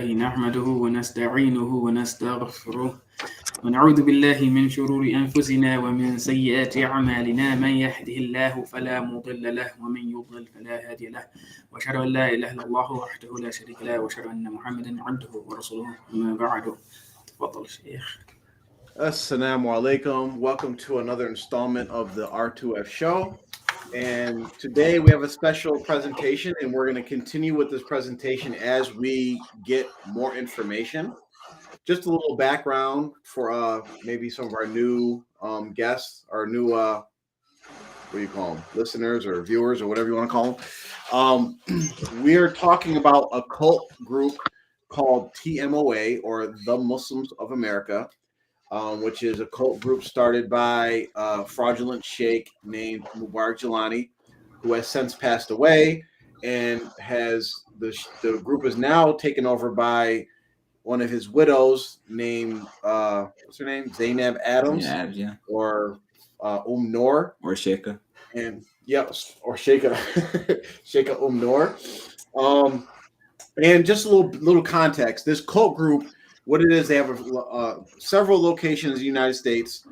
نحمده ونستعينه ونستغفره ونعوذ بالله من شرور أنفسنا ومن سيئات أعمالنا من يهده الله فلا مضل له ومن يضلل فلا هادي له وأشهد أن لا إله إلا الله وحده لا شريك له وأشهد أن محمدا عبده ورسوله أما بعد تفضل الشيخ. Assalamu alaikum. Welcome to another installment of the R2F show. And today we have a special presentation, and we're going to continue with this presentation as we get more information. Just a little background for maybe some of our new guests, our new what do you call them, listeners or viewers or whatever you want to call them. We're talking about a cult group called TMOA, or the Muslims of America. Which is a cult group started by a fraudulent sheikh named Mubarak Jelani, who has since passed away, and the group is now taken over by one of his widows named what's her name, Zainab Adams, Yeah. or Noor, Or Sheikha. and yes, or Sheikha Sheikha Noor. And just a little context. This cult group, what it is, they have several locations in the United States,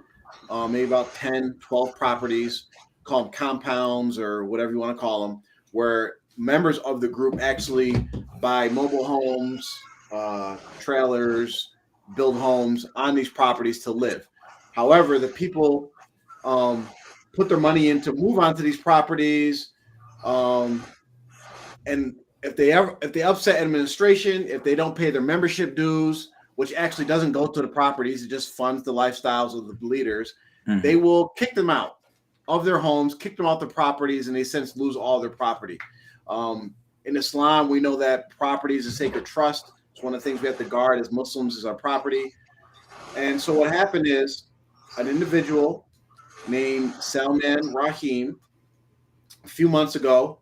maybe about 10, 12 properties, call them compounds or whatever you want to call them, where members of the group actually buy mobile homes, trailers, build homes on these properties to live. However, the people put their money in to move onto these properties, and if they upset administration, if they don't pay their membership dues, which actually doesn't go to the properties, it just funds the lifestyles of the leaders, they will kick them out of their homes, kick them out the properties, and they since lose all their property. In Islam, we know that property is a sacred trust. It's one of the things we have to guard as Muslims, is our property. And so what happened is an individual named Salman Rahim, a few months ago,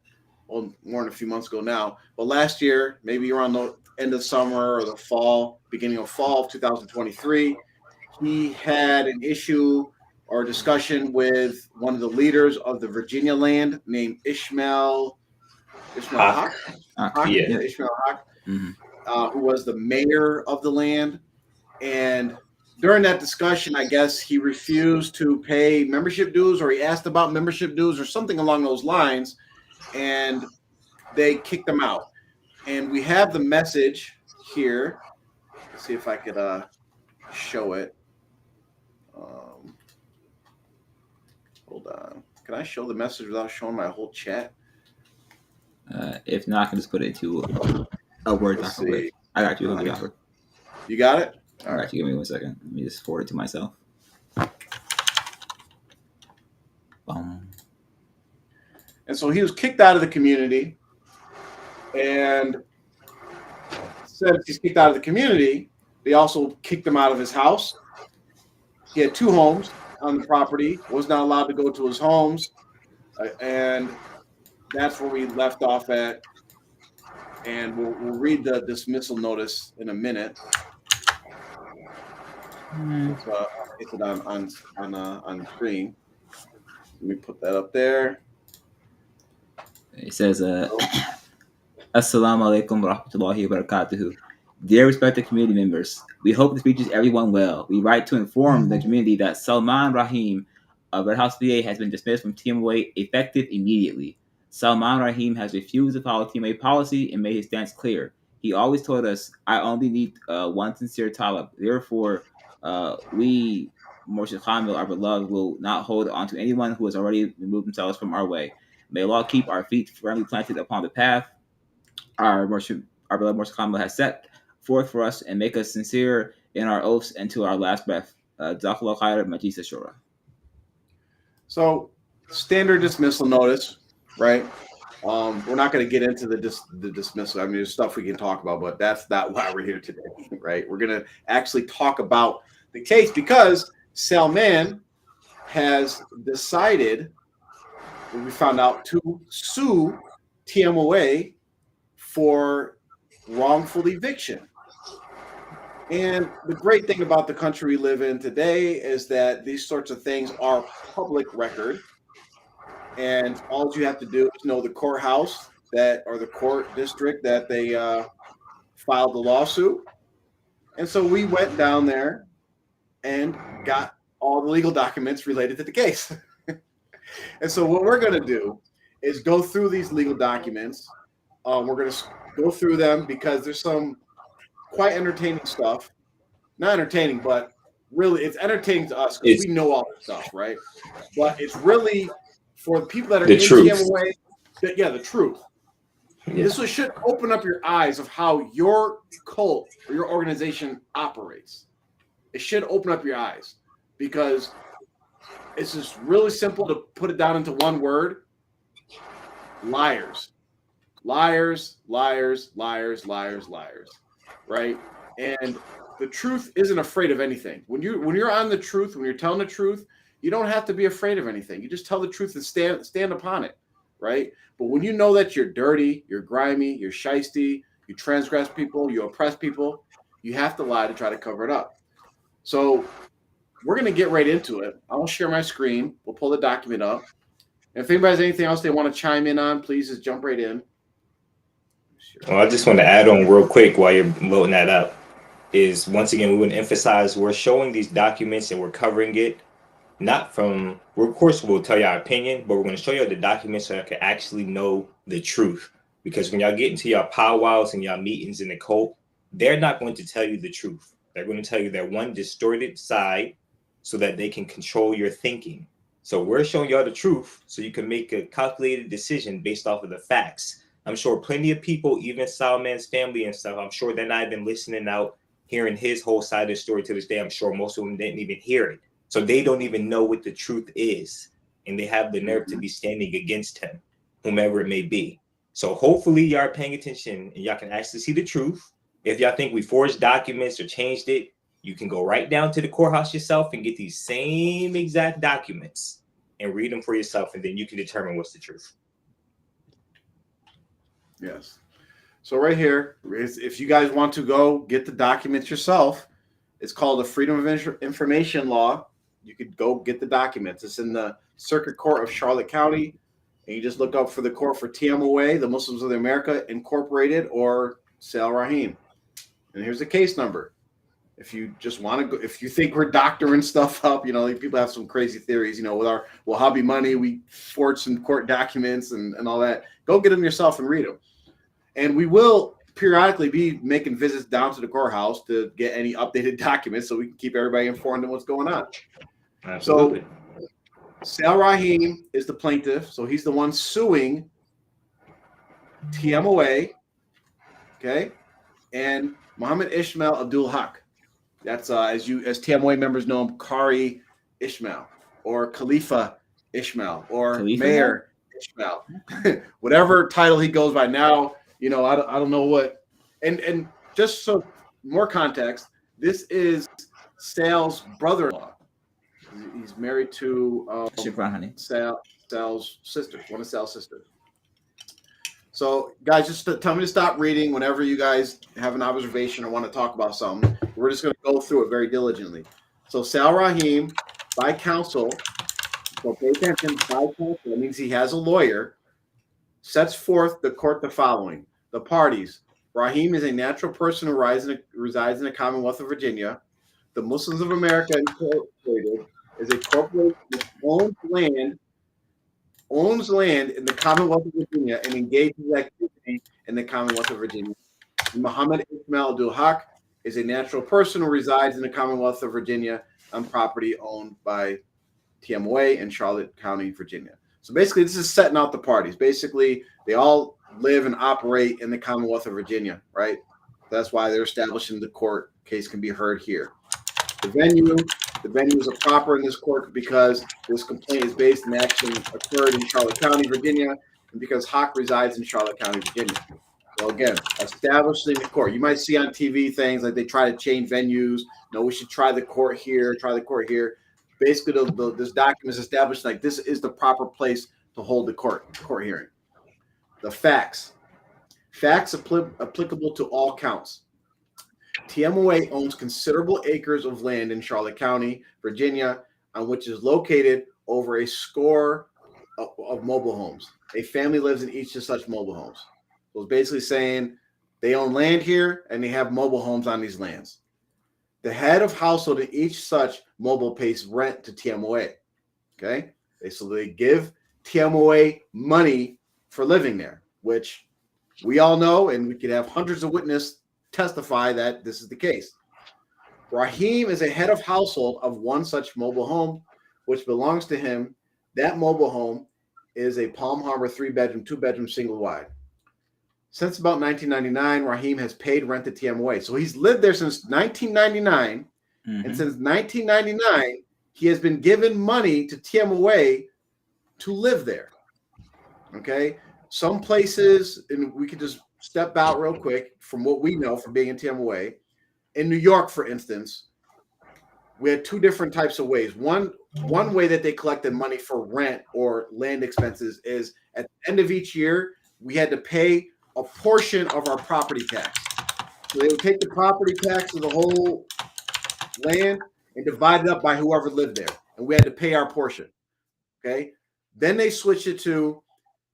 well, more than a few months ago now, but last year, maybe around the end of summer or the fall, beginning of fall of 2023, he had an issue or discussion with one of the leaders of the Virginia land named Ishmael Haq. Ishmael Haq, who was the mayor of the land. And during that discussion, I guess he refused to pay membership dues, or he asked about membership dues or something along those lines, and they kicked them out. And we have the message here. Let's see if I could show it. Hold on. Can I show the message without showing my whole chat? If not, I can just put it into a Word document. I got you. You got it? All right. Give me 1 second. Let me just forward it to myself. And so he was kicked out of the community. And since he's kicked out of the community, they also kicked him out of his house. He had 2 homes on the property, was not allowed to go to his homes. And that's where we left off at. And we'll read the dismissal notice in a minute. It's on screen. Let me put that up there. It says, Assalamu alaikum wa rahmatullahi wa barakatuhu. Dear respected community members, we hope this reaches everyone well. We write to inform the community that Salman Rahim of Red House VA has been dismissed from TMOA effective immediately. Salman Rahim has refused to follow TMOA policy and made his stance clear. He always told us, I only need one sincere talib. Therefore, we, Murshid Khamil, our beloved, will not hold on to anyone who has already removed themselves from our way. May Allah keep our feet firmly planted upon the path our beloved Murshid Khamil has set forth for us, and make us sincere in our oaths and to our last breath. Jazakallah khair, Majlis Ashura. So, standard dismissal notice, right? We're not going to get into the dismissal. I mean, there's stuff we can talk about, but that's not why we're here today, right? We're going to actually talk about the case because Salman has decided, we found out, to sue TMOA for wrongful eviction. And the great thing about the country we live in today is that these sorts of things are public record. And all you have to do is know the courthouse or the court district that they filed the lawsuit. And so we went down there and got all the legal documents related to the case. And so what we're going to do is go through these legal documents. We're going to go through them because there's some quite entertaining stuff. Not entertaining, but really it's entertaining to us because we know all this stuff, right? But it's really for the people that are in TMOA, the truth. Yeah. This should open up your eyes of how your cult or your organization operates. It should open up your eyes because it's just really simple to put it down into one word. Liars. Liars, liars, liars, liars, liars. Right? And the truth isn't afraid of anything. When you're on the truth, when you're telling the truth, you don't have to be afraid of anything. You just tell the truth and stand upon it, right? But when you know that you're dirty, you're grimy, you're shisty, you transgress people, you oppress people, you have to lie to try to cover it up. So we're going to get right into it. I will share my screen. We'll pull the document up. And if anybody has anything else they want to chime in on, please just jump right in. Well, I just want to add on real quick while you're loading that up is, once again, we want to emphasize we're showing these documents and we're covering it not from, of course, we'll tell you our opinion, but we're going to show you the documents so you can actually know the truth. Because when y'all get into y'all powwows and y'all meetings in the cult, they're not going to tell you the truth. They're going to tell you their one distorted side so that they can control your thinking. So we're showing y'all the truth so you can make a calculated decision based off of the facts. I'm sure plenty of people, even Solomon's family and stuff, I'm sure they're not even listening out, hearing his whole side of the story to this day. I'm sure most of them didn't even hear it. So they don't even know what the truth is. And they have the nerve to be standing against him, whomever it may be. So hopefully y'all are paying attention and y'all can actually see the truth. If y'all think we forged documents or changed it, you can go right down to the courthouse yourself and get these same exact documents and read them for yourself. And then you can determine what's the truth. Yes. So right here, if you guys want to go get the documents yourself, it's called the Freedom of Information Law. You could go get the documents. It's in the Circuit Court of Charlotte County. And you just look up for the court for TMOA, the Muslims of America Incorporated, or Sal Rahim. And here's the case number. If you just want to go, if you think we're doctoring stuff up, you know, people have some crazy theories, you know, with our Wahhabi money, we forged some court documents and all that. Go get them yourself and read them. And we will periodically be making visits down to the courthouse to get any updated documents so we can keep everybody informed on what's going on. Absolutely. So Sal Rahim is the plaintiff. So he's the one suing TMOA, okay, and Muhammad Ishmael Abdul Haq. That's as TMOA members know him, Qari Ishmael or Khalifa Ishmael or Mayor Ishmael, whatever title he goes by now. You know, I don't know what. And just so more context, this is Sal's brother-in-law. He's married to Sal's sister, one of Sal's sisters. So, guys, just tell me to stop reading whenever you guys have an observation or want to talk about something. We're just going to go through it very diligently. So, Sal Rahim, by counsel, so pay attention, by counsel, that means he has a lawyer, sets forth the court the following. The parties. Rahim is a natural person who resides in the Commonwealth of Virginia. The Muslims of America Incorporated is a corporation that owns land in the Commonwealth of Virginia and engages activity in the Commonwealth of Virginia. And Muhammad Ishmael Abdul Haq is a natural person who resides in the Commonwealth of Virginia on property owned by TMOA in Charlotte County, Virginia. So basically, this is setting out the parties. Basically, they all live and operate in the Commonwealth of Virginia, right? That's why they're establishing the court case can be heard here. The venue is proper in this court because this complaint is based on action occurred in Charlotte County, Virginia, and because Haq resides in Charlotte County, Virginia. So again, establishing the court. You might see on TV things like they try to change venues. No, we should try the court here, try the court here. Basically, this document is established like this is the proper place to hold the court hearing. The facts. Facts applicable to all counts. TMOA owns considerable acres of land in Charlotte County, Virginia, on which is located over a score of mobile homes. A family lives in each of such mobile homes. So it's basically saying They own land here, and they have mobile homes on these lands. The head of household in each such mobile pays rent to TMOA. Okay? So they give TMOA money for living there, which we all know, and we could have hundreds of witnesses testify that this is the case. Rahim is a head of household of one such mobile home, which belongs to him. That mobile home is a Palm Harbor 3-bedroom, 2-bedroom, single wide. Since about 1999, Rahim has paid rent to TMOA. So he's lived there since 1999. Mm-hmm. And since 1999, he has been given money to TMOA to live there. Okay? Some places, and we could just step out real quick from what we know from being in TMOA. In New York, for instance, we had two different types of ways. One way that they collected money for rent or land expenses is at the end of each year, we had to pay a portion of our property tax. So they would take the property tax of the whole land and divide it up by whoever lived there. And we had to pay our portion. Okay. Then they switched it to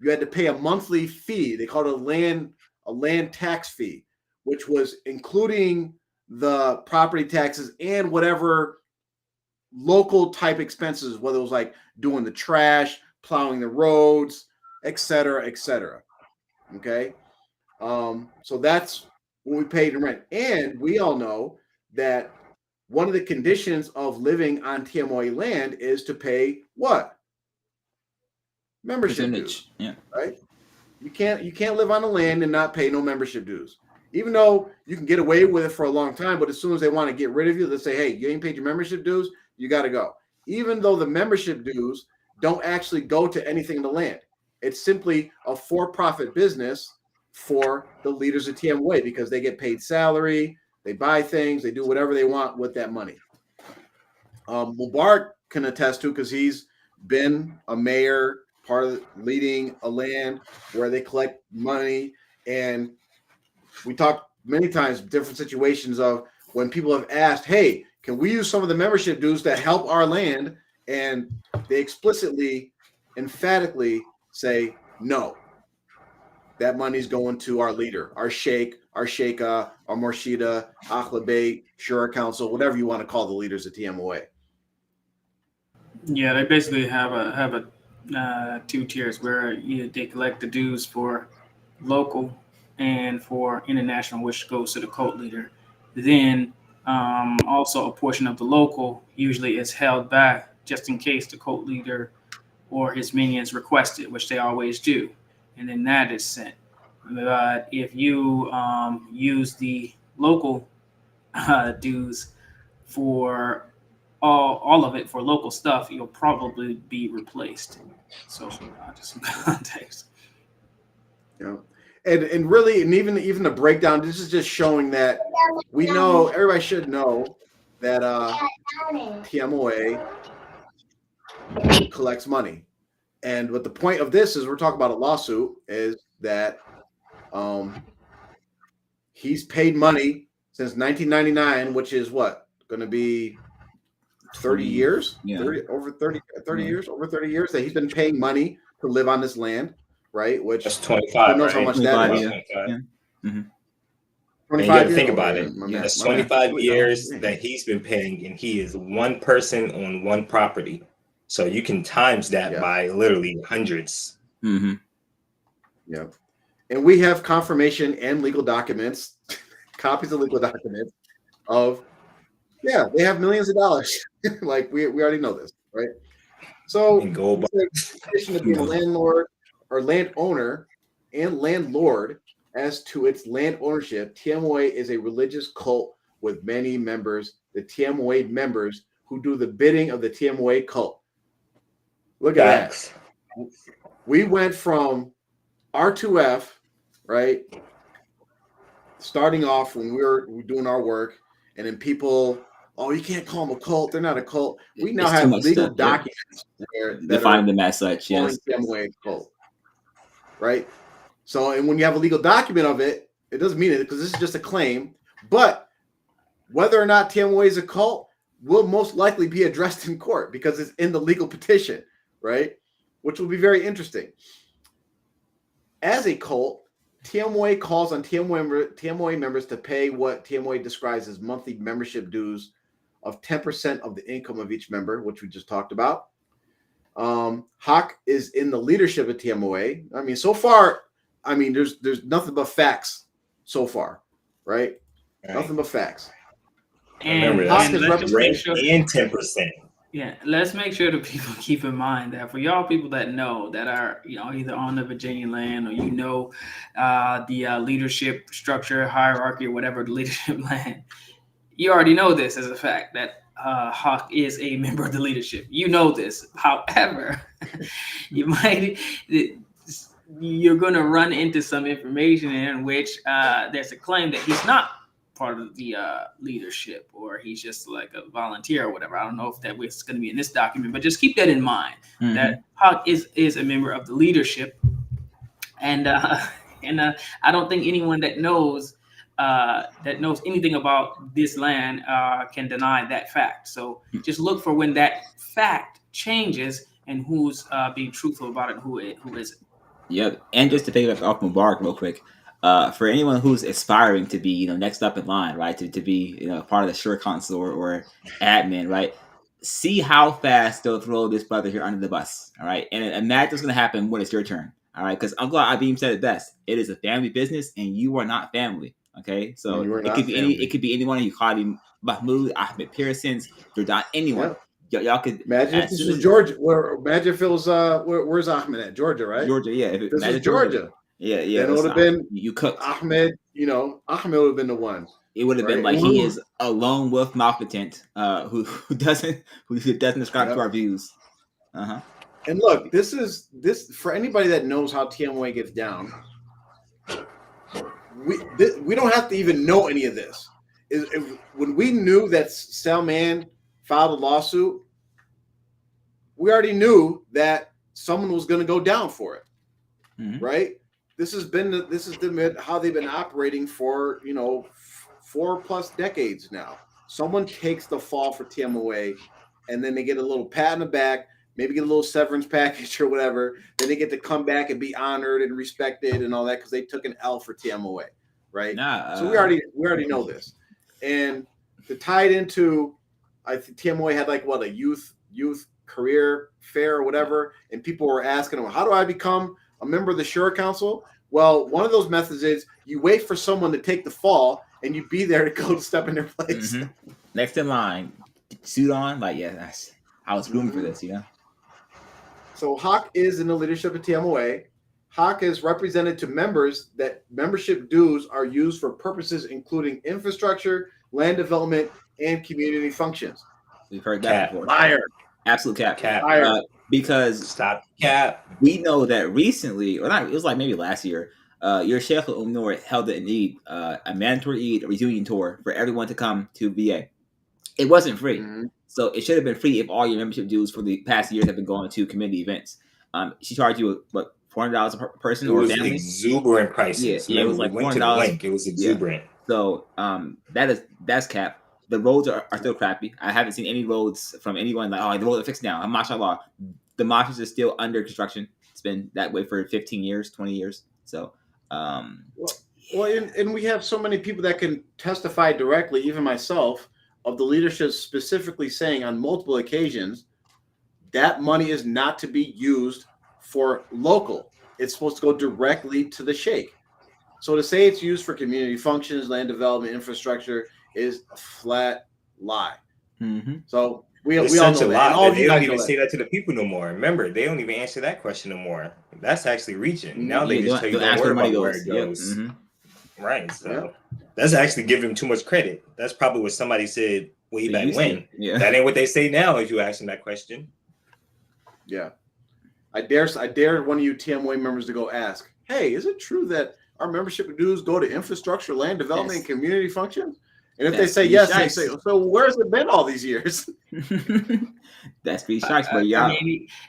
you had to pay a monthly fee. They called it a land tax fee, which was including the property taxes and whatever local type expenses, whether it was like doing the trash, plowing the roads, et cetera, et cetera. Okay. So that's what we paid in rent. And we all know that one of the conditions of living on TMOA land is to pay what? Membership dues. Yeah. Right? You can't live on the land and not pay no membership dues. Even though you can get away with it for a long time, but as soon as they want to get rid of you, they say, hey, you ain't paid your membership dues, you got to go. Even though the membership dues don't actually go to anything in the land. It's simply a for-profit business for the leaders of TMOA because they get paid salary, they buy things, they do whatever they want with that money. Mubarak can attest to because he's been a mayor, part of leading a land where they collect money. And we talked many times, different situations of when people have asked, hey, can we use some of the membership dues to help our land? And they explicitly, emphatically say, no, that money's going to our leader, our sheikh, our sheikha, our murshida, akhlabate, shura council, whatever you want to call the leaders of TMOA. Yeah, they basically have a two tiers where they collect the dues for local and for international, which goes to the cult leader. Then also a portion of the local usually is held back just in case the cult leader or his minions request it, which they always do. And then that is sent. But if you use the local dues for all of it for local stuff, you'll probably be replaced. So just some context. Yeah, and really, and even the breakdown. This is just showing that we know everybody should know that TMOA collects money. And what the point of this is, we're talking about a lawsuit, is that he's paid money since 1999, which is what, going to be 30 years? Yeah. 30 years, over 30 years that he's been paying money to live on this land, right? Which that's 25. Who knows right? how much that is? Yeah. Yeah. Mm-hmm. 25 you got to think about it. That's 25 years that he's been paying, and he is one person on one property. So you can times that by literally hundreds. Mm-hmm. Yeah. And we have confirmation and legal documents, copies of legal documents of, they have millions of dollars. Like we already know this, right? So in addition to being a landlord or landowner and landlord as to its land ownership, TMOA is a religious cult with many members, the TMOA members who do the bidding of the TMOA cult. Look at that. We went from R2F, right? Starting off when we were doing our work, and then people, you can't call them a cult. They're not a cult. We now have legal documents that define them as such. Yes. TMOA cult, right? So, and when you have a legal document of it, it doesn't mean it because this is just a claim. But whether or not TMOA is a cult will most likely be addressed in court because it's in the legal petition. Right, which will be very interesting. As a cult, TMOA calls on TMOA members to pay what TMOA describes as monthly membership dues of 10% of the income of each member, which we just talked about. Hawk is in the leadership of TMOA. I mean, so far, there's nothing but facts so far, right? Nothing but facts. And Hawk is represented and 10%. Yeah, let's make sure that people keep in mind that for y'all people that know that are either on the Virginia land or the leadership structure, hierarchy, or whatever the leadership land, you already know this as a fact that Hawk is a member of the leadership. You know this. However, you're going to run into some information in which there's a claim that he's not part of the leadership, or he's just like a volunteer or whatever. I don't know if that was going to be in this document, but just keep that in mind, that Hawk is a member of the leadership, and I don't think anyone that knows anything about this land can deny that fact. So just look for when that fact changes and who's being truthful about it and who isn't. Yep, and just to take it off Mubarak real quick. For anyone who's aspiring to be, next up in line, right, to be, part of the Sure Council or admin, right, see how fast they'll throw this brother here under the bus, all right? And imagine what's going to happen when it's your turn, all right? Because Uncle Abim said it best. It is a family business, and you are not family, okay? So it could be anyone. You call him Mahmoud, Ahmed Pearsons, Jordan, anyone. Yep. Y'all could imagine if this was Georgia. Imagine if it was where's Ahmed at? Georgia, right? Georgia, yeah. If this was Georgia. Yeah. Then it would have been you cooked. Ahmed. Ahmed would have been the one. It would have been like he is a lone wolf malcontent who doesn't subscribe to our views. And look, this for anybody that knows how TMOA gets down. We don't have to even know any of this. When we knew that Salman filed a lawsuit, we already knew that someone was going to go down for it, right? This has been how they've been operating for 4+ decades now. Someone takes the fall for TMOA, and then they get a little pat on the back, maybe get a little severance package or whatever. Then they get to come back and be honored and respected and all that because they took an L for TMOA, right? So we already know this, and to tie it into, I think TMOA had a youth career fair or whatever, and people were asking them, how do I become a member of the Sure Council? Well, one of those methods is you wait for someone to take the fall, and you be there to go to step in their place. Next in line, suit on, I was rooting for this, So Hawk is in the leadership of TMOA. Hawk is represented to members that membership dues are used for purposes including infrastructure, land development, and community functions. We've heard that before. Liar. Absolute cap. Liar. Because stop cap. We know that recently, or not, it was like maybe last year, your Sheikh Al-Umnur held an Eid, a mandatory Eid reunion tour for everyone to come to VA. It wasn't free. So it should have been free if all your membership dues for the past years have been going to community events. She charged you, what, $400 per person or family? It was exuberant prices. Yeah, it was like $400. It was exuberant. So that's cap. The roads are still crappy. I haven't seen any roads from anyone the roads are fixed now. Mashallah. The mosques is still under construction. It's been that way for 15 years, 20 years. So, and we have so many people that can testify directly, even myself, of the leadership specifically saying on multiple occasions that money is not to be used for local. It's supposed to go directly to the sheikh. So to say it's used for community functions, land development, infrastructure is a flat lie. So we all know that. They don't even say that to the people no more. Remember, they don't even answer that question no more. That's actually reaching. Now they just tell you don't worry about where it goes. Right. So that's actually giving them too much credit. That's probably what somebody said way back when. That ain't what they say now if you ask them that question. Yeah. I dare one of you TMOA members to go ask, hey, is it true that our membership dues go to infrastructure, land development, and community functions? And if they say yes, they say, so where's it been all these years? That's pretty shocks, but y'all.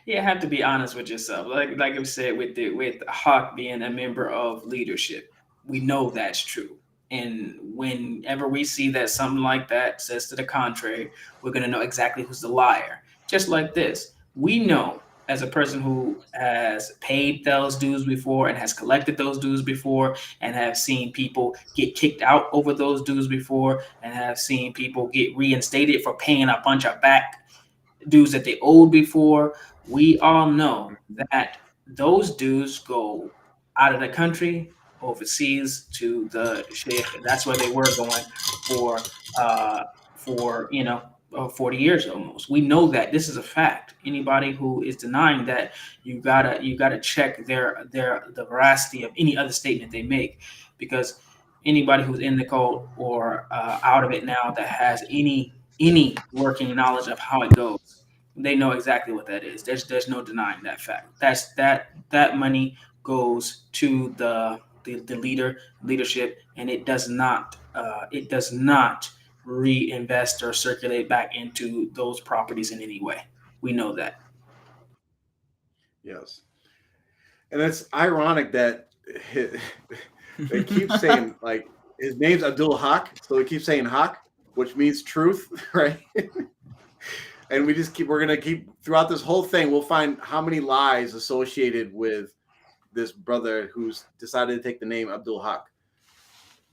You have to be honest with yourself. Like I said, with Hawk being a member of leadership, we know that's true. And whenever we see that something like that says to the contrary, we're going to know exactly who's the liar. Just like this, we know as a person who has paid those dues before and has collected those dues before and have seen people get kicked out over those dues before and have seen people get reinstated for paying a bunch of back dues that they owed before, we all know that those dues go out of the country, overseas to the sheikh. That's where they were going for 40 years almost. We know that this is a fact. Anybody who is denying that, you gotta check the veracity of any other statement they make, because anybody who's in the cult or out of it now that has any working knowledge of how it goes, they know exactly what that is. There's no denying that fact. That money goes to the leadership, and it does not reinvest or circulate back into those properties in any way. We know that. Yes. And it's ironic that they keep saying, like, his name's Abdul Haq, so they keep saying Haq, which means truth, right? And we're gonna keep throughout this whole thing, we'll find how many lies associated with this brother who's decided to take the name Abdul Haq.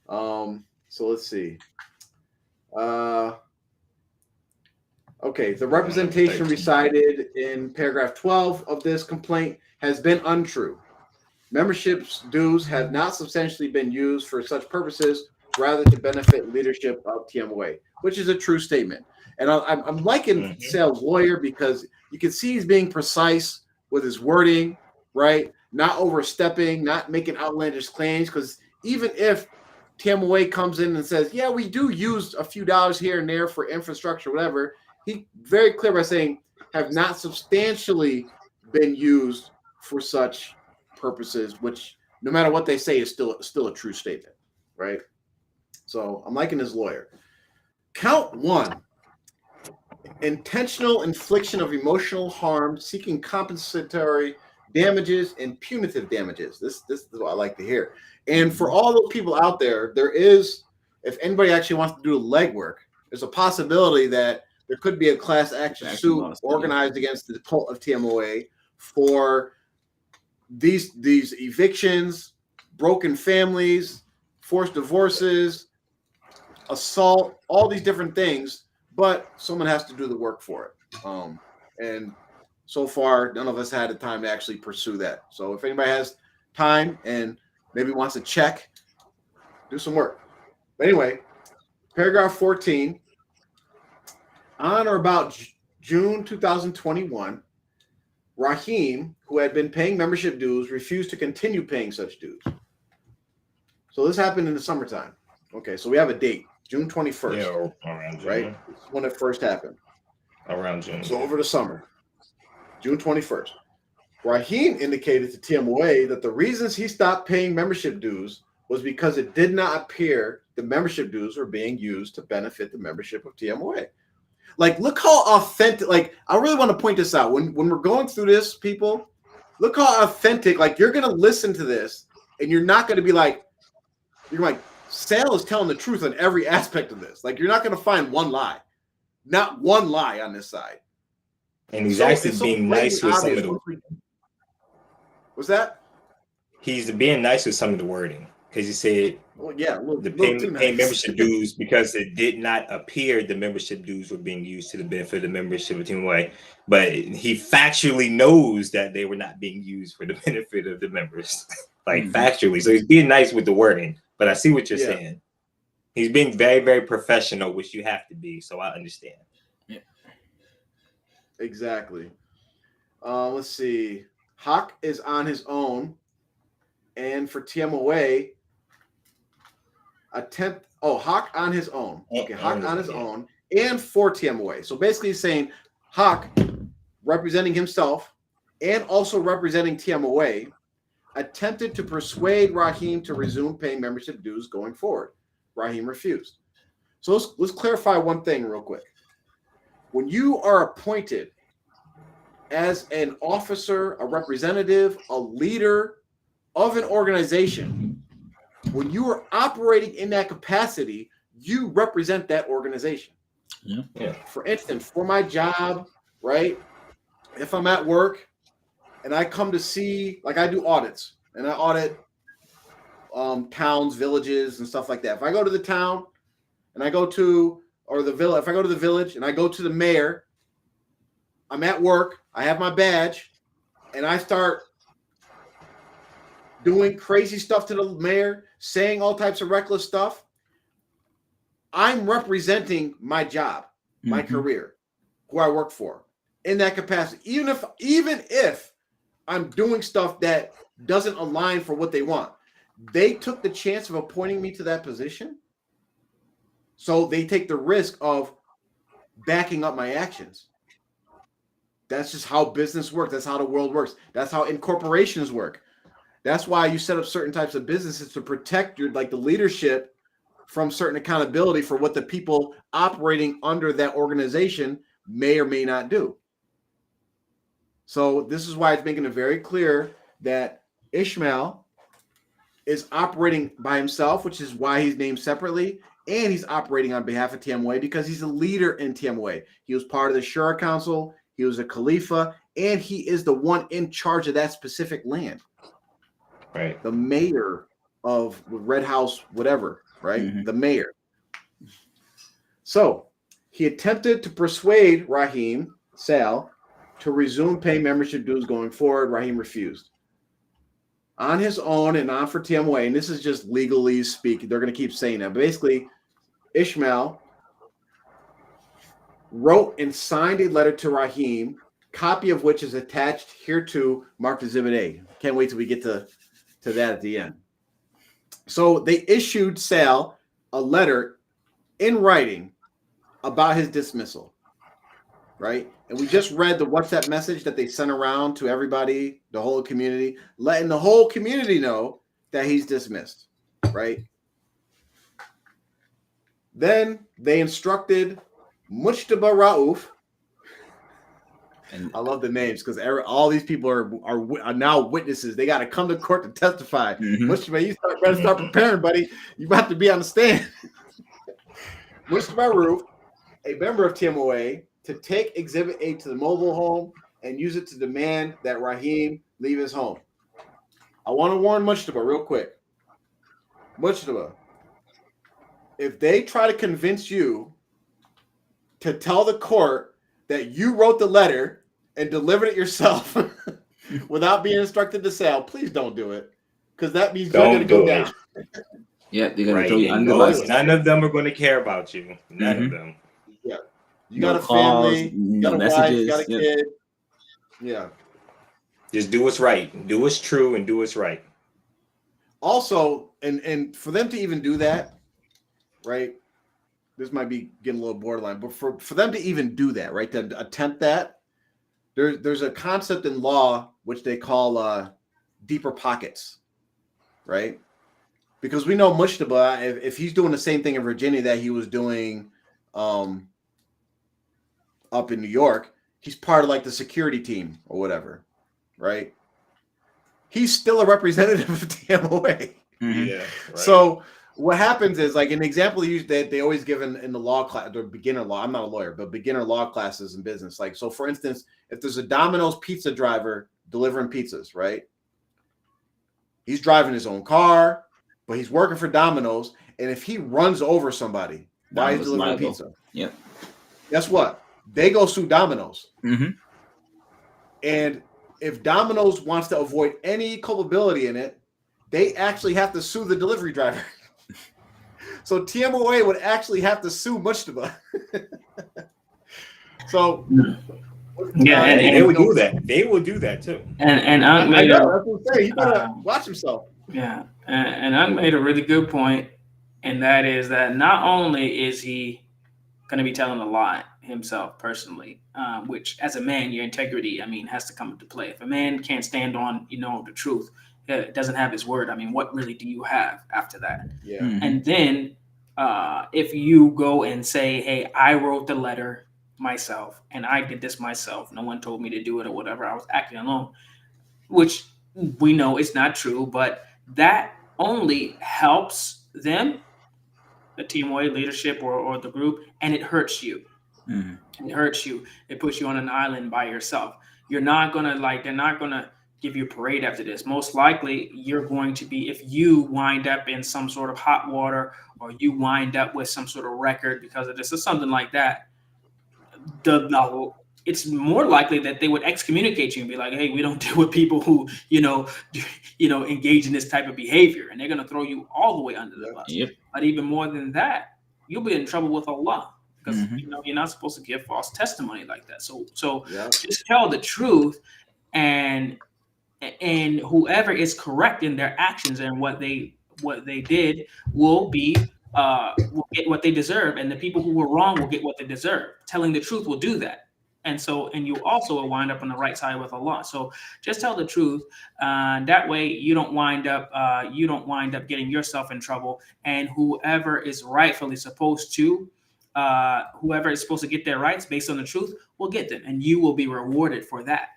So let's see. Okay, the representation recited in paragraph 12 of this complaint has been untrue. Memberships dues have not substantially been used for such purposes, rather to benefit leadership of TMOA, which is a true statement. And I'm liking Sale's lawyer because you can see he's being precise with his wording, right? Not overstepping, not making outlandish claims, because even if TMOA comes in and says, yeah, we do use a few dollars here and there for infrastructure, whatever, he very clear by saying have not substantially been used for such purposes, which no matter what they say is still a true statement, right? So I'm liking his lawyer. Count 1, intentional infliction of emotional harm, seeking compensatory damages and punitive damages. This is what I like to hear. And for all those people out there, there is, if anybody actually wants to do the legwork, there's a possibility that there could be a class action suit organized against the cult of TMOA for these evictions, broken families, forced divorces, assault, all these different things, but someone has to do the work for it. And so far, none of us had the time to actually pursue that. So if anybody has time and maybe wants to check, do some work. But anyway, paragraph 14, on or about June 2021, Rahim, who had been paying membership dues, refused to continue paying such dues. So this happened in the summertime. Okay, so we have a date, June 21st. Yeah, around June. Right? This is when it first happened. Around June. So over the summer, June 21st. Rahim indicated to TMOA that the reasons he stopped paying membership dues was because it did not appear the membership dues were being used to benefit the membership of TMOA. Like, look how authentic, like, I really want to point this out. When we're going through this, people, look how authentic, like, you're going to listen to this and you're not going to be like, you're like, Sal is telling the truth on every aspect of this. Like, you're not going to find one lie. Not one lie on this side. And he's actually being nice with some of the... What's that? He's being nice with some of the wording. Because he said the paying membership dues, because it did not appear the membership dues were being used to the benefit of the membership of TMOA. But he factually knows that they were not being used for the benefit of the members. Factually. So he's being nice with the wording. But I see what you're saying. He's being very, very professional, which you have to be. So I understand. Yeah. Exactly. Let's see. Haq is on his own. And for TMOA, Haq on his own. Okay, Haq on his own. And for TMOA. So basically he's saying Haq, representing himself and also representing TMOA, attempted to persuade Rahim to resume paying membership dues going forward. Rahim refused. So let's clarify one thing real quick. When you are appointed as an officer, a representative, a leader of an organization, when you are operating in that capacity, you represent that organization. Yeah. For instance, for my job, right? If I'm at work and I come to see, like I do audits, and I audit towns, villages, and stuff like that. If I go to the town and I go to, or the village, if I go to the village and I go to the mayor, I'm at work, I have my badge, and I start doing crazy stuff to the mayor, saying all types of reckless stuff, I'm representing my job, my career, who I work for in that capacity. Even if I'm doing stuff that doesn't align for what they want, they took the chance of appointing me to that position. So they take the risk of backing up my actions. That's just how business works. That's how the world works. That's how incorporations work. That's why you set up certain types of businesses to protect your, like the leadership, from certain accountability for what the people operating under that organization may or may not do. So this is why it's making it very clear that Ishmael is operating by himself, which is why he's named separately, and he's operating on behalf of TMOA because he's a leader in TMOA. He was part of the Shura Council, he was a Khalifa, and he is the one in charge of that specific land. Right. The mayor of Red House, whatever, right? The mayor. So he attempted to persuade Raheem Sal to resume paying membership dues going forward. Raheem refused. On his own and on for TMOA, and this is just legally speaking, they're going to keep saying that. But basically, Ishmael wrote and signed a letter to Raheem, copy of which is attached hereto, marked Exhibit A. Can't wait till we get to that at the end. So they issued Sal a letter in writing about his dismissal, right? And we just read the WhatsApp message that they sent around to everybody, the whole community, letting the whole community know that he's dismissed, right? Then they instructed Mujtaba Rauf, and I love the names because all these people are now witnesses. They got to come to court to testify. Mujtaba, you better start preparing, buddy. You about to be on the stand. Mujtaba Rauf, a member of TMOA, to take Exhibit A to the mobile home and use it to demand that Raheem leave his home. I want to warn Mujtaba real quick. Mujtaba, if they try to convince you to tell the court that you wrote the letter and delivered it yourself without being instructed to sell, please don't do it, because that means you're going to go down. Yeah, they're going right. to throw you under the bus. None of them are going to care about you. None of them. Yeah. You got a family, you got a wife, you got a kid. Yeah. Just do what's right. Do what's true and do what's right. Also, and for them to even do that, right? This might be getting a little borderline, but for them to even do that, right? To attempt that, there's a concept in law which they call deeper pockets, right? Because we know Mujtaba, if he's doing the same thing in Virginia that he was doing up in New York, he's part of like the security team or whatever, right? He's still a representative of TMOA. Yeah. Right. So what happens is, like an example that they always give in the law class, or beginner law. I'm not a lawyer, but beginner law classes in business. Like, so for instance, if there's a Domino's pizza driver delivering pizzas, right? He's driving his own car, but he's working for Domino's. And if he runs over somebody while he's delivering pizza, yep. Guess what? They go sue Domino's. And if Domino's wants to avoid any culpability in it, they actually have to sue the delivery driver. So TMOA would actually have to sue Mujtaba. So yeah, and they would do that. They will do that too. And I know, that's what I'm saying. He better watch himself. Yeah, and I made a really good point, and that is that not only is he going to be telling a lie himself personally, which as a man, your integrity, has to come into play. If a man can't stand on, the truth, doesn't have his word, what really do you have after that? Yeah. And then if you go and say, hey, I wrote the letter myself and I did this myself, no one told me to do it or whatever, I was acting alone, which we know is not true, but that only helps them, the TMOA leadership or the group, and it hurts you. It hurts you. It puts you on an island by yourself. You're not gonna they're not gonna give you a parade after this. Most likely, you're going to be, if you wind up in some sort of hot water or you wind up with some sort of record because of this or something like that, it's more likely that they would excommunicate you and be like, hey, we don't deal with people who, engage in this type of behavior. And they're going to throw you all the way under the bus. Yep. But even more than that, you'll be in trouble with Allah because, you're not supposed to give false testimony like that. So just tell the truth, and whoever is correct in their actions and what they did will get what they deserve, and the people who were wrong will get what they deserve. Telling the truth will do that, and you also will wind up on the right side with Allah. So just tell the truth. That way, you don't wind up getting yourself in trouble, and whoever is rightfully supposed to. Whoever is supposed to get their rights based on the truth will get them, and you will be rewarded for that.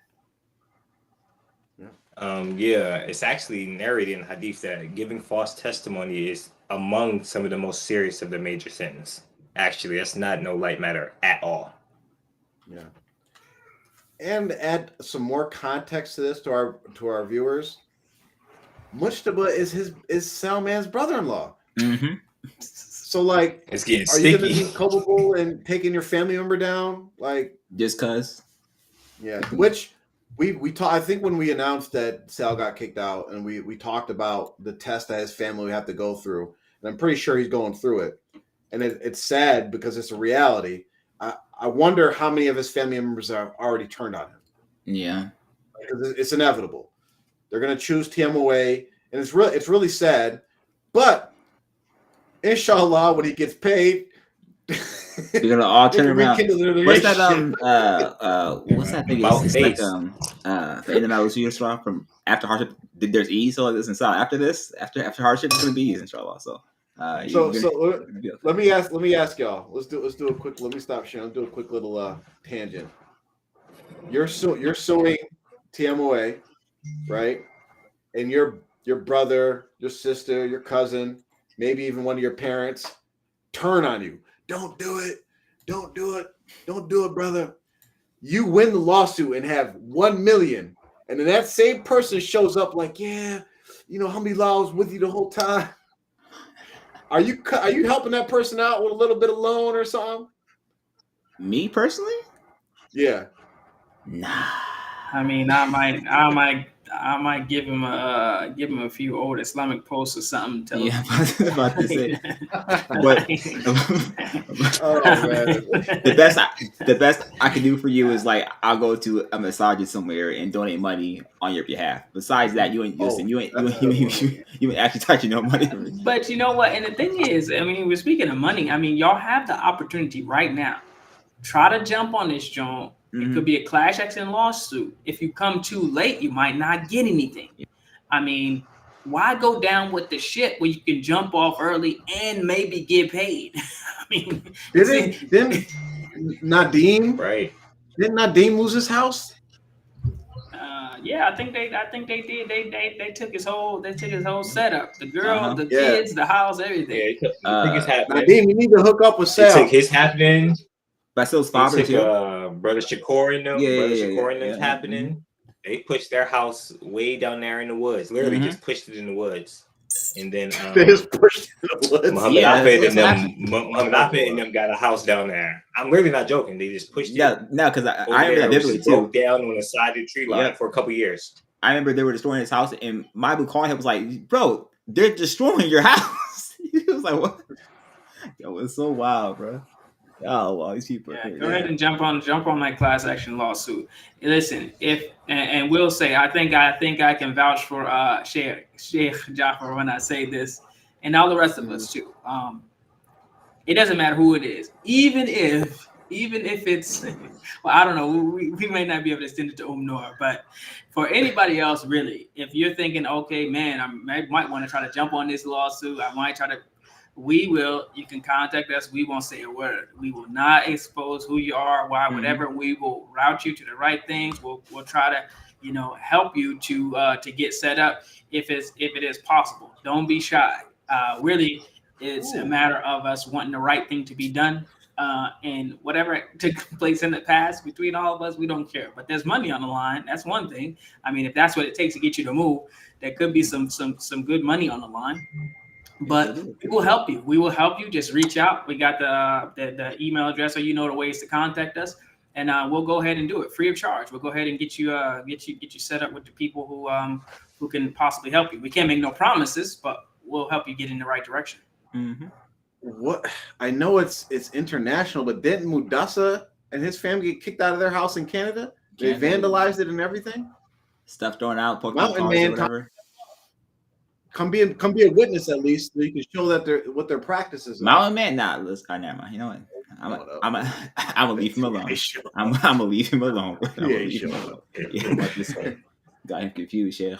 It's actually narrated in hadith that giving false testimony is among some of the most serious of the major sins. Actually, that's not no light matter at all. Yeah. And add some more context to this to our viewers. Mujtaba is Salman's brother-in-law. Mm-hmm. So like, it's getting are you going to be culpable in taking your family member down? Like, just cause? Yeah. Which we talked. I think when we announced that Sal got kicked out, and we talked about the test that his family would have to go through, and I'm pretty sure he's going through it. And it's sad because it's a reality. I wonder how many of his family members have already turned on him. Yeah, because it's inevitable. They're going to choose TMOA, and it's really sad. But inshallah, when he gets paid, you're gonna all turn around. What's that? What's that thing? It's like the end of Al from after hardship. There's ease, so it's inside. After this, after hardship, it's gonna be ease, inshallah. So, let me ask y'all. Let's do a quick. Let me stop sharing. Let's do a quick little tangent. You're suing TMOA, right? And your brother, your sister, your cousin, maybe even one of your parents turn on you. Don't do it. Don't do it. Don't do it, brother. You win the lawsuit and have 1 million. And then that same person shows up like, yeah, alhamdulillah, I was with you the whole time. Are you helping that person out with a little bit of loan or something? Me personally? Yeah. Nah. I mean, I might give him a few old Islamic posts or something. I was about to say. But the best I can do for you is like I'll go to a massager somewhere and donate money on your behalf. Besides that, you ain't actually touching no money. But you know what? And the thing is, I mean, we're speaking of money. I mean, y'all have the opportunity right now. Try to jump on this joint. It could be a class action lawsuit. If you come too late, you might not get anything. I mean, why go down with the ship where you can jump off early and maybe get paid? I mean, didn't Nadeem? Right? Didn't Nadeem lose his house? Yeah, I think they did. They took his whole setup. The girl, the kids, the house, everything. Yeah, I think it's happening. Nadeem, you need to hook up with Sal. He took his happening. But still father too. Brother Shakur and them. Shakur and them's happening. They pushed their house way down there in the woods. Literally just pushed it in the woods. And then they just pushed it in the woods. Muhammad Ahmed and them got a house down there. I'm really not joking. They just pushed it. Yeah, no, because I remember that vividly too. Broke down on the side of the tree line for a couple years. I remember they were destroying his house, and Maibu calling him was like, "Bro, they're destroying your house." He was like, "What?" It was so wild, bro. Oh well, these people. Yeah, go ahead and jump on that class action lawsuit. Listen, and we'll say I think I can vouch for Sheikh Jafar when I say this, and all the rest of us too. It doesn't matter who it is, even if it's well, I don't know. We may not be able to extend it to Noor, but for anybody else, really, if you're thinking, okay, man, I might want to try to jump on this lawsuit, I might try to. You can contact us. We won't say a word. We will not expose who you are, why, whatever. We will route you to the right things. We'll try to, help you to get set up if it is possible. Don't be shy. Really, it's a matter of us wanting the right thing to be done. and whatever took place in the past between all of us, we don't care. But there's money on the line. That's one thing. I mean, if that's what it takes to get you to move, there could be some good money on the line. But we will help you. We will help you. Just reach out. We got the email address, so you know the ways to contact us, and we'll go ahead and do it free of charge. We'll go ahead and get you set up with the people who can possibly help you. We can't make no promises, but we'll help you get in the right direction. Mm-hmm. What I know it's international, but didn't Mudasa and his family get kicked out of their house in Canada? They vandalized it and everything. Stuff thrown out, Pokemon Mountain cards Man, or whatever. Come be a witness at least, so you can show that what their practices are. Mountain Man, nah, let's never mind. You know what? I'm gonna leave him alone. I'm gonna leave him alone. Got him confused, Sheikh.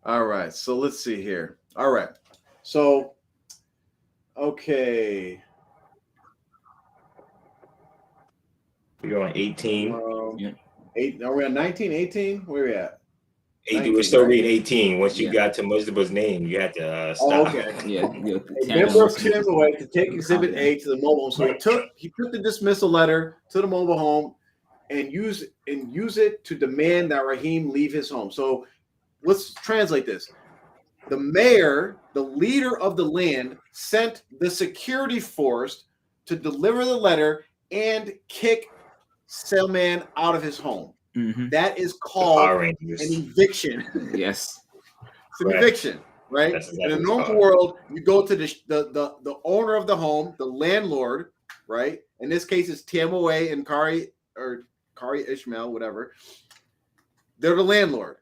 All right, so let's see here. All right, so okay. You're on 18. Are we on 19, 18? Where are we at? 18, we're still reading 18. Once you got to Mujtaba's name, you had to stop. Oh, okay. Yeah. A member of Timberway to take Exhibit A to the mobile home. So he took the dismissal letter to the mobile home and use it to demand that Raheem leave his home. So let's translate this. The mayor, the leader of the land, sent the security force to deliver the letter and kick Salman out of his home. Mm-hmm. That is called an eviction. Yes. It's an eviction, right? Exactly in a normal world, you go to the owner of the home, the landlord, right? In this case, it's TMOA and Kari Ishmael, whatever. They're the landlord.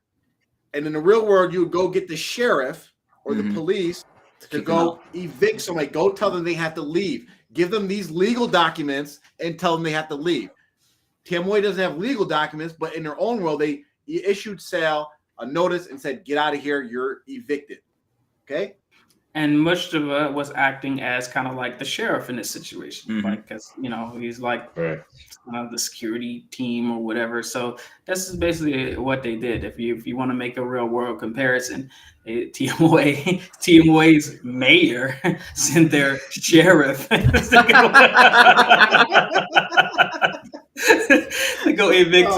And in the real world, you would go get the sheriff or the police to go evict somebody. Go tell them they have to leave. Give them these legal documents and tell them they have to leave. TMOA doesn't have legal documents, but in their own world, they issued Sal a notice and said, get out of here, you're evicted. Okay? And Mujtaba was acting as kind of like the sheriff in this situation, like, because, he's like the security team or whatever. So this is what they did. If you want to make a real world comparison, TMOA's mayor sent their sheriff to go evict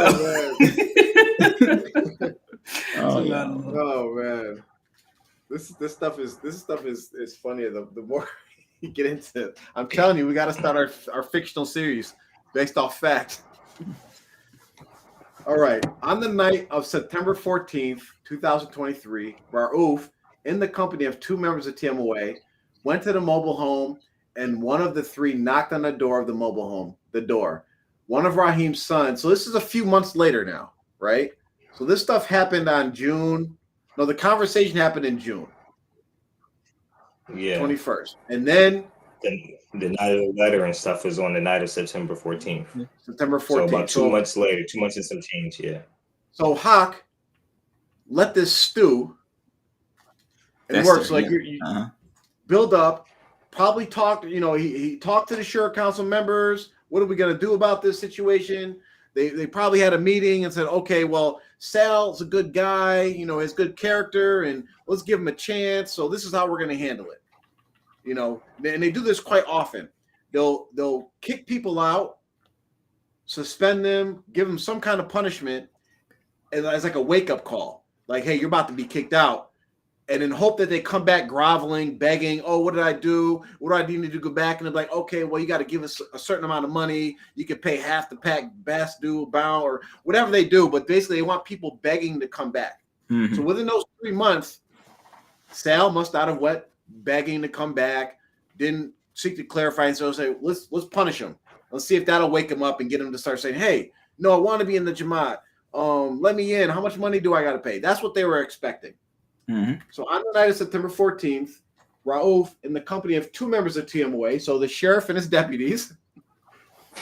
Oh man. This stuff is funnier the more you get into it. I'm telling you, we got to start our fictional series based off fact. All right. On the night of September 14th, 2023, Raouf, in the company of two members of TMOA, went to the mobile home, and one of the three knocked on the door of the mobile home, One of Raheem's sons. So this is a few months later now, right? So this stuff happened on June. No, the conversation happened in June. Yeah. 21st. And then the night of the letter and stuff was on the night of September 14th. September 14th. So about 2 months later, 2 months and some change, yeah. So Hawk let this stew. It works. Like you build up, probably talk, he talked to the Sheriff Council members. What are we going to do about this situation? They probably had a meeting and said, okay, well, Sal's a good guy, his good character, and let's give him a chance. So this is how we're going to handle it. And they do this quite often. They'll kick people out, suspend them, give them some kind of punishment, and as like a wake-up call. Like, hey, you're about to be kicked out. And in hope that they come back groveling, begging, oh, what did I do? What do I need to go back? And they're like, okay, well, you got to give us a certain amount of money. You can pay half the pack, best due, bound, or whatever they do. But basically, they want people begging to come back. Mm-hmm. So within those 3 months, Sal must out have went begging to come back, didn't seek to clarify. And so say, let's punish him. Let's see if that'll wake him up and get him to start saying, hey, no, I want to be in the Jamaat. Let me in. How much money do I got to pay? That's what they were expecting. Mm-hmm. So on the night of September 14th, Raouf, in the company of two members of TMOA, so the sheriff and his deputies,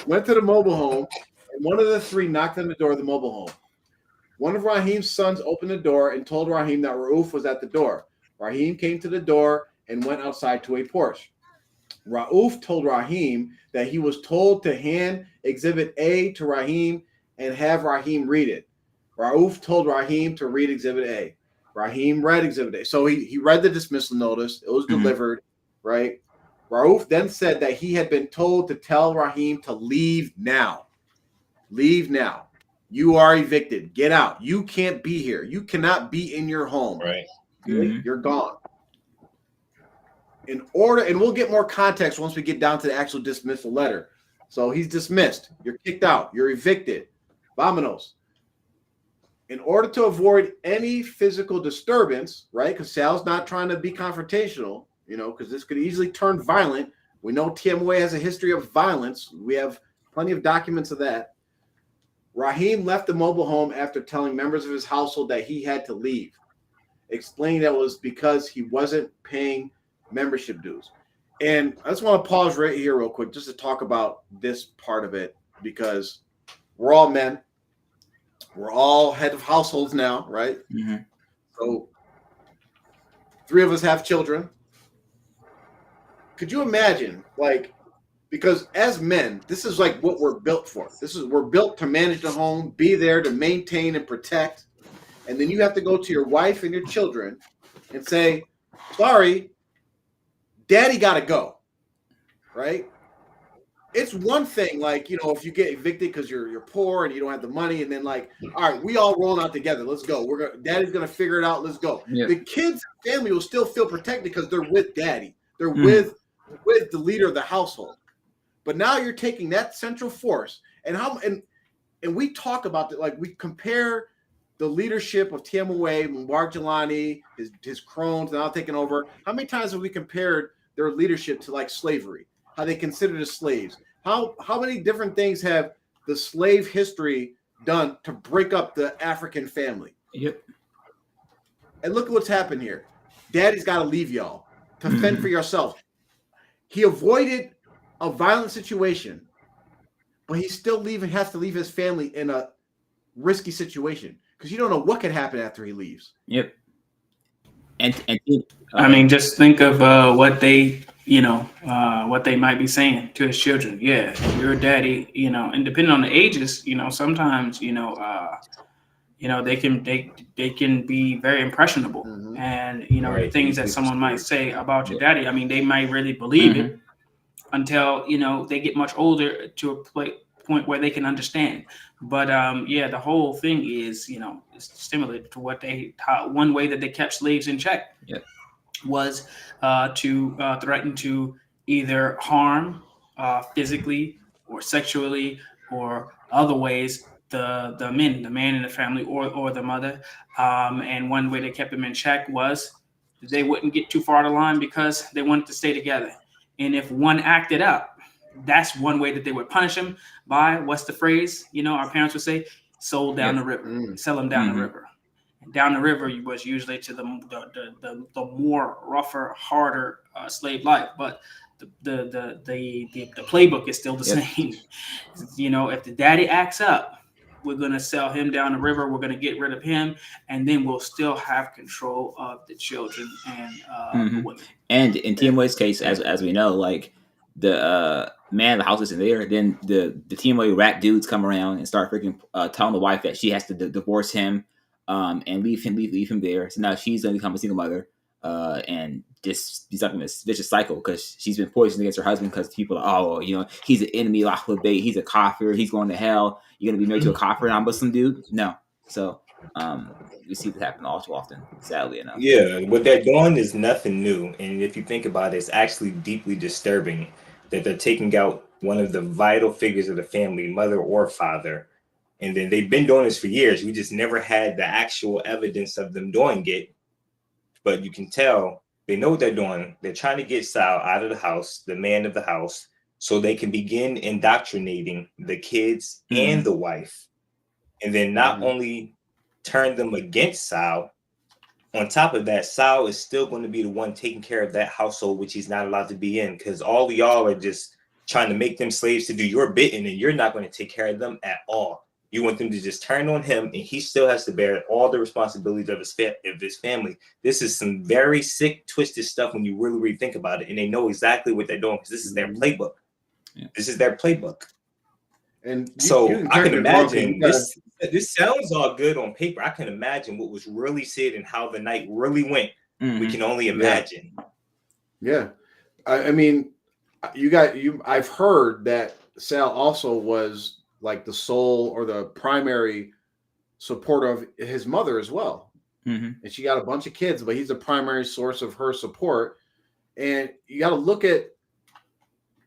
went to the mobile home, and one of the three knocked on the door of the mobile home. One of Raheem's sons opened the door and told Raheem that Raouf was at the door. Raheem came to the door and went outside to a porch. Raouf told Raheem that he was told to hand Exhibit A to Raheem and have Raheem read it. Raouf told Raheem to read Exhibit A. Raheem read Exhibit A. So he read the dismissal notice. It was delivered, right? Rauf then said that he had been told to tell Rahim to leave now. Leave now. You are evicted. Get out. You can't be here. You cannot be in your home. Right. Mhm. You're gone. In order, and we'll get more context once we get down to the actual dismissal letter. So he's dismissed. You're kicked out. You're evicted. Vamonos. In order to avoid any physical disturbance, right? Because Sal's not trying to be confrontational, you know, because this could easily turn violent. We know TMOA has a history of violence. We have plenty of documents of that. Rahim left the mobile home after telling members of his household that he had to leave, explaining that it was because he wasn't paying membership dues. And I just want to pause right here real quick just to talk about this part of it, because we're all men. We're all head of households now, right? Mm-hmm. So 3 of us have children. Could you imagine, like, because as men, this is like what we're built for. We're built to manage the home, be there to maintain and protect. And then you have to go to your wife and your children and say, sorry, daddy got to go, right? It's one thing, like, you know, if you get evicted because you're poor and you don't have the money, and then like, all right, we all rolling out together. Let's go. Daddy's gonna figure it out. Let's go. Yeah. The kids' family will still feel protected because they're with daddy. They're Mm. with the leader of the household. But now you're taking that central force and we talk about that, like we compare the leadership of TMOA, Mubarak Jelani, his crones now taking over. How many times have we compared their leadership to like slavery? How they considered as slaves? How many different things have the slave history done to break up the African family? Yep. And look at what's happened here. Daddy's got to leave y'all to fend for yourself. He avoided a violent situation, but he's still has to leave his family in a risky situation because you don't know what could happen after he leaves. Yep. And I mean, just think of what they, what they might be saying to his children. Yeah, your daddy, and depending on the ages, sometimes, they can be very impressionable, and Right. the things that someone might say about your daddy. I mean, they might really believe it until they get much older to a point where they can understand. But the whole thing is it's stimulated to what one way that they kept slaves in check was to threaten to either harm physically or sexually or other ways the man in the family or the mother, and one way they kept them in check was they wouldn't get too far out of line because they wanted to stay together. And if one acted up, that's one way that they would punish him by, what's the phrase? Our parents would say, sold down the river, sell them down the river. And down the river was usually to the more rougher, harder slave life. But the playbook is still the same. If the daddy acts up, we're going to sell him down the river. We're going to get rid of him. And then we'll still have control of the children and the women. And in TMOA's case, as we know, like the man of the house isn't there, then the TMOA rat dudes come around and start freaking telling the wife that she has to divorce him and leave him there. So now she's going to become a single mother and just be stuck in this vicious cycle because she's been poisoned against her husband because people are, he's an enemy, he's a kafir, he's going to hell. You're going to be married to a kafir and I'm a Muslim dude? No. So we see this happen all too often, sadly enough. Yeah, what they're doing is nothing new. And if you think about it, it's actually deeply disturbing that they're taking out one of the vital figures of the family, mother or father. And then they've been doing this for years. We just never had the actual evidence of them doing it. But you can tell they know what they're doing. They're trying to get Sal out of the house, the man of the house, so they can begin indoctrinating the kids and the wife. And then not only turn them against Sal, on top of that, Sal is still going to be the one taking care of that household, which he's not allowed to be in, because all of y'all are just trying to make them slaves to do your bidding, and you're not going to take care of them at all. You want them to just turn on him, and he still has to bear all the responsibilities of his family. This is some very sick, twisted stuff when you really think about it, and they know exactly what they're doing because this is their playbook. Yeah. This is their playbook. And I can imagine this sounds all good on paper. I can imagine what was really said and how the night really went. We can only imagine. Yeah. I mean, I've heard that Sal also was like the sole or the primary supporter of his mother as well. And she got a bunch of kids, but he's the primary source of her support. And you got to look at,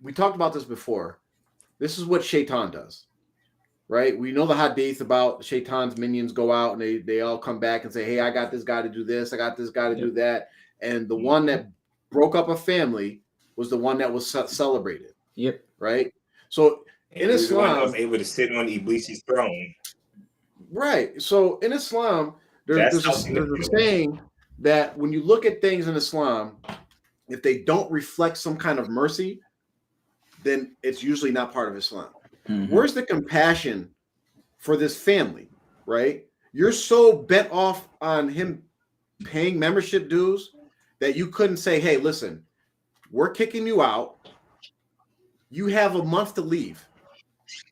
we talked about this before. This is what Shaitan does, right? We know the hadith about Shaitan's minions go out and they all come back and say, hey, I got this guy to do this. I got this guy to do that. And the one that broke up a family was the one that was celebrated. Yep. Right. So in Islam, was able to sit on Iblis's throne. Right. So in Islam, there's a saying that when you look at things in Islam, if they don't reflect some kind of mercy, then it's usually not part of Islam. Where's the compassion for this family, right? You're so bent off on him paying membership dues that you couldn't say, hey, listen, we're kicking you out. You have a month to leave.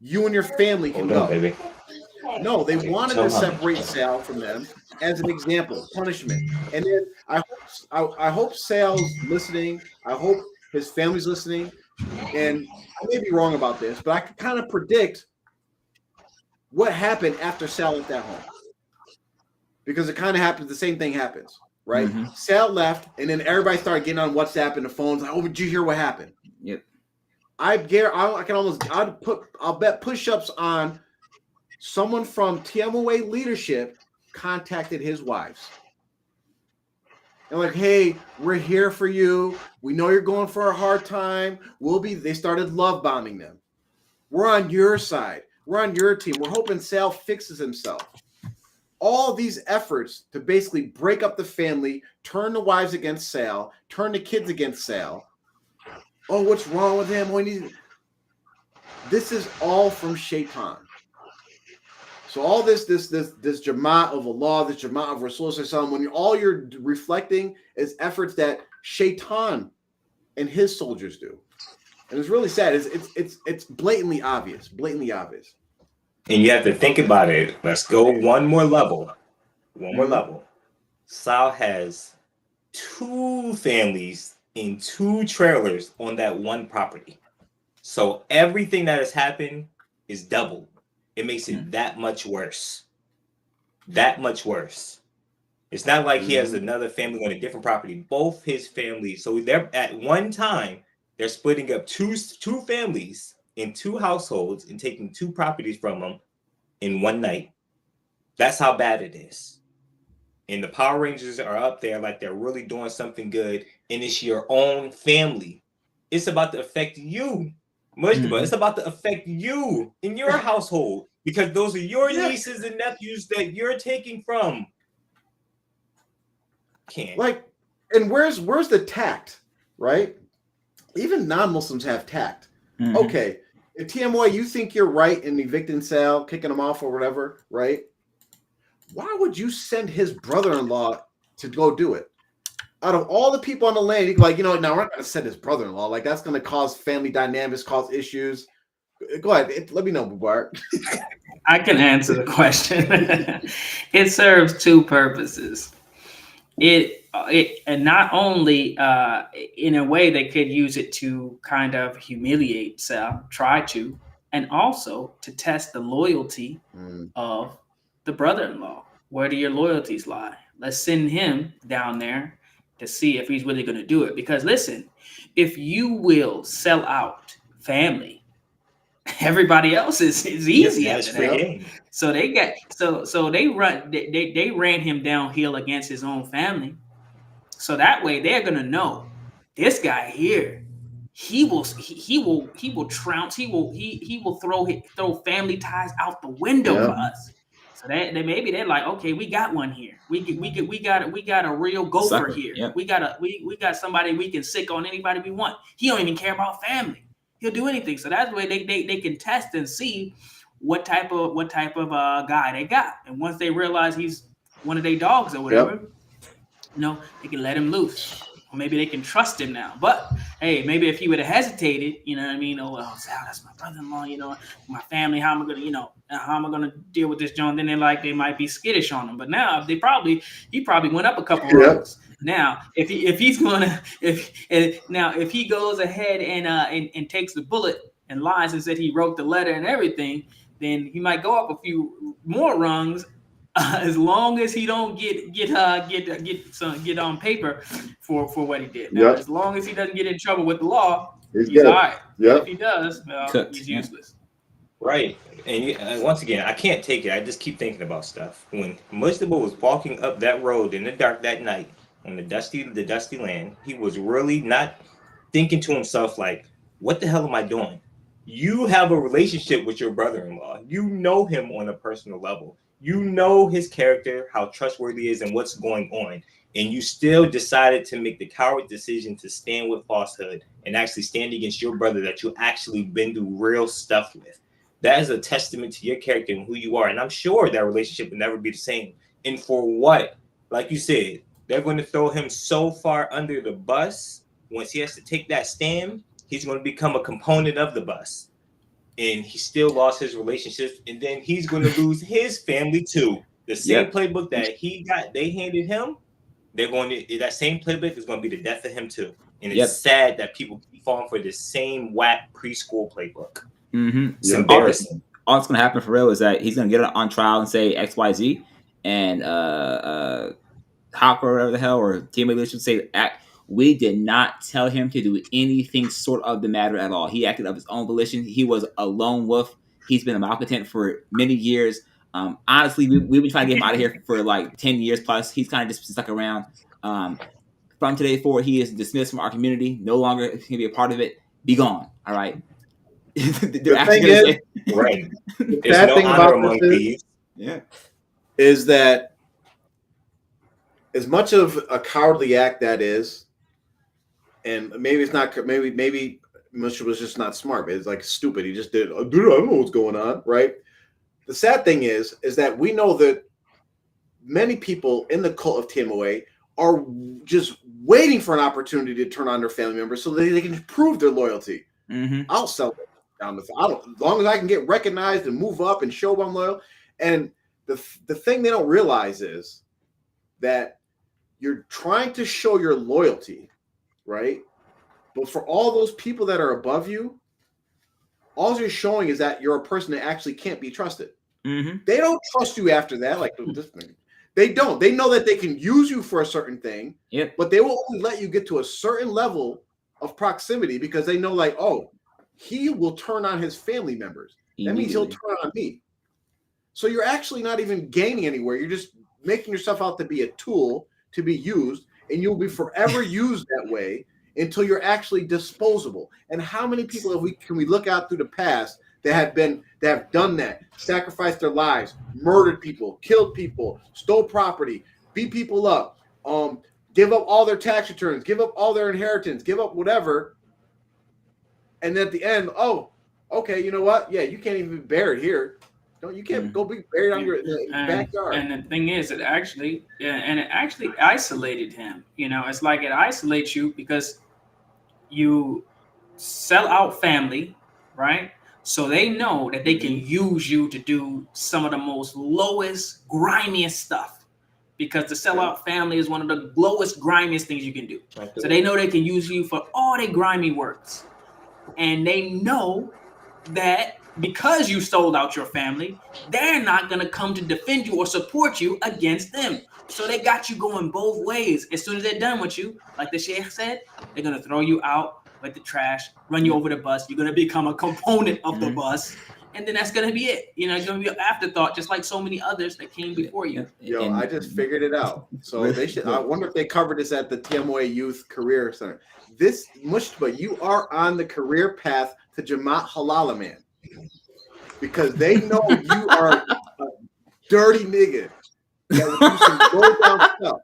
You and your family can go. Baby. No, they wanted to separate Sal from them as an example, punishment. And then I hope Sal's listening. I hope his family's listening. And I may be wrong about this, but I can kind of predict what happened after Sal left that home. Because it kind of happens, the same thing happens, right? Sal left, and then everybody started getting on WhatsApp and the phones. Like, oh, did you hear what happened? Yep. I'll bet push-ups on someone from TMOA leadership contacted his wives. And like, hey, we're here for you. We know you're going for a hard time. They started love bombing them. We're on your side. We're on your team. We're hoping Sal fixes himself. All these efforts to basically break up the family, turn the wives against Sal, turn the kids against Sal. Oh, what's wrong with him? This is all from Shaitan. So all this Jama'at of Allah, this Jama'at of Rasulullah, when all you're reflecting is efforts that Shaitan and his soldiers do. And it's really sad. It's blatantly obvious. And you have to think about it. Let's go one more level. Sal has 2 families in 2 trailers on that one property. So everything that has happened is doubled. It makes it that much worse. It's not like he has another family on a different property. Both his families. So they're at one time, they're splitting up two families in 2 households and taking 2 properties from them in one night. That's how bad it is. And the Power Rangers are up there like they're really doing something good. And it's your own family. It's about to affect you. It's about to affect you in your household because those are your nieces and nephews that you're taking from. And where's the tact, right? Even non-Muslims have tact. Okay, if TMY, you think you're right in evicting Sal, kicking him off or whatever, right? Why would you send his brother-in-law to go do it? Out of all the people on the land, you like, now we're not going to send his brother-in-law. Like, that's going to cause family dynamics, cause issues. Go ahead. Let me know, Mubarak. I can answer the question. It serves 2 purposes. It and not only in a way they could use it to kind of humiliate Sal, try to, and also to test the loyalty of the brother-in-law. Where do your loyalties lie? Let's send him down there to see if he's really going to do it. Because listen, if you will sell out family, everybody else is easy after that. So they got so they ran him downhill against his own family. So that way they're gonna know this guy here. He will trounce. He will throw family ties out the window for us. So they maybe they're like, okay, we got one here. We got a real gopher here. Yep. We got somebody we can sick on anybody we want. He don't even care about family. He'll do anything. So that's where they can test and see what type of guy they got. And once they realize he's one of their dogs or whatever, they can let him loose. Or maybe they can trust him now. But hey, maybe if he would have hesitated, you know what I mean? Oh, well, Sal, that's my brother-in-law, my family, how am I gonna deal with this John? Then they might be skittish on him. But now he probably went up a couple rows. Now, if he goes ahead and takes the bullet and lies and said he wrote the letter and everything, then he might go up a few more rungs, as long as he don't get on paper for what he did. Now, as long as he doesn't get in trouble with the law, he's all right. Yep. If he does, well, he's useless. Right. And once again, I can't take it. I just keep thinking about stuff. When Mujtaba was walking up that road in the dark that night on the dusty land, he was really not thinking to himself like, what the hell am I doing? You have a relationship with your brother-in-law. You know him on a personal level. You know his character, how trustworthy he is, and what's going on. And you still decided to make the coward decision to stand with falsehood and actually stand against your brother that you actually been through real stuff with. That is a testament to your character and who you are. And I'm sure that relationship will never be the same. And for what? Like you said, they're going to throw him so far under the bus. Once he has to take that stand, he's going to become a component of the bus. And he still lost his relationships. And then he's going to lose his family too. The same playbook that they handed him, that same playbook is going to be the death of him too. And it's sad that people keep falling for the same whack preschool playbook. Mm-hmm. It's embarrassing. All that's going to happen for real is that he's going to get on trial and say XYZ, and Hopper or whatever the hell, or team leadership should say, we did not tell him to do anything sort of the matter at all. He acted of his own volition. He was a lone wolf. He's been a malcontent for many years. Honestly, we've been trying to get him out of here for like 10 years plus. He's kind of just stuck around. From today forward, he is dismissed from our community. No longer can be a part of it. Be gone. All right. The thing is, right. The bad thing about this is that as much of a cowardly act that is, and maybe it's not, maybe Musha was just not smart, but it's like stupid. He just did, I don't know what's going on, right? The sad thing is that we know that many people in the cult of TMOA are just waiting for an opportunity to turn on their family members so that they can prove their loyalty. Mm-hmm. I'll sell it down the. As long as I can get recognized and move up and show I'm loyal. And the thing they don't realize is that you're trying to show your loyalty, right? But for all those people that are above you, all you're showing is that you're a person that actually can't be trusted. Mm-hmm. They don't trust you after that. Like this thing. They don't. They know that they can use you for a certain thing, but they will only let you get to a certain level of proximity because they know, like, oh, he will turn on his family members. That means he'll turn on me. So you're actually not even gaining anywhere. You're just making yourself out to be a tool to be used, and you'll be forever used that way until you're actually disposable. And how many people can we look out through the past that have done that, sacrificed their lives, murdered people, killed people, stole property, beat people up, give up all their tax returns, give up all their inheritance, give up whatever. And then at the end, oh, okay, you know what? Yeah, you can't even be buried here. No, you can't go be buried on your backyard. And the thing is, it actually isolated him. You know, it's like it isolates you because you sell out family, right? So they know that they can use you to do some of the most lowest, grimiest stuff. Because the sellout family is one of the lowest, grimiest things you can do. So they know they can use you for all their grimy works. And they know that because you sold out your family, they're not going to come to defend you or support you against them. So they got you going both ways. As soon as they're done with you, like the sheikh said, they're going to throw you out with the trash, run you over the bus. You're going to become a component of the bus. And then that's going to be it. You know, it's going to be an afterthought, just like so many others that came before you. Yo, I just figured it out. So they should. I wonder if they covered this at the TMOA Youth Career Center. But you are on the career path to Jamaat Halala, man. Because they know you are a dirty nigga that would do some go down stuff,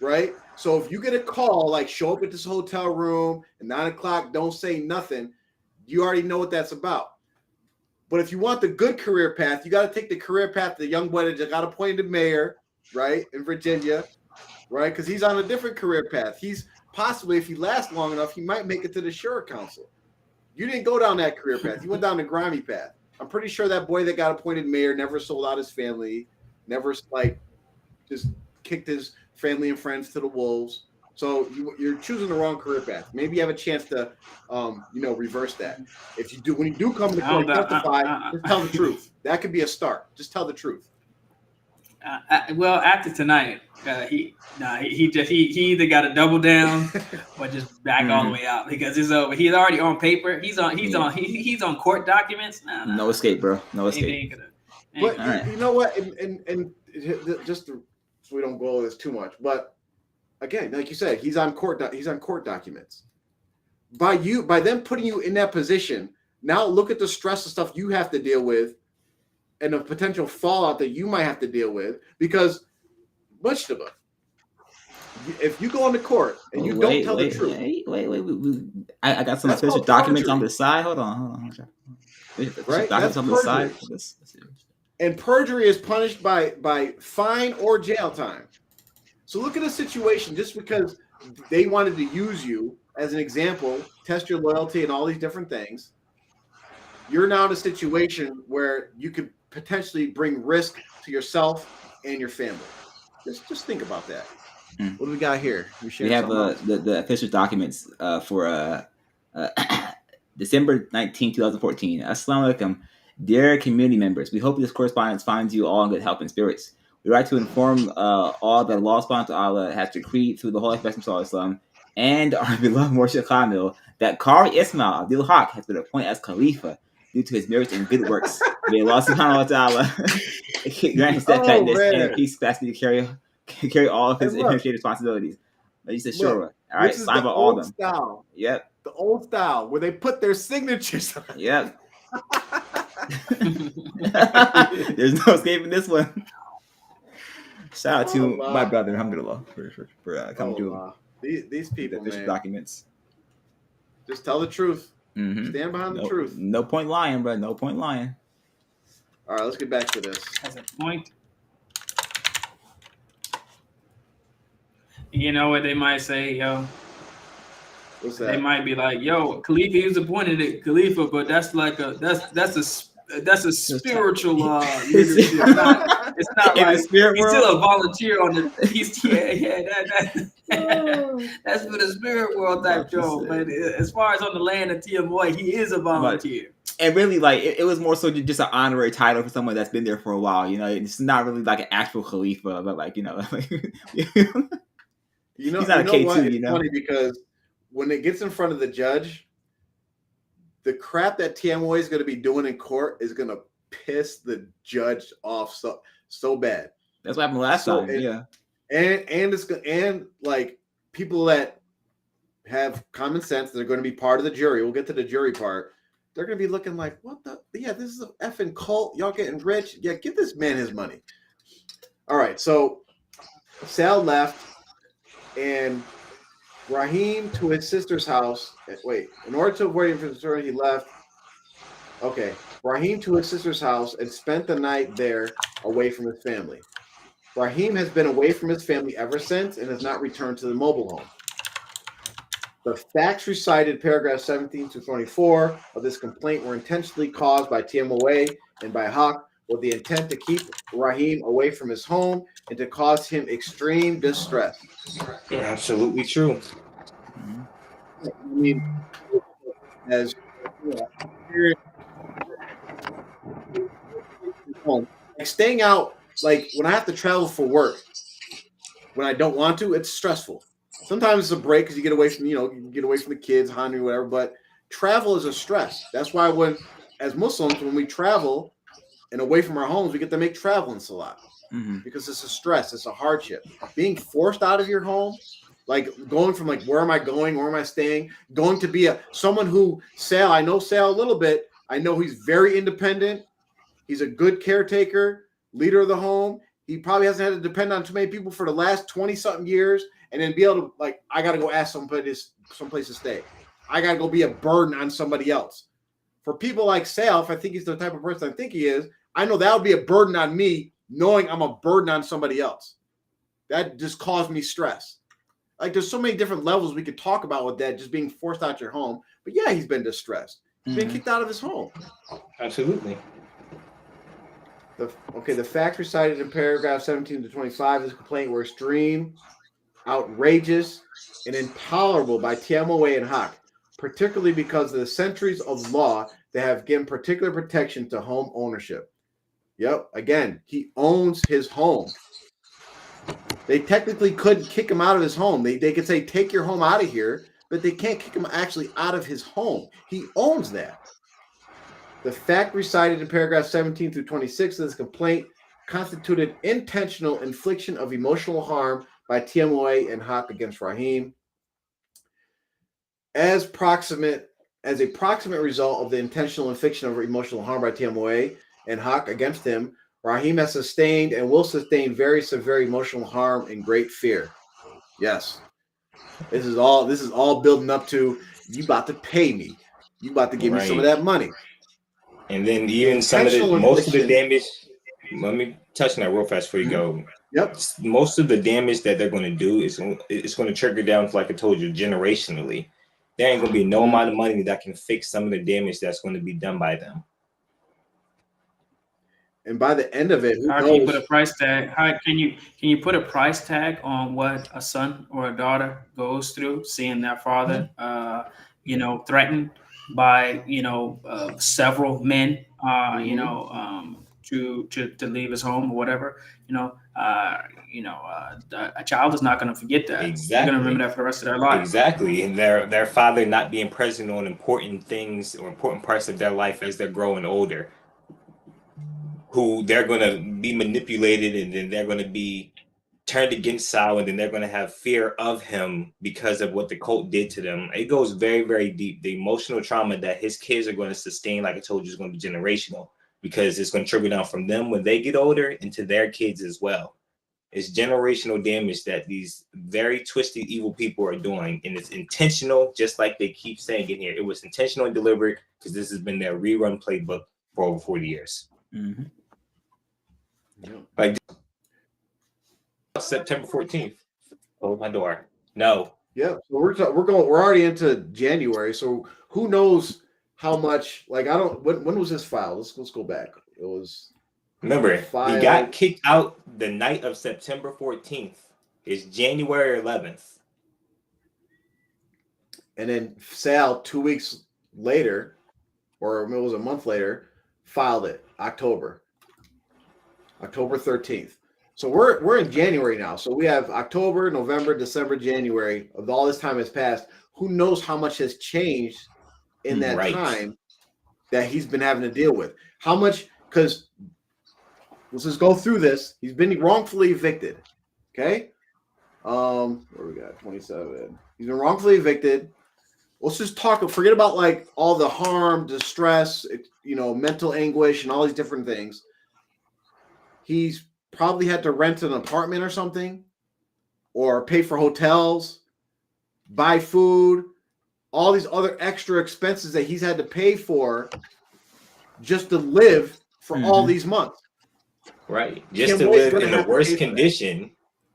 right? So if you get a call, like show up at this hotel room at 9 o'clock, don't say nothing, you already know what that's about. But if you want the good career path, you got to take the career path the young boy that just got appointed mayor, right, in Virginia, right? Because he's on a different career path. He's possibly, if he lasts long enough, he might make it to the Shura Council. You didn't go down that career path. You went down the grimy path. I'm pretty sure that boy that got appointed mayor never sold out his family, never like just kicked his family and friends to the wolves. So you're choosing the wrong career path. Maybe you have a chance to, reverse that. If you do, when you do come to court and testify, just tell the truth. That could be a start. Just tell the truth. Well, after tonight, he either got to double down or just back all the way out because it's over. He's already on paper. He's on court documents. No escape, bro. No escape. But you know what? And just so we don't go over this too much, but again, like you said, he's on court documents. By them putting you in that position, now look at the stress of stuff you have to deal with and the potential fallout that you might have to deal with because Mujtaba, if you go into court and you don't tell the truth. Wait. I got some official documents on the side. Hold on. Right? Documents on the side. And perjury is punished by fine or jail time. So look at a situation just because they wanted to use you as an example, test your loyalty and all these different things. You're now in a situation where you could potentially bring risk to yourself and your family. Just think about that. What do we got here? We have the official documents for December 19, 2014. Assalamu alaikum. Dear community members, we hope this correspondence finds you all in good health and spirits. We write to inform all that Allah subhanahu wa ta'ala has decreed through the Holy Prophet Sallallahu and our beloved Murshid Kamil that Qari Ismail Abdul Haq has been appointed as Khalifa due to his merits and good works. May Allah subhanahu wa ta'ala grant his steadfastness and peace capacity to carry all of his administrative responsibilities. He said, sure. All right, sign by all of them. Style. Yep. The old style where they put their signatures on. Yep. There's no escaping this one. Shout out to my brother, alhamdulillah, for coming to these people, man. Documents. Just tell the truth. Mm-hmm. Stand behind the truth. No point lying, bro. No point lying. All right, let's get back to this. As a point. You know what they might say, yo? What's that? They might be like, yo, Khalifa, he was appointed at Khalifa, but that's like that's a spiritual leadership. It's not like he's still a volunteer on the that's for the spirit world type show. But as far as on the land of TMY, he is a volunteer. And really, like it was more so just an honorary title for someone that's been there for a while. You know, it's not really like an actual Khalifa, but like he's not a K2. It's funny because when it gets in front of the judge, the crap that TMY is going to be doing in court is going to piss the judge off so bad. That's what happened last time. And like people that have common sense, they're going to be part of the jury. We'll get to the jury part. They're going to be looking like, what the? Yeah, this is an effing cult. Y'all getting rich. Yeah, give this man his money. All right, so Sal left, and Raheem to his sister's house. Wait, in order to avoid him from the story, he left. Okay, Raheem to his sister's house and spent the night there away from his family. Raheem has been away from his family ever since and has not returned to the mobile home. The facts recited, paragraphs 17 to 24 of this complaint were intentionally caused by TMOA and by Haq with the intent to keep Raheem away from his home and to cause him extreme distress. Absolutely true. I mean, as like staying out, like when I have to travel for work, when I don't want to, it's stressful. Sometimes it's a break because you get away from, you get away from the kids, hungry, whatever. But travel is a stress. That's why as Muslims, when we travel and away from our homes, we get to make traveling a lot because it's a stress. It's a hardship. Being forced out of your home, like going from like, where am I going? Where am I staying? Going to be someone who I know Sal a little bit. I know he's very independent. He's a good caretaker, leader of the home. He probably hasn't had to depend on too many people for the last 20-something years. And then be able to, like, I got to go ask someplace to stay. I got to go be a burden on somebody else. For people like Sal, if I think he's the type of person I think he is, I know that would be a burden on me, knowing I'm a burden on somebody else. That just caused me stress. Like, there's so many different levels we could talk about with that, just being forced out your home. But yeah, he's been distressed. He's been kicked out of his home. Absolutely. The facts recited in paragraph 17 to 25 of this complaint were extreme, outrageous, and intolerable by TMOA and Hawk, particularly because of the centuries of law that have given particular protection to home ownership. Yep. Again, he owns his home. They technically couldn't kick him out of his home. They could say, take your home out of here, but they can't kick him actually out of his home. He owns that. The fact recited in paragraph 17 through 26 of this complaint constituted intentional infliction of emotional harm by TMOA and Hawk against Rahim. As a proximate result of the intentional infliction of emotional harm by TMOA and Hawk against him, Rahim has sustained and will sustain very severe emotional harm and great fear. Yes. This is all building up to, you about to pay me. You about to give me some of that money. And then even most of the damage, let me touch on that real fast before you go. Yep. Most of the damage that they're going to do is it's going to trigger down, like I told you, generationally. There ain't going to be no amount of money that can fix some of the damage that's going to be done by them. And by the end of it, can you put a price tag? Can you put a price tag on what a son or a daughter goes through, seeing their father, threatened by several men, to leave his home or whatever? A child is not going to forget that. Exactly. They're going to remember that for the rest of their life. Exactly, and their father not being present on important things or important parts of their life as they're growing older. Who they're going to be manipulated, and then they're going to be turned against Sal, and then they're going to have fear of him because of what the cult did to them. It goes very, very deep. The emotional trauma that his kids are going to sustain, like I told you, is going to be generational, because it's going to trigger down from them when they get older into their kids as well. It's generational damage that these very twisted, evil people are doing, and it's intentional, just like they keep saying in here. It was intentional and deliberate, because this has been their rerun playbook for over 40 years. Mm-hmm. Like September 14th. Oh, my door. No. Yeah, so we're already into January, so who knows how much? Like, I don't. When was this filed? Let's go back. It was. Remember, he got kicked out the night of September 14th. It's January 11th. And then Sal 2 weeks later, or it was a month later, filed it October 13th. So we're in January now. So we have October, November, December, January. Of all this time has passed. Who knows how much has changed in that time that he's been having to deal with? How much? Because let's just go through this. He's been wrongfully evicted. Okay. Where we got 27. He's been wrongfully evicted. Let's just talk. Forget about like all the harm, distress, mental anguish, and all these different things. He's probably had to rent an apartment or something, or pay for hotels, buy food, all these other extra expenses that he's had to pay for just to live for all these months. Right. Just to live in the worst condition.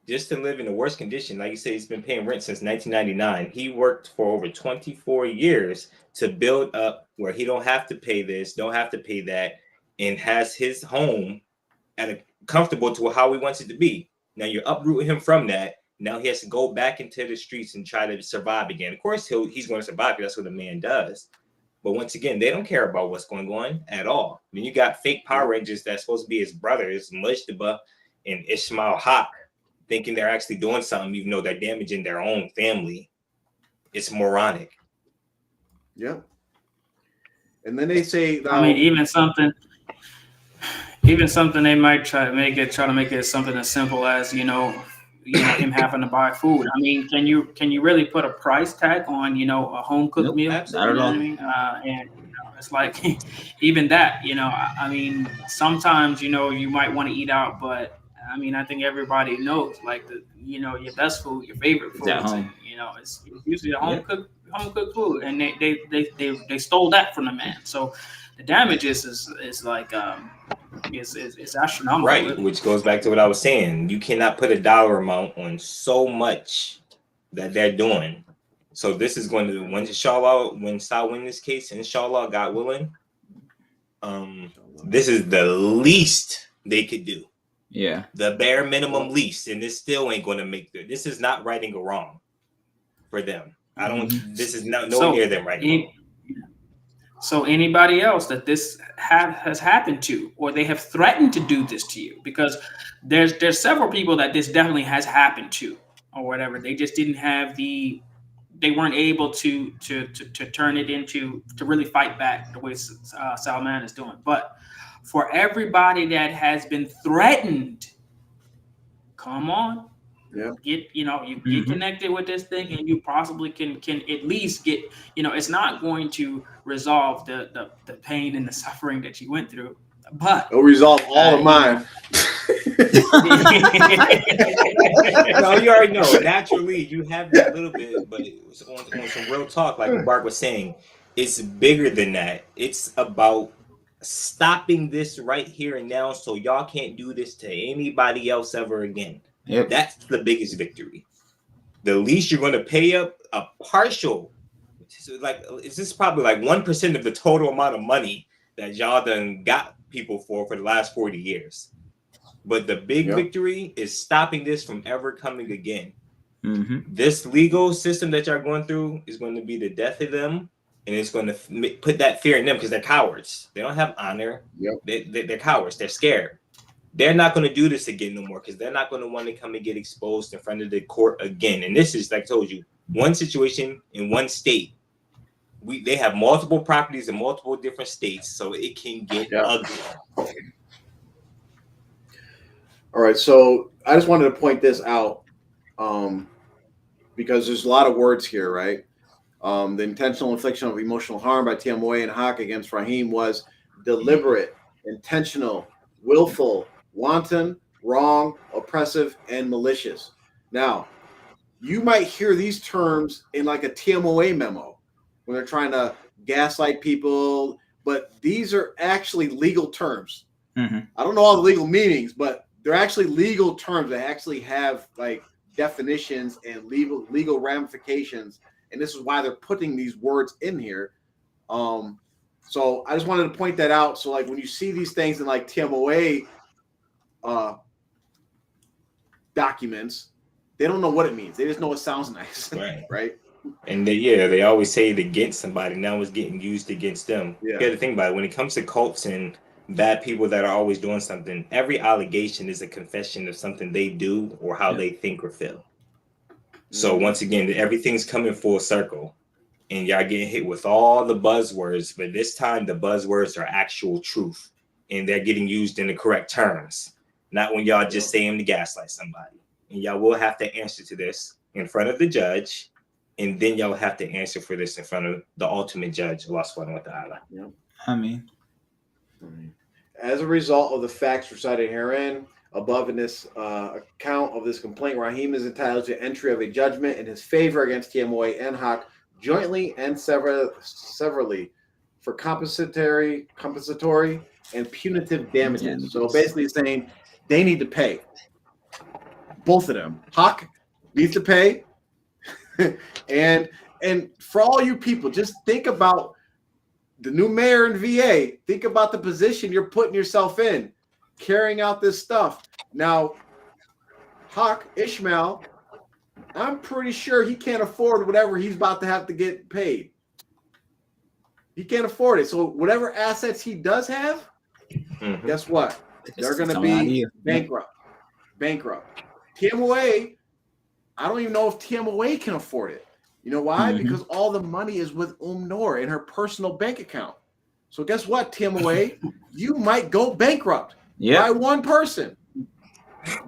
Just to live in the worst condition. Like you say, he's been paying rent since 1999. He worked for over 24 years to build up where he don't have to pay this, don't have to pay that, and has his home comfortable to how he wants it to be. Now you're uprooting him from that. Now he has to go back into the streets and try to survive again. Of course, he's going to survive, because that's what a man does. But once again, they don't care about what's going on at all. Then you got fake Power Rangers that's supposed to be his brothers, Mujtaba and Ismail Haq, thinking they're actually doing something, even though they're damaging their own family. It's moronic. Yeah. And then they say, even something they might try to make it something as simple as him having to buy food. I mean, can you really put a price tag on a home cooked meal? Not at all. And it's like even that. I mean, sometimes you might want to eat out, but I mean, I think everybody knows like your best food, your favorite food, it's usually the home cooked food, and they stole that from the man. So the damage is like is astronomical, right? Really. Which goes back to what I was saying. You cannot put a dollar amount on so much that they're doing. So this is going to, when Sal win this case, inshallah, God willing, this is the least they could do. Yeah. The bare minimum least, and this still ain't going to make this is not righting a wrong for them. I don't. This is no near them right now. So anybody else that this has happened to, or they have threatened to do this to you, because there's several people that this definitely has happened to, or whatever. They just didn't have they weren't able to turn it into, to really fight back the way Salman is doing. But for everybody that has been threatened, come on. Yeah. Get get connected with this thing, and you possibly can at least get, it's not going to resolve the pain and the suffering that you went through, but it'll resolve all of mine. No, you already know. Naturally, you have that little bit, but it was on some real talk, like Bart was saying, it's bigger than that. It's about stopping this right here and now, so y'all can't do this to anybody else ever again. Yep. That's the biggest victory. The least you're going to pay up a partial, this is probably like 1% of the total amount of money that y'all done got people for the last 40 years. But the big victory is stopping this from ever coming again. This legal system that y'all going through is going to be the death of them, and it's going to put that fear in them because they're cowards. They don't have honor. They're cowards. They're scared. They're not going to do this again no more because they're not going to want to come and get exposed in front of the court again. And this is, like I told you, one situation in one state. They have multiple properties in multiple different states, so it can get ugly. All right, so I just wanted to point this out because there's a lot of words here, right? The intentional infliction of emotional harm by TMOA and Haq against Rahim was deliberate, intentional, willful, wanton, wrong, oppressive, and malicious. Now, you might hear these terms in like a TMOA memo when they're trying to gaslight people, but these are actually legal terms. I don't know all the legal meanings, but they're actually legal terms that actually have like definitions and legal ramifications, and this is why they're putting these words in here. So I just wanted to point that out. So like when you see these things in like TMOA documents, they don't know what it means. They just know it sounds nice, right? And they always say it against somebody. Now it's getting used against them. You got to think about it. When it comes to cults and bad people that are always doing something, every allegation is a confession of something they do or how they think or feel. So once again, everything's coming full circle, and y'all getting hit with all the buzzwords, but this time the buzzwords are actual truth, and they're getting used in the correct terms, not when y'all just say them to gaslight somebody. And y'all will have to answer to this in front of the judge, and then y'all have to answer for this in front of the ultimate judge, Allah subhanahu wa ta'ala. I mean, as a result of the facts recited herein above in this account of this complaint, Rahim is entitled to entry of a judgment in his favor against TMOA and Haq jointly and severally for compensatory and punitive damages. So basically saying they need to pay. Both of them. Haq needs to pay. and for all you people, just think about the new mayor in VA. Think about the position you're putting yourself in, carrying out this stuff. Now, Haq, Ishmael, I'm pretty sure he can't afford whatever he's about to have to get paid. He can't afford it. So whatever assets he does have, guess what? They're going to be bankrupt. TMOA, I don't even know if TMOA can afford it. You know why? Because all the money is with Noor in her personal bank account. So guess what, TMOA? You might go bankrupt by one person.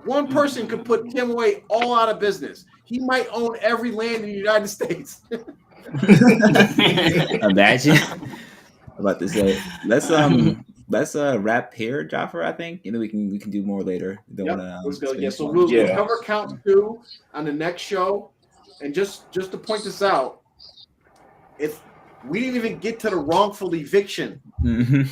One person could put TMOA all out of business. He might own every land in the United States. Imagine. I'm about to say, let's wrap here, Jaffer. I think, and then we can do more later. Let's go. So we'll cover count 2 on the next show. And just to point this out, if we didn't even get to the wrongful eviction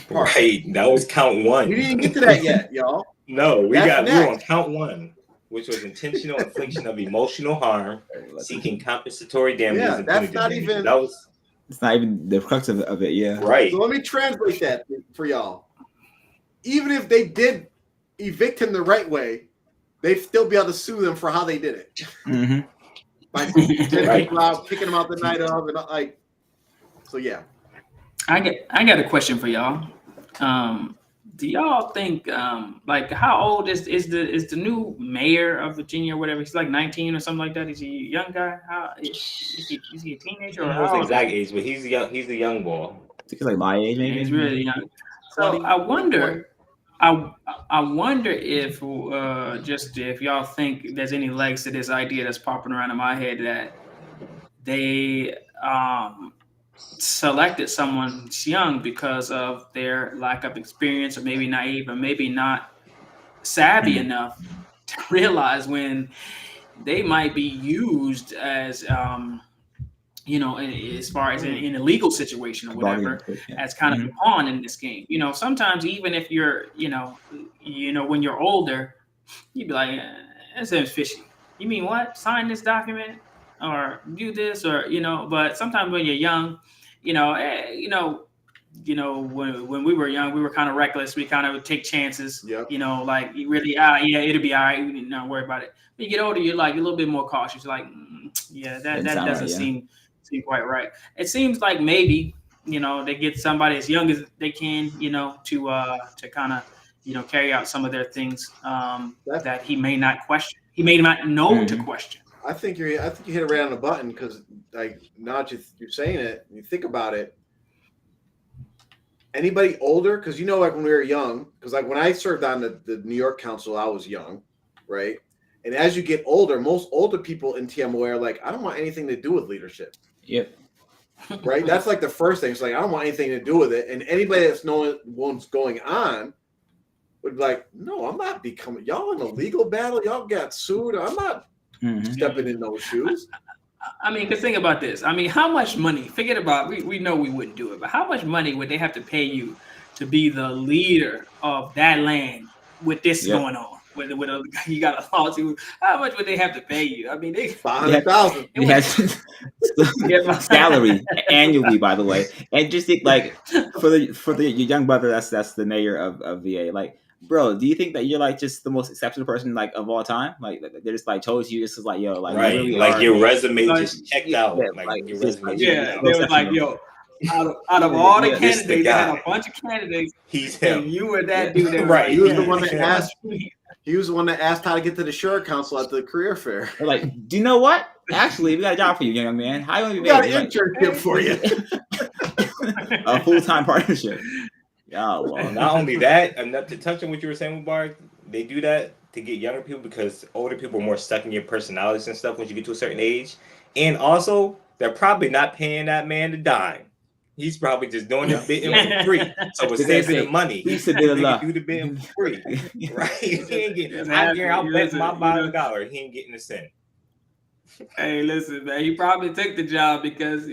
part. Right, that was count 1. We didn't get to that yet, y'all. No, we were on count 1, which was intentional infliction of emotional harm, seeking compensatory damages. Yeah, that's not even. It's not even the crux of it. Yeah. Right. So let me translate that for y'all. Even if they did evict him the right way, they'd still be able to sue them for how they did it. Mm-hmm. By getting people out, kicking them out the night of, and like. So yeah. I got a question for y'all. Do y'all think like how old is the new mayor of Virginia or whatever? He's like 19 or something like that. Is he a young guy? How is he a teenager or I how don't know old his exact age, but he's young. He's the young boy. I think it's like my age, maybe. He's really young. 20, So I wonder. I wonder if if y'all think there's any legs to this idea that's popping around in my head that they selected someone young because of their lack of experience, or maybe naive, or maybe not savvy enough to realize when they might be used as as far as in a legal situation or whatever, as kind of a pawn in this game. Sometimes even if you're, when you're older, you'd be like, that seems fishy. You mean what? Sign this document or do this or, but sometimes when you're young, when we were young, we were kind of reckless. We kind of would take chances, Yep. like really, yeah, it'll be all right. Not worry about it. When you get older, you're like a little bit more cautious. Like, yeah, that doesn't seem quite right. It seems like maybe, they get somebody as young as they can, to kind of, carry out some of their things that he may not question. He may not know to question. I think you hit it right on the button because, like, now that you're saying it, you think about it. Anybody older, because like when we were young, because like when I served on the New York Council, I was young, right? And as you get older, most older people in TMOA are like, I don't want anything to do with leadership. Yep. Right? That's like the first thing. It's like, I don't want anything to do with it. And anybody that's knowing what's going on would be like, no, I'm not becoming, y'all in a legal battle. Y'all got sued. I'm not stepping in those shoes. I mean, because think about this. I mean, how much money, forget about, we know we wouldn't do it, but how much money would they have to pay you to be the leader of that land with this going on? You got a lawsuit. How much would they have to pay you? I mean, they $500,000 salary annually, by the way. And just think, like, for your young brother, that's the mayor of VA. Like, bro, do you think that you're like just the most exceptional person like of all time? Like they just like chose you. This is like, yo, like right, you really like are, your resume just checked out. Yeah, like your resume. They was like, yo. Out of all the candidates, they had a bunch of candidates. And you were that dude. Right. He was the one that asked. He was the one that asked how to get to the Shore Council at the career fair. They're like, do you know what? Actually, we got a job for you, young man. How you we got an internship for you. A full-time partnership. Oh, well. Not only that, to touch on what you were saying, Mubarak, they do that to get younger people because older people are more stuck in your personalities and stuff once you get to a certain age. And also, they're probably not paying that man a dime. He's probably just doing the bidding for free. So it's saving the money. He said do the bidding for free. Right? He ain't getting, I guarantee I'll bet my bottom dollar he ain't getting a cent. Hey, listen, man. He probably took the job because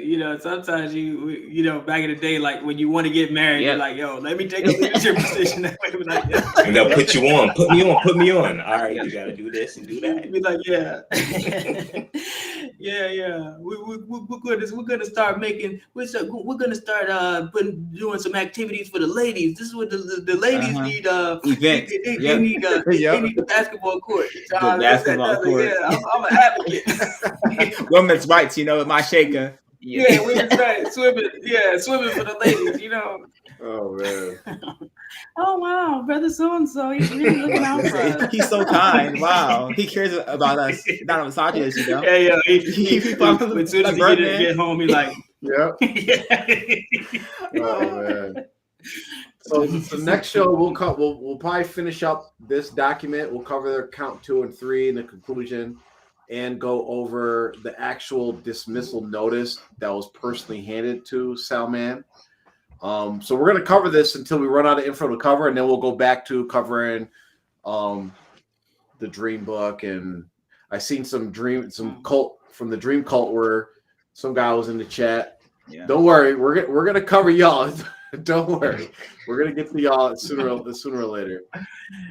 sometimes back in the day, like when you want to get married, you're like, yo, let me take a leadership position. And they'll put you on, put me on. All right, you got to do this and do that. Be like, yeah, yeah. We're gonna start making. We're gonna start doing some activities for the ladies. This is what the ladies need. Event. They need the basketball court. The basketball court. Yeah, I'm an advocate. Women's rights, with my shaker. Yeah, women's rights. Swimming for the ladies, Oh man. Oh wow, brother so and so, he's really looking out for us. He's so kind. Wow, he cares about us. Not a misogynist, Yeah. He as soon as he get home, he like, yep. Oh man. So the next show we'll probably finish up this document. We'll cover their count 2 and 3 in the conclusion, and go over the actual dismissal notice that was personally handed to Salman. So we're going to cover this until we run out of info to cover, and then we'll go back to covering the Dream Book. And I seen some cult from the Dream Cult where some guy was in the chat. Yeah. Don't worry, we're going to cover y'all. Don't worry, we're going to get to y'all sooner or later.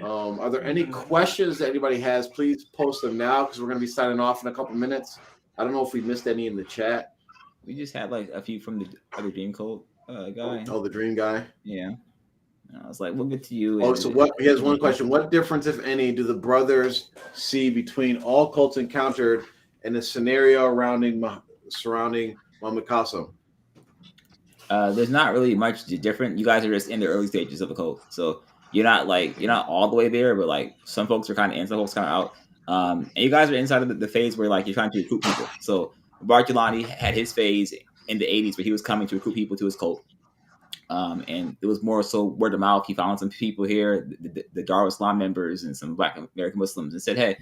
Are there any questions that anybody has? Please post them now because we're going to be signing off in a couple minutes. I don't know if we missed any in the chat. We just had like a few from the other Dream Cult guy. Oh, the Dream guy. Yeah. was like, we'll get to you. Oh, so what? He has one question. What difference, if any, do the brothers see between all cults encountered and the scenario surrounding Muhammad Qasim? There's not really much different. You guys are just in the early stages of the cult, so you're not all the way there, but like some folks are kind of in, some folks kind of out. And you guys are inside of the phase where like you're trying to recruit people. So Mubarak Jelani had his phase in the 80s where he was coming to recruit people to his cult. And it was more so word of mouth. He found some people here, the Dar Islam members and some Black American Muslims, and said, "Hey,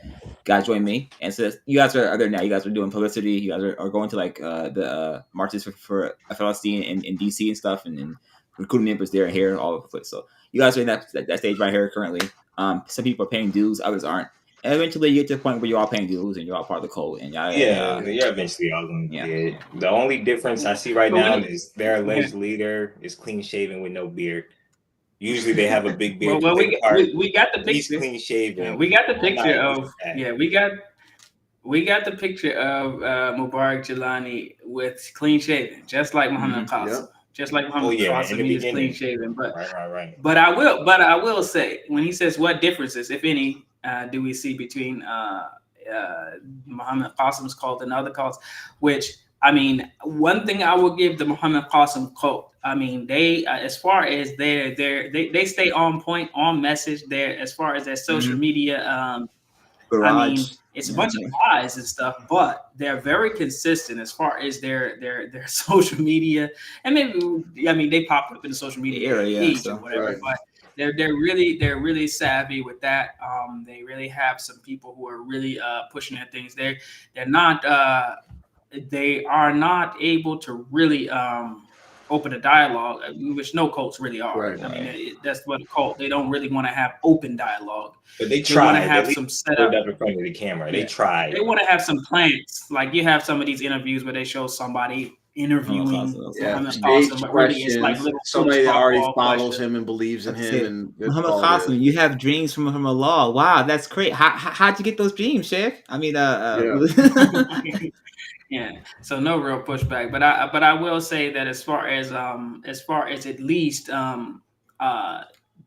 guys, join me." And so you guys are there now. You guys are doing publicity. You guys are going to like the marches for Palestine in DC and stuff, and recruiting members there and here all over the place. So you guys are in that stage right here currently. Some people are paying dues, others aren't. And eventually you get to the point where you're all paying dues and you're all part of the cult. And you're eventually all going to get it. The only difference I see right now is their alleged leader is clean shaven with no beard. Usually they have a big beard. Well, we got the picture. He's clean shaven. Yeah, we got the picture of we got the picture of Mubarak Jelani with clean shaven, just like Muhammad Qasim. Yep. Just like Muhammad Qasim, he is clean shaven. But right. But I will say, when he says what differences, if any, do we see between Muhammad Qasim's cult and other cults? Which, I mean, one thing I will give the Muhammad Qasim cult, I mean, they as far as they stay on point, on message. There, as far as their social media, I mean, it's a bunch of lies and stuff, but they're very consistent as far as their social media. And maybe, I mean, they popped up in the social media age or whatever, right. But they're really savvy with that. They really have some people who are really pushing their things. They are not able to really open a dialogue, which no cults really are. Right. I mean, that's what a cult. They don't really want to have open dialogue. But they try. Want to have some setup in front of the camera. They try. They want to have some plans. Like you have some of these interviews where they show somebody interviewing. Stage questions. Like somebody that already follows him and believes in him. And Muhammad Qasim, you have dreams from Allah. Wow, that's great. How'd you get those dreams, Sheikh? I mean, yeah, so no real pushback, but I will say that as far as at least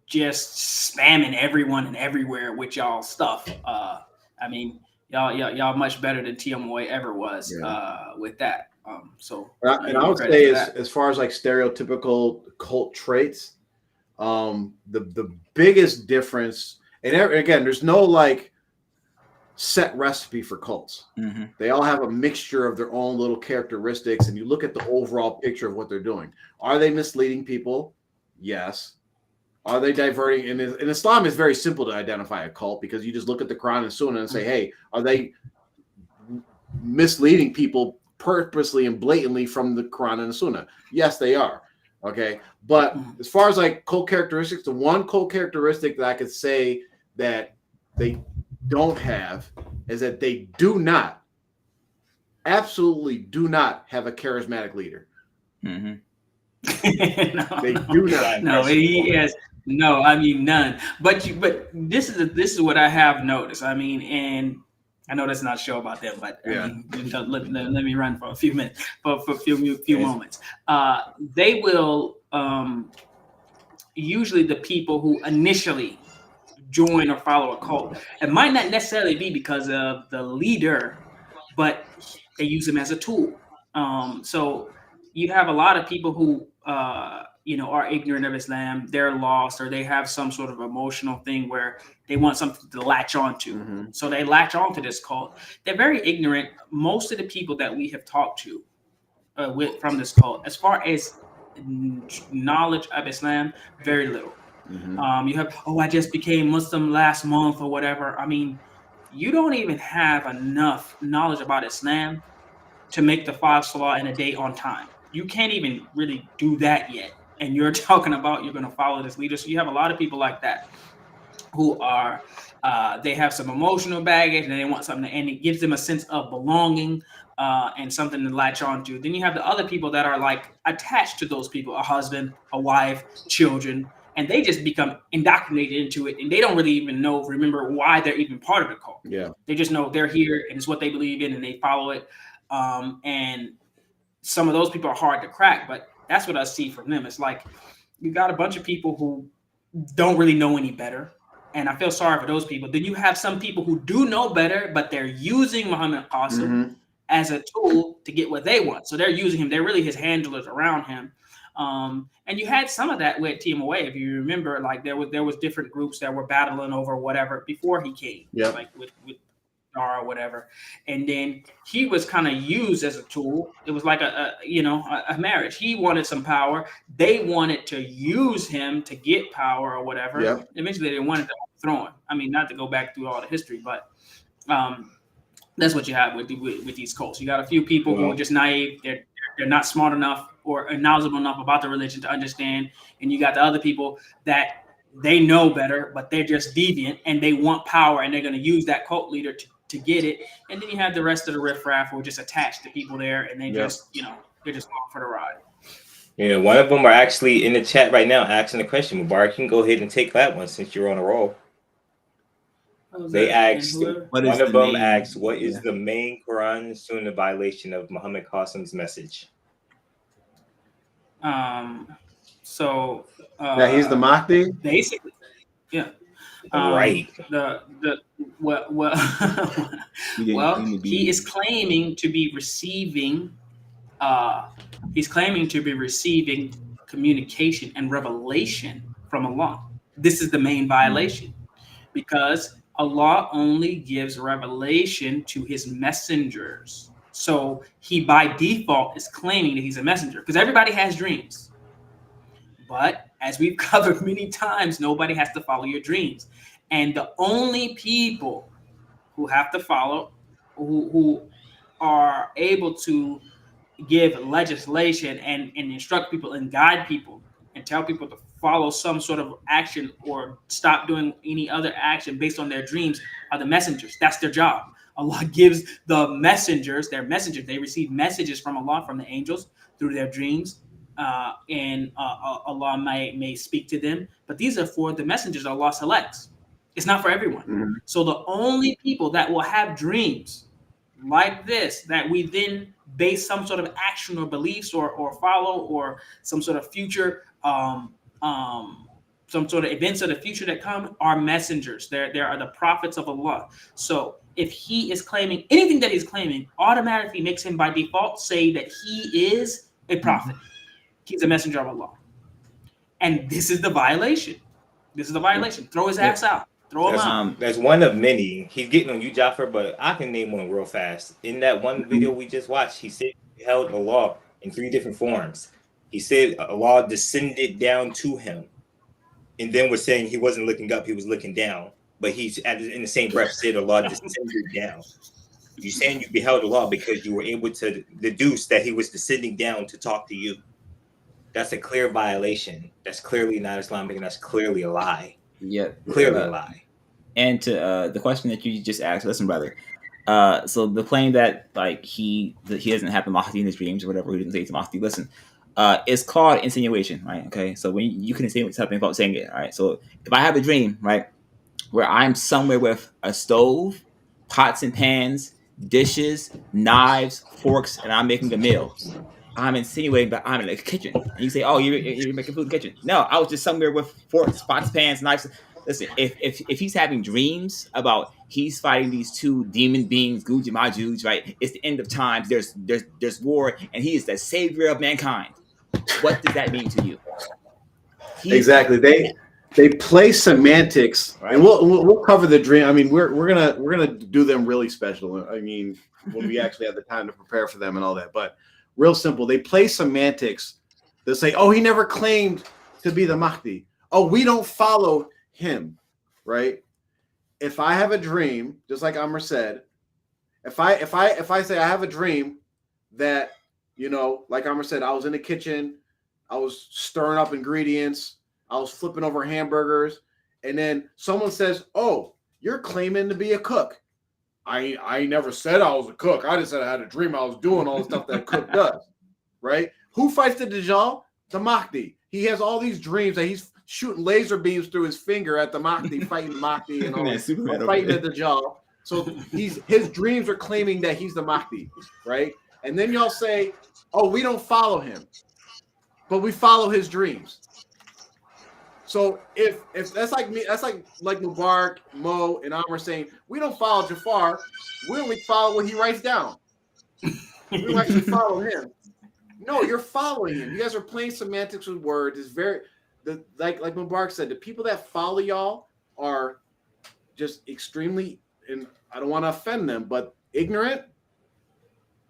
just spamming everyone and everywhere with y'all stuff. I mean, y'all much better than TMOA ever was with that. So and I would say as far as like stereotypical cult traits, the biggest difference, and again, there's no like set recipe for cults. Mm-hmm. They all have a mixture of their own little characteristics, and you look at the overall picture of what they're doing. Are they misleading people? Yes. Are they diverting? And in Islam, it's very simple to identify a cult because you just look at the Quran and Sunnah and say, hey, are they misleading people purposely and blatantly from the Quran and the Sunnah? Yes, they are. Okay. But as far as like cult characteristics, the one cult characteristic that I could say that they don't have is that they absolutely do not have a charismatic leader. Mm-hmm. No. They do not. No, he is. No, I mean none. But this is what I have noticed. I mean, and I know that's not a show about them, but I mean, let me run for a few minutes, for a few moments. They will usually the people who initially join or follow a cult. It might not necessarily be because of the leader, but they use him as a tool. So you have a lot of people who are ignorant of Islam. They're lost, or they have some sort of emotional thing where they want something to latch onto. Mm-hmm. So they latch onto this cult. They're very ignorant. Most of the people that we have talked to from this cult, as far as knowledge of Islam, very little. Mm-hmm. You have, I just became Muslim last month or whatever. I mean, you don't even have enough knowledge about Islam to make the 5 salah in a day on time. You can't even really do that yet. And you're talking about you're going to follow this leader. So you have a lot of people like that who are, they have some emotional baggage and they want something, and it gives them a sense of belonging and something to latch onto. Then you have the other people that are like attached to those people, a husband, a wife, children, and they just become indoctrinated into it, and they don't really even remember why they're even part of the cult. Yeah, they just know they're here, and it's what they believe in, and they follow it. And some of those people are hard to crack, but that's what I see from them. It's like you got a bunch of people who don't really know any better. And I feel sorry for those people. Then you have some people who do know better, but they're using Muhammad Qasim as a tool to get what they want. So they're using him. They're really his handlers around him. And you had some of that with TMOA. If you remember, like there was different groups that were battling over whatever before he came, like with Dar or whatever. And then he was kind of used as a tool. It was like a marriage. He wanted some power. They wanted to use him to get power or whatever. Yep. Eventually, they wanted to throw him. I mean, not to go back through all the history, but that's what you have with these cults. You got a few people who are just naive. They're not smart enough or knowledgeable enough about the religion to understand. And you got the other people that they know better, but they're just deviant and they want power and they're going to use that cult leader to get it. And then you have the rest of the riffraff who are just attached to people there and they just, they're just going for the ride. Yeah, one of them are actually in the chat right now asking the question. Mubarak, you can go ahead and take that one since you're on a roll. They asked, one of them asked, what is the main Quran Sunnah violation of Muhammad Qasim's message? So that he's the Mahdi? Basically, yeah. Right. He is claiming to be receiving communication and revelation from Allah. This is the main violation because Allah only gives revelation to his messengers. So he by default is claiming that he's a messenger because everybody has dreams. But as we've covered many times, nobody has to follow your dreams. And the only people who have to follow, who are able to give legislation and instruct people and guide people and tell people to follow some sort of action or stop doing any other action based on their dreams are the messengers. That's their job. Allah gives the messengers, their messengers. They receive messages from Allah, from the angels through their dreams. And Allah may speak to them. But these are for the messengers Allah selects. It's not for everyone. So the only people that will have dreams like this, that we then base some sort of action or beliefs or follow or some sort of future some sort of events of the future that come are messengers. There are the prophets of Allah. So if he is claiming anything that he's claiming, automatically makes him by default say that he is a prophet. He's a messenger of Allah. And this is the violation. Throw his ass out. Throw him out. That's one of many. He's getting on you, Jaffer, but I can name one real fast. In that one video we just watched, he said he held Allah in 3 different forms. He said Allah descended down to him. And then we're saying he wasn't looking up, he was looking down. But he's in the same breath said Allah descended down. You're saying you beheld Allah because you were able to deduce that he was descending down to talk to you. That's a clear violation. That's clearly not Islamic, and that's clearly a lie. Yeah, clearly a lie. And to the question that you just asked, listen, brother. So the claim that he doesn't have the Mahdi in his dreams or whatever, he didn't say it's Mahdi. Listen, it's called insinuation, right? Okay, so when you can insinuate something without saying it, all right. So if I have a dream, right, where I'm somewhere with a stove, pots and pans, dishes, knives, forks, and I'm making a meal, I'm insinuating that I'm in the kitchen. And you say, "Oh, you're making food in the kitchen." No, I was just somewhere with forks, pots, pans, knives. Listen, if he's having dreams about he's fighting these 2 demon beings, Guj and Majuj, right? It's the end of times. There's war, and he is the savior of mankind. What does that mean to you? Exactly. They play semantics, right? And we'll cover the dream. I mean, we're gonna do them really special. I mean, when we actually have the time to prepare for them and all that, but. Real simple. They play semantics. They'll say, "Oh, he never claimed to be the Mahdi. Oh, we don't follow him." Right? If I have a dream, just like Amr said, if I say I have a dream that, like Amr said, I was in the kitchen, I was stirring up ingredients, I was flipping over hamburgers, and then someone says, "Oh, you're claiming to be a cook." I never said I was a cook. I just said I had a dream I was doing all the stuff that a cook does, right? Who fights the Dajjal? The Mahdi. He has all these dreams that he's shooting laser beams through his finger at the Mahdi, fighting the Mahdi and all that, fighting the Dajjal. So his dreams are claiming that he's the Mahdi, right? And then y'all say, "Oh, we don't follow him, but we follow his dreams." So if that's like me, that's like Mubarak, Mo, and Amr saying we don't follow Jafar, we only follow what he writes down. We don't actually follow him. No, you're following him. You guys are playing semantics with words. It's very like Mubarak said, the people that follow y'all are just extremely, and I don't want to offend them, but ignorant.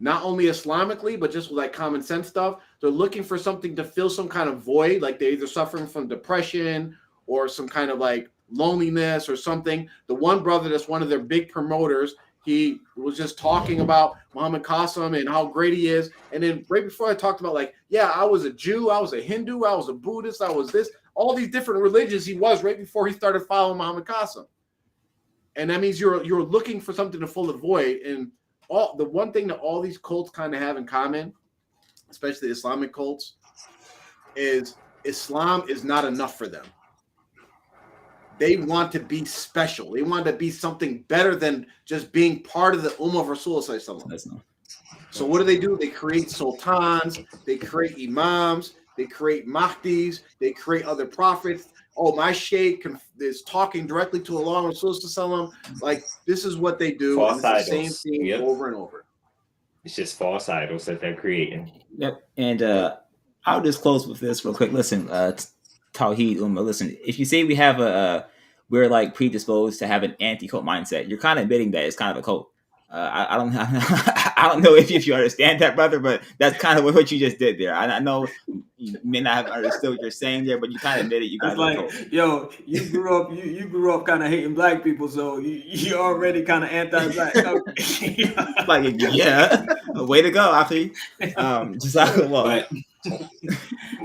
Not only Islamically, but just with like common sense stuff. They're looking for something to fill some kind of void, like they're either suffering from depression or some kind of like loneliness or something. The one brother that's one of their big promoters, he was just talking about Muhammad Qasim and how great he is. And then right before I talked about like, yeah, I was a Jew, I was a Hindu, I was a Buddhist, I was this, all these different religions he was right before he started following Muhammad Qasim. And that means you're looking for something to fill the void. And the one thing that all these cults kind of have in common, especially the Islamic cults, is Islam is not enough for them. They want to be special. They want to be something better than just being part of the Ummah of Rasulullah. So what do? They create sultans, they create imams, they create mahdis, they create other prophets. Oh, my sheikh is talking directly to Allah and Rasulullah. Like, this is what they do. False and it's the same thing over and over. It's just false idols that they're creating. Yep. And I'll just close with this real quick. Listen, Tawheed Ummah, listen, if you say we're like predisposed to have an anti-cult mindset, you're kind of admitting that it's kind of a cult. I don't know if you understand that, brother, but that's kind of what you just did there. I know you may not have understood what you're saying there, but you kind of admitted you guys like, yo, you grew up kind of hating black people, so you already kind of anti-black. Like, yeah, way to go, Afi. Just out of the wall.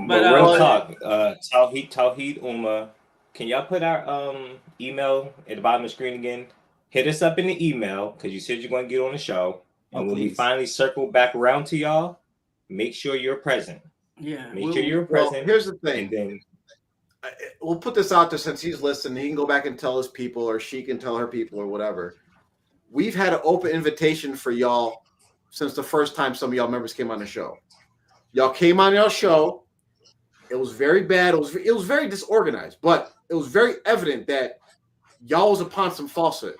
But real talk, Tawheed Ummah, can y'all put our email at the bottom of the screen again? Hit us up in the email because you said you're going to get on the show. And when we finally circle back around to y'all, make sure you're present. Yeah. Make sure you're present. Well, here's the thing. And then we'll put this out there since he's listening. He can go back and tell his people, or she can tell her people, or whatever. We've had an open invitation for y'all since the first time some of y'all members came on the show. Y'all came on y'all show. It was very bad. It was very disorganized, but it was very evident that y'all was upon some falsehood.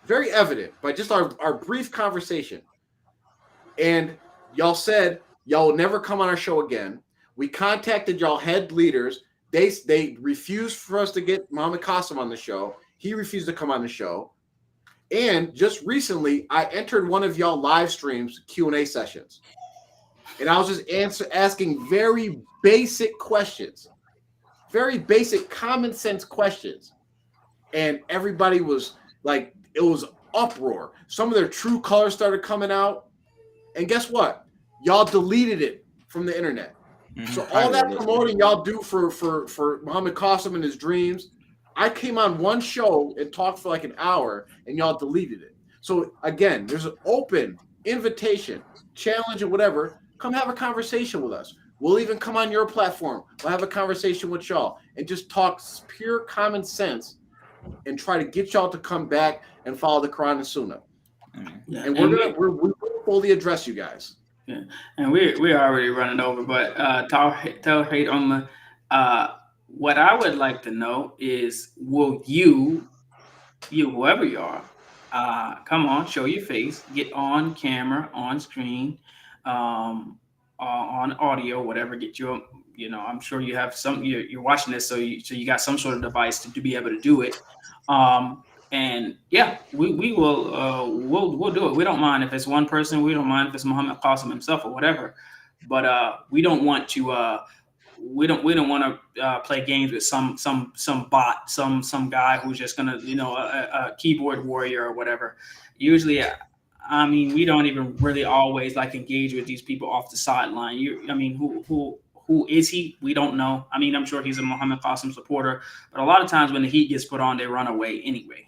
Very evident by just our brief conversation. And y'all said y'all will never come on our show again. We contacted y'all head leaders. They refused for us to get Muhammad Qasim on the show. He refused to come on the show. And just recently, I entered one of y'all live streams Q&A sessions. And I was just asking very basic questions. Very basic common sense questions. And everybody was like, it was uproar. Some of their true colors started coming out. And guess what? Y'all deleted it from the internet. Mm-hmm. So all that promoting y'all do for Muhammad Qasim and his dreams, I came on one show and talked for like an hour and y'all deleted it. So again, there's an open invitation, challenge or whatever. Come have a conversation with us. We'll even come on your platform. We'll have a conversation with y'all and just talk pure common sense and try to get y'all to come back and follow the Quran and Sunnah. Yeah. And we're fully address you guys. Yeah, and we're already running over, but Tawheed Ummah, what I would like to know is, will you whoever you are, come on, show your face, get on camera, on screen, on audio, whatever, get your, I'm sure you have some, you're watching this, so you got some sort of device to be able to do it. And yeah, we will we'll do it. We don't mind if it's one person. We don't mind if it's Muhammad Qasim himself or whatever. But we don't want to we don't want to play games with some bot, some guy who's just gonna a keyboard warrior or whatever. Usually, I mean, we don't even really always like engage with these people off the sideline. Who is he? We don't know. I mean, I'm sure he's a Muhammad Qasim supporter, but a lot of times when the heat gets put on, they run away anyway.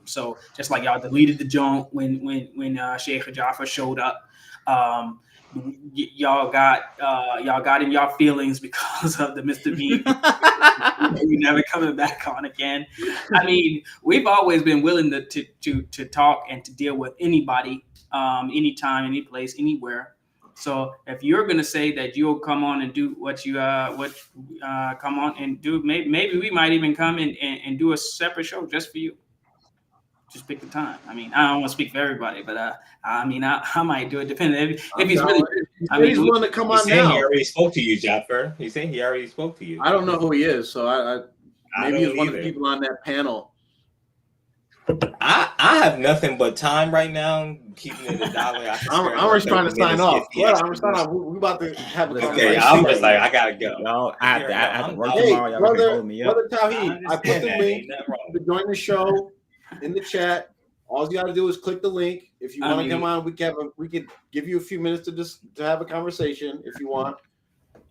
So just like y'all deleted the joint when Sheikh Jafar showed up, y'all got in y'all feelings because of the Mr. Bean. You're never coming back on again. I mean, we've always been willing to talk and to deal with anybody, anytime, any place, anywhere. So if you're gonna say that you'll come on and do what you come on and do, maybe we might even come and do a separate show just for you. Just pick the time. I mean, I don't want to speak for everybody, but I mean, I might do it depending if he's really. I mean, he's willing to come on now. He already spoke to you, Jaffer. He's saying he already spoke to you. I don't know who he is, so I maybe he's one of the people on that panel. I have nothing but time right now. Keeping it $1. I'm just trying to sign off. Well, I'm signing off. We're about to have a conversation. Okay, I'm just like, I gotta go. No, I have to work Hey, tomorrow. brother Tawheed, I put the link to join the show in the chat. All you got to do is click the link. If you want to come on, we can give you a few minutes to have a conversation if you want.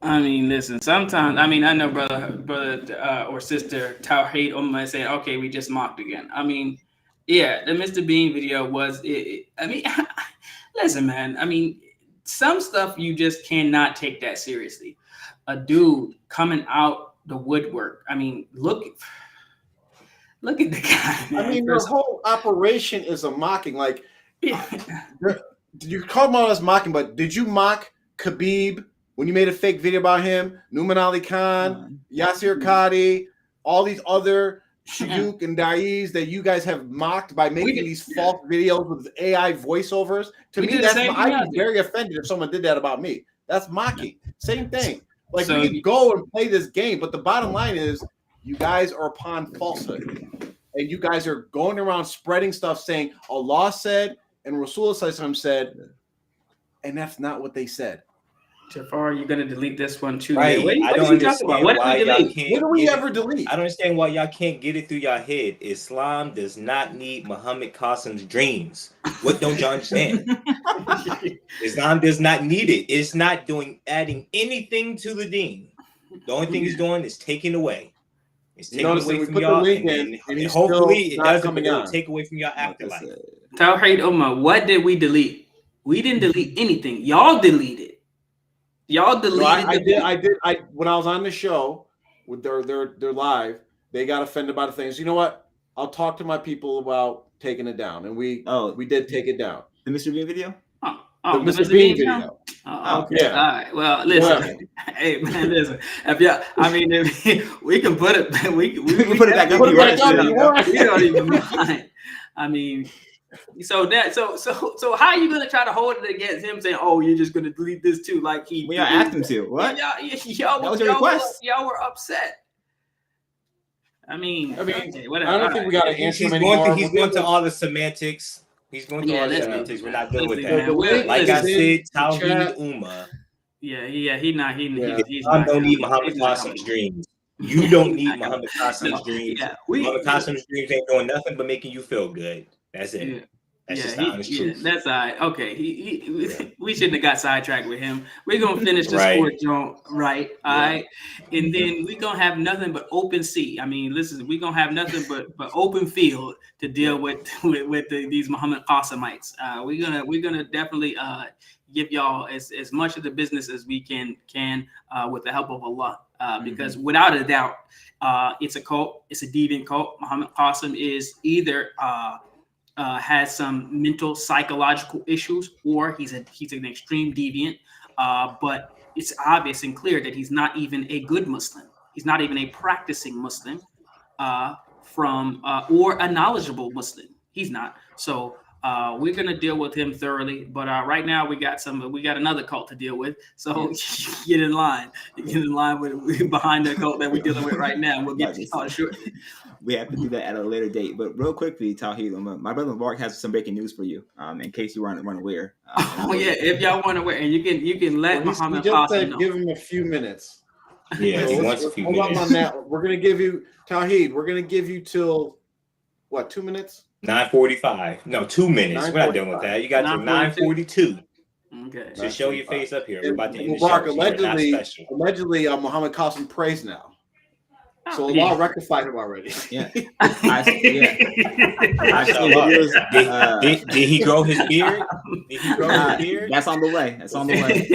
I mean, listen. Sometimes, I mean, I know brother or sister Tawheed might say, "Okay, we just mocked again." I mean, yeah, the Mr. Bean video was. I mean, listen, man. I mean, some stuff you just cannot take that seriously. A dude coming out the woodwork. I mean, look at the guy. Man. I mean, the whole operation is a mocking. Like, you call him out as mocking, but did you mock Khabib when you made a fake video about him? Numan Ali Khan, Yasir Qadi, all these other Shayuk and Daiz that you guys have mocked by making these false videos with AI voiceovers. To me, I'd be very offended if someone did that about me. That's mocking. Same thing. Like, we could go and play this game, but the bottom line is you guys are upon falsehood. And you guys are going around spreading stuff saying Allah said and Rasulullah said, and that's not what they said. Jafar, you're gonna delete this one too. Right. I don't understand why y'all can't. What do we ever delete? I don't understand why y'all can't get it through your head. Islam does not need Muhammad Qasim's dreams. What don't y'all understand? Islam does not need it. It's not adding anything to the deen. The only thing it's doing is taking away. It's taking away from y'all, and hopefully it doesn't take away from your afterlife. Tawheed Ummah, what did we delete? We didn't delete anything. Y'all deleted. Y'all deleted. I did. When I was on the show with their live, they got offended by the things. You know what? I'll talk to my people about taking it down, and we did take it down. The Mr. Bean video. The Mr. Bean video. Oh, okay. Yeah. All right. Well, listen. Hey, man, listen. If y'all, I mean, if we can put it. We can put it back up. We don't even mind. I mean, so how are you gonna try to hold it against him saying, "Oh, you're just gonna delete this too"? Like he. We asked him to. What? Y'all was your request. Y'all were upset. I mean, okay, whatever. I don't think we got to answer him anymore. He's going to all the semantics. He's going to all the semantics. We're not dealing with that. Like I said, Tawheed Ummah. Yeah. He's not. I don't need Muhammad Qasim's dreams. You don't need Muhammad Qasim's dreams. Muhammad Qasim's dreams ain't doing nothing but making you feel good. That's it. Yeah. That's just the honest truth. That's all right. Okay. We shouldn't have got sidetracked with him. We're gonna finish the sport joint, right? All right. And then we're gonna have nothing but open sea. I mean, listen, we're gonna have nothing but open field to deal with these Muhammad Qasimites. We're gonna definitely give y'all as much of the business as we can with the help of Allah. Because without a doubt, it's a cult, it's a deviant cult. Muhammad Qasim is either has some mental psychological issues, or he's an extreme deviant. But it's obvious and clear that he's not even a good Muslim. He's not even a practicing Muslim or a knowledgeable Muslim. He's not. So we're gonna deal with him thoroughly. But right now we got another cult to deal with. So get in line. Get in line with behind the cult that we're dealing with right now. We'll get sure. We have to do that at a later date. But real quickly, Tawheed, my brother Mark has some breaking news for you. In case you weren't aware. If y'all weren't aware, and you can let Muhammad Qasim know. Give him a few minutes. Yeah, he wants a few minutes. On that. We're gonna give you Tawheed. We're gonna give you till what? 2 minutes. 9:45. No, 2 minutes. We're not done with that. You got till 9:42. Okay. So show your face up here. We're about to end the Mubarak, show. allegedly, Muhammad Qasim prays now. So Allah rectified him already. Yeah. I see videos. Did he grow his beard? Did he grow his beard? That's on the way. That's on the way.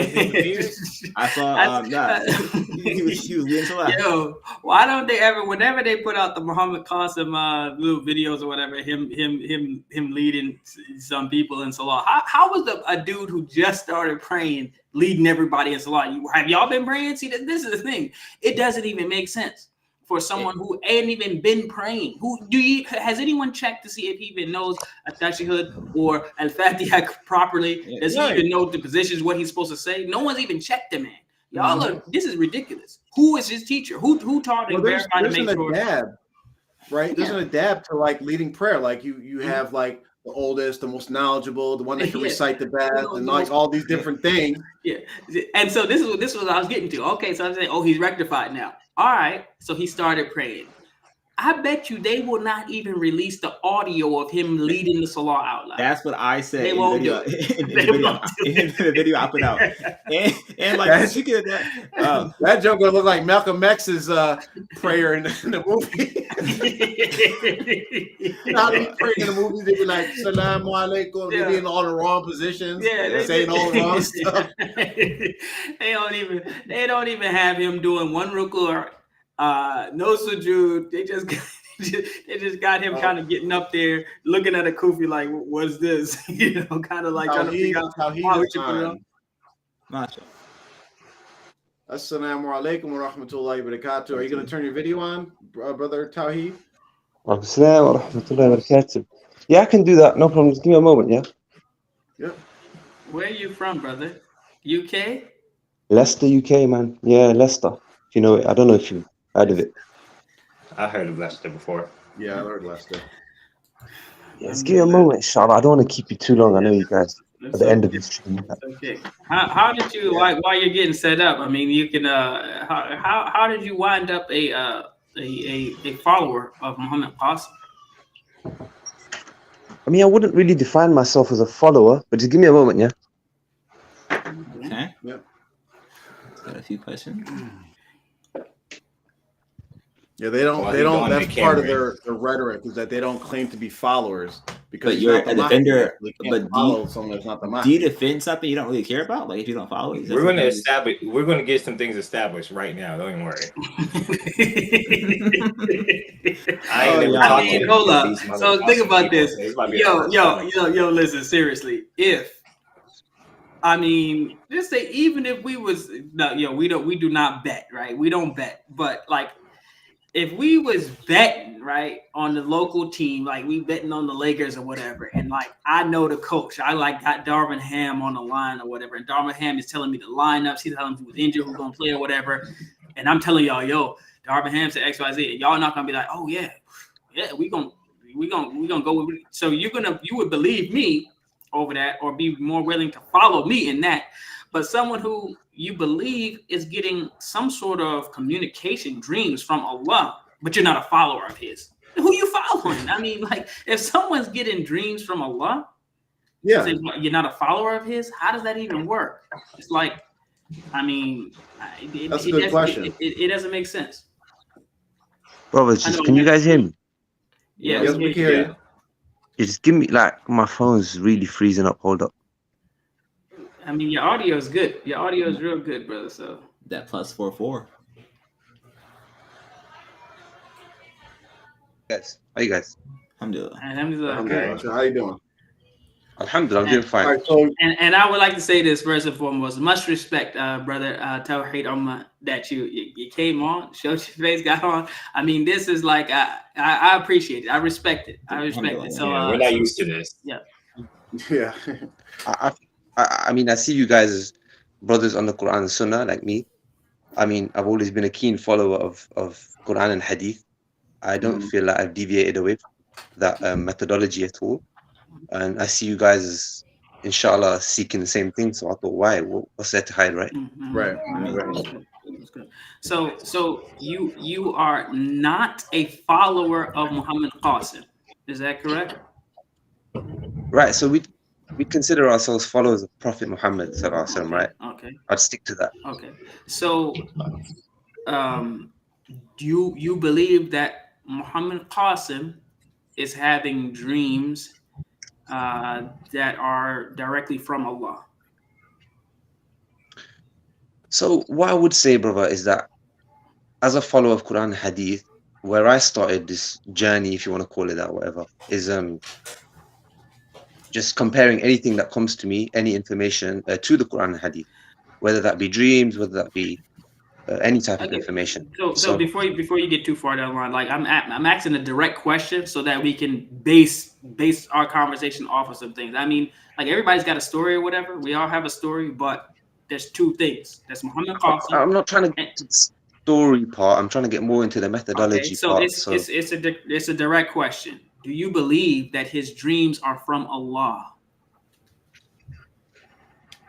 I saw he was leading Salah. Yo, why don't they ever, whenever they put out the Muhammad Qasim little videos or whatever, him leading some people in Salah? How was a dude who just started praying leading everybody in Salah? Have y'all been praying? See, this is the thing. It doesn't even make sense for someone who ain't even been praying. Has anyone checked to see if he even knows At-Tashahhud or Al-Fatiha properly? Does he even know the positions, what he's supposed to say? No one's even checked him, man. Y'all this is ridiculous. Who is his teacher? Who taught him? There's an adab, right? There's an adab to like leading prayer. Like you have like the oldest, the most knowledgeable, the one that can recite the best, and like all these different things. Yeah. And so this is what I was getting to. Okay, so I'm saying, he's rectified now. All right, so he started praying. I bet you they will not even release the audio of him leading the Salah out loud. That's what I said. They won't do it. In the video I put out. And like speaking of that, that joke gonna look like Malcolm X's prayer in the movie. How they pray in the movie, they be like Salaam alaikum, they be in all the wrong positions, saying all the wrong stuff. They don't even have him doing one ruku'. No sujood. They just got him kind of getting up there, looking at a kufi like, "What's this?" Kind of like trying to figure out how we should put it on. Assalamu alaikum wa rahmatullahi wa barakatuh. Are you going to turn your video on, brother Tawheed? Assalamu wa rahmatullahi wa barakatuh. Yeah, I can do that. No problem. Just give me a moment. Yeah. Yep. Where are you from, brother? UK? Leicester, UK, man. Yeah, Leicester. If you know it, I don't know if you heard of it. I heard of Leicester before. Yeah, I heard Leicester. Yes, give me a moment, inshallah. I don't want to keep you too long. I know you guys at the end of this stream. Okay. How did you while you're getting set up? I mean, you can. How did you wind up a follower of Muhammad Qasim? I mean, I wouldn't really define myself as a follower, but just give me a moment, yeah. Okay. Yep. Got a few questions. Yeah, they don't. That's part of their rhetoric is that they don't claim to be followers because you're a defender. But follow someone that's not the Mahdi. Do you defend something you don't really care about? Like if you don't follow it, we're going to get some things established right now. Don't even worry. Hold up. So think about this. Yo, listen, seriously. Just say even if we was we do not bet, right? We don't bet, but like if we was betting, right, on the local team, like we betting on the Lakers or whatever, and like I know the coach, I like got Darvin Ham on the line or whatever, and Darvin Ham is telling me the lineups, he's telling me who's injured, who's gonna play or whatever, and I'm telling y'all, yo, Darvin Ham said XYZ, and y'all not gonna be like, oh yeah, we gonna go with it. So you would believe me over that or be more willing to follow me in that. But someone who you believe is getting some sort of communication dreams from Allah, but you're not a follower of his. Who you following? I mean, like if someone's getting dreams from Allah, you're not a follower of his, how does that even work? It's like, I mean, that's a good question. It doesn't make sense. Brothers, can you guys hear me? Yeah, yes, we can hear you. You just give me, like, my phone's really freezing up. Hold up. I mean, your audio is good. Your audio is real good, brother. So that +44. Guys, how you guys? Alhamdulillah. Okay. So how you doing? Alhamdulillah, I'm doing fine. All right, so, and I would like to say this first and foremost. Much respect, brother Tawheed Ummah, that you came on, showed your face, got on. I mean, this is like I appreciate it. I respect it. So we're not used to this. Yeah. I mean, I see you guys as brothers on the Quran and Sunnah, like me. I mean, I've always been a keen follower of Quran and Hadith. I don't feel like I've deviated away from that methodology at all. And I see you guys as, inshallah, seeking the same thing. So I thought, why? What's there to hide, right? Mm-hmm. Right. So you are not a follower of Muhammad Qasim. Is that correct? Right. So we consider ourselves followers of Prophet Muhammad sallallahu alaihi wasallam, right? Okay. I'd stick to that. Okay. So do you believe that Muhammad Qasim is having dreams that are directly from Allah? So what I would say, brother, is that as a follower of Quran and Hadith, where I started this journey, if you want to call it that, whatever, is just comparing anything that comes to me, any information to the Quran and Hadith, whether that be dreams, whether that be any type of Okay. information. So before you get too far down the line, like I'm asking a direct question so that we can base our conversation off of some things. I mean, like everybody's got a story or whatever. We all have a story, but there's two things. That's Muhammad Qasim. I'm not trying to get to the story part. I'm trying to get more into the methodology part. It's a direct question. Do you believe that his dreams are from Allah?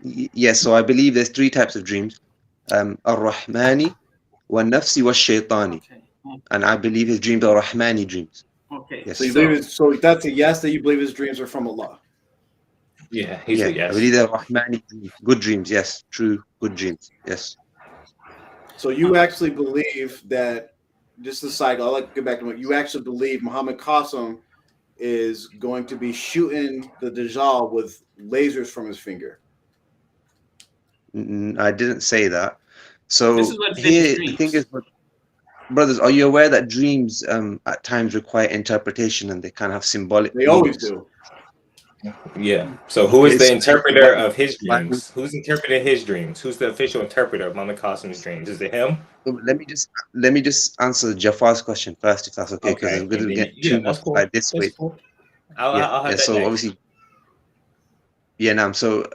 Yes. So I believe there's three types of dreams: Ar-Rahmani, Wa-Nafsi, Wa-Shaytani. Okay. And I believe his dreams are Rahmani dreams. Okay. Yes. So you believe so that's a yes, that you believe his dreams are from Allah. Yeah, he's a yes. I believe they're Rahmani dreams. Good dreams, yes. True, good dreams, yes. So you actually believe that, just a side, I'll like to get back to what you actually believe Muhammad Qasim is going to be shooting the Dajjal with lasers from his finger. I didn't say that. So This is what here dreams. the thing is, brothers, are you aware that dreams at times require interpretation and they kind of have symbolic They always meanings? do. Yeah. So who is It's- the interpreter of his why- dreams? Who's interpreting his dreams? Who's the official interpreter of Muhammad Qasim's dreams? Is it him? Let me just answer Jafar's question first, if that's okay, because I'm going to get too much cool. like this That's way. cool. I'll have that So next. obviously, so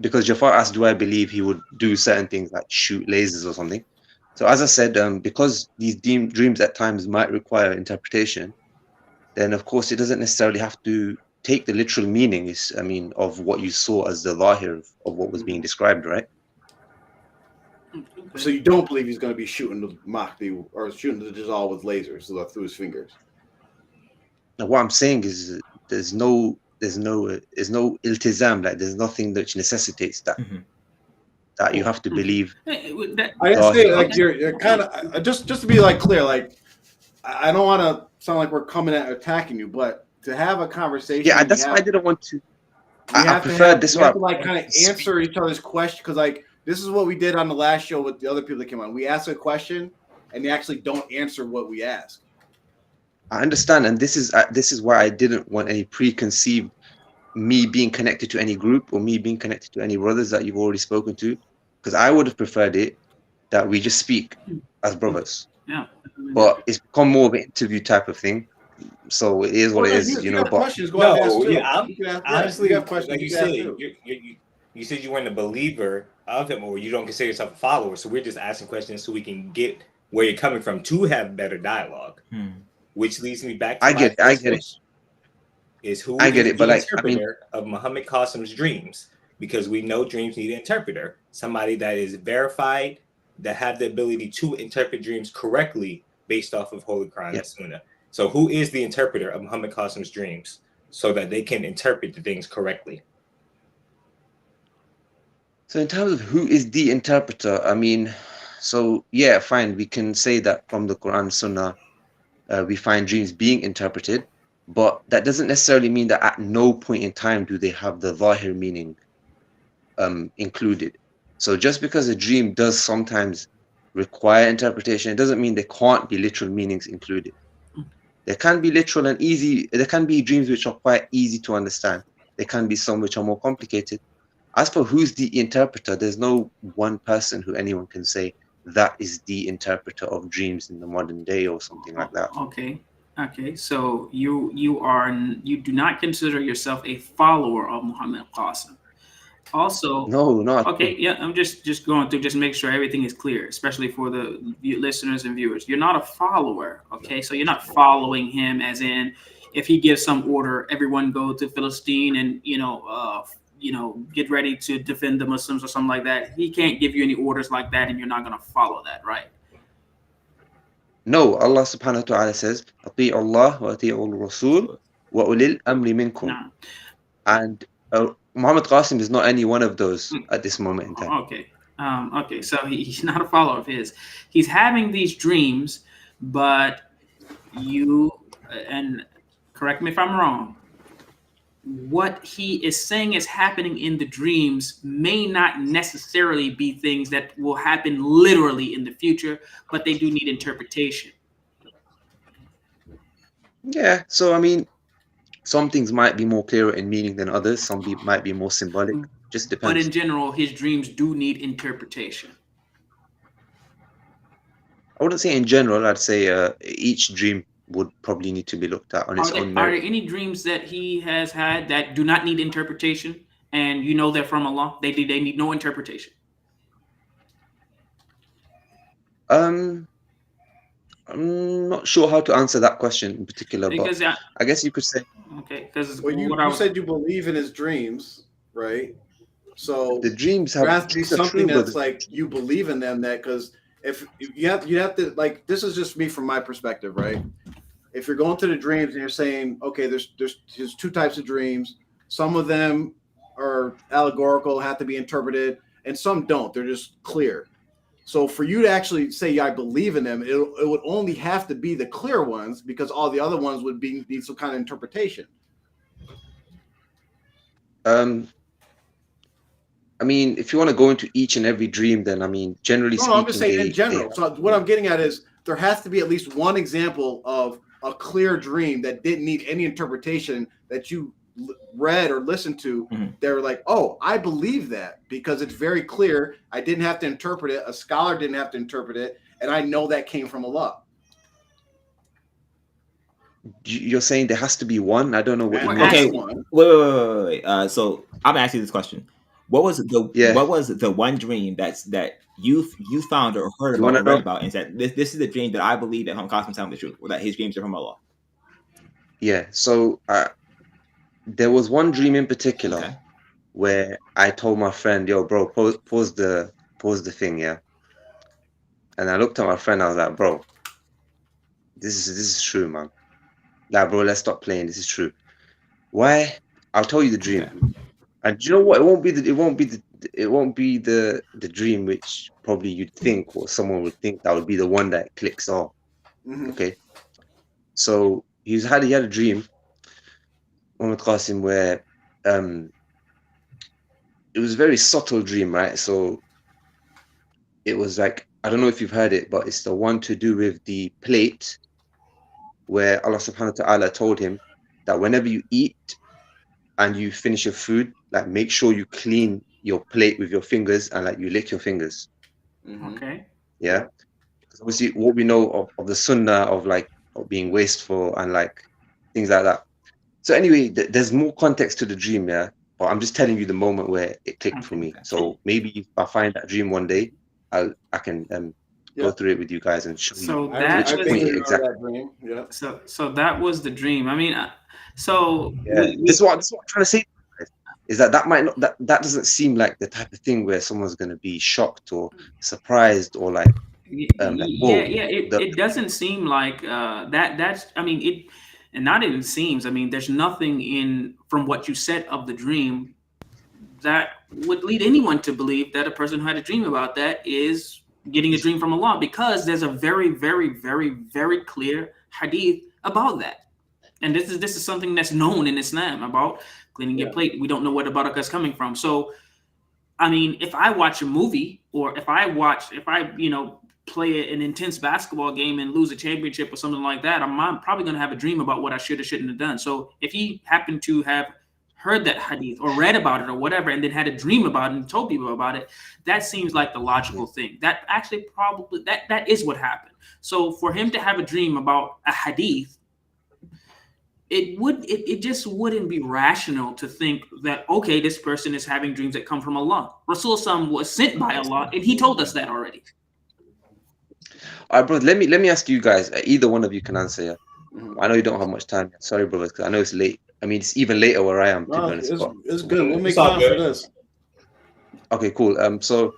because Jafar asked, do I believe he would do certain things like shoot lasers or something? So as I said, because these dreams at times might require interpretation, then of course it doesn't necessarily have to take the literal meaning of what you saw as the lahir of what was being described, right? So you don't believe he's going to be shooting the Mahdi or shooting the Dajjal with lasers through his fingers? Now what I'm saying is there's no iltizam, like there's nothing that necessitates that. That you have to believe. I didn't say like you're kind of just to be like clear, like I don't want to sound like we're coming at attacking you, but to have a conversation, that's why I didn't want to. I prefer this. We have to like kind of answer each other's question, because like this is what we did on the last show with the other people that came on. We ask a question and they actually don't answer what we ask. I understand, and this is why I didn't want any preconceived me being connected to any group or me being connected to any brothers that you've already spoken to, because I would have preferred it that we just speak as brothers. Yeah. But it's become more of an interview type of thing. So it is what it is, you know. But questions, go ahead and ask too. Honestly, you have questions, like you said, you weren't a believer of him, or you don't consider yourself a follower. So we're just asking questions so we can get where you're coming from to have better dialogue. Which leads me back to I get it. Is who I get is it, but the like interpreter of Muhammad Qasim's dreams? Because we know dreams need an interpreter, somebody that is verified, that have the ability to interpret dreams correctly based off of Holy Quran and Sunnah. So who is the interpreter of Muhammad Qasim's dreams so that they can interpret the things correctly? So in terms of who is the interpreter, fine, we can say that from the Quran Sunnah, we find dreams being interpreted, but that doesn't necessarily mean that at no point in time do they have the zahir meaning included. So just because a dream does sometimes require interpretation, it doesn't mean there can't be literal meanings included. There can be literal and easy, there can be dreams which are quite easy to understand. There can be some which are more complicated. As for who's the interpreter, there's no one person who anyone can say that is the interpreter of dreams in the modern day or something like that. Okay. So you do not consider yourself a follower of Muhammad Qasim. Also, no, not okay. Yeah, I'm just going through, just make sure everything is clear, especially for the listeners and viewers. You're not a follower, okay? So you're not following him, as in if he gives some order, everyone go to Philistine and get ready to defend the Muslims or something like that. He can't give you any orders like that, and you're not going to follow that, right? No, Allah subhanahu wa ta'ala says, "Ati'u Allah wa ati'u al-Rasul wa ulil amri minkum." And Muhammad Qasim is not any one of those at this moment in time. Okay. Okay, so he's not a follower of his. He's having these dreams, but you, and correct me if I'm wrong, what he is saying is happening in the dreams may not necessarily be things that will happen literally in the future, but they do need interpretation. Yeah. So I mean, some things might be more clearer in meaning than others. Some might be more symbolic. Just But depends. in general, his dreams do need interpretation. I wouldn't say in general. I'd say each dream would probably need to be looked at on its own Are merit. there any dreams that he has had that do not need interpretation, and you know they're from Allah? They need no interpretation. I'm not sure how to answer that question in particular, Because but I guess you could say. okay, because Well, you said you believe in his dreams, right? So The dreams there have has to be dreams are something true, that's but like you believe in them. That because if you have to like this is just me from my perspective, right? If you're going to the dreams and you're saying, okay, there's two types of dreams. Some of them are allegorical, have to be interpreted, and some don't. They're just clear. So for you to actually say I believe in them, it would only have to be the clear ones because all the other ones would need some kind of interpretation. I mean, if you want to go into each and every dream, then I mean, generally speaking, I'm just saying in general. So what I'm getting at is there has to be at least one example of a clear dream that didn't need any interpretation that you read or listened to. They were like, oh, I believe that because it's very clear. I didn't have to interpret it. A scholar didn't have to interpret it. And I know that came from Allah. You're saying there has to be one? I don't know what you mean. Okay, wait. So I'm asking this question. What was the one dream that you found or heard about or read about and said this is the dream that I believe that Muhammad is telling the truth, or that his dreams are from Allah? Yeah. So there was one dream in particular where I told my friend, "Yo, bro, pause the thing, yeah." And I looked at my friend. I was like, "Bro, this is true, man. Like, bro, let's stop playing. This is true. Why? I'll tell you the dream." Okay. And you know what? It won't be the dream which probably you'd think or someone would think that would be the one that clicks off. Okay. So he had a dream, Muhammad Qasim, where it was a very subtle dream, right? So it was like, I don't know if you've heard it, but it's the one to do with the plate where Allah subhanahu wa ta'ala told him that whenever you eat and you finish your food, like make sure you clean your plate with your fingers and like you lick your fingers. Okay. Yeah. Because obviously what we know of the sunnah of like of being wasteful and like things like that. So anyway, there's more context to the dream, yeah. But I'm just telling you the moment where it clicked for me. So maybe if I find that dream one day, I can go through it with you guys and show you which point exactly. Yeah. So that was the dream. I mean, this is what I'm trying to say is that might not that doesn't seem like the type of thing where someone's going to be shocked or surprised or like it doesn't seem like that's I mean it, and not even seems, I mean there's nothing in from what you said of the dream that would lead anyone to believe that a person who had a dream about that is getting a dream from Allah, because there's a very, very, very, very clear hadith about that. And this is something that's known in Islam about cleaning your plate. We don't know where the barakah is coming from. So, I mean, if I watch a movie or if I play an intense basketball game and lose a championship or something like that, I'm probably going to have a dream about what I should or shouldn't have done. So if he happened to have heard that hadith or read about it or whatever, and then had a dream about it and told people about it, that seems like the logical thing. That actually probably that is what happened. So for him to have a dream about a hadith, it just wouldn't be rational to think that, okay, this person is having dreams that come from Allah. Rasul was sent by Allah, and he told us that already. All right, bro, let me ask you guys, either one of you can answer. Yeah? I know you don't have much time. Sorry, brothers, because I know it's late. I mean, it's even later where I am, to be honest. It's good. We'll make time for this. Okay, cool. So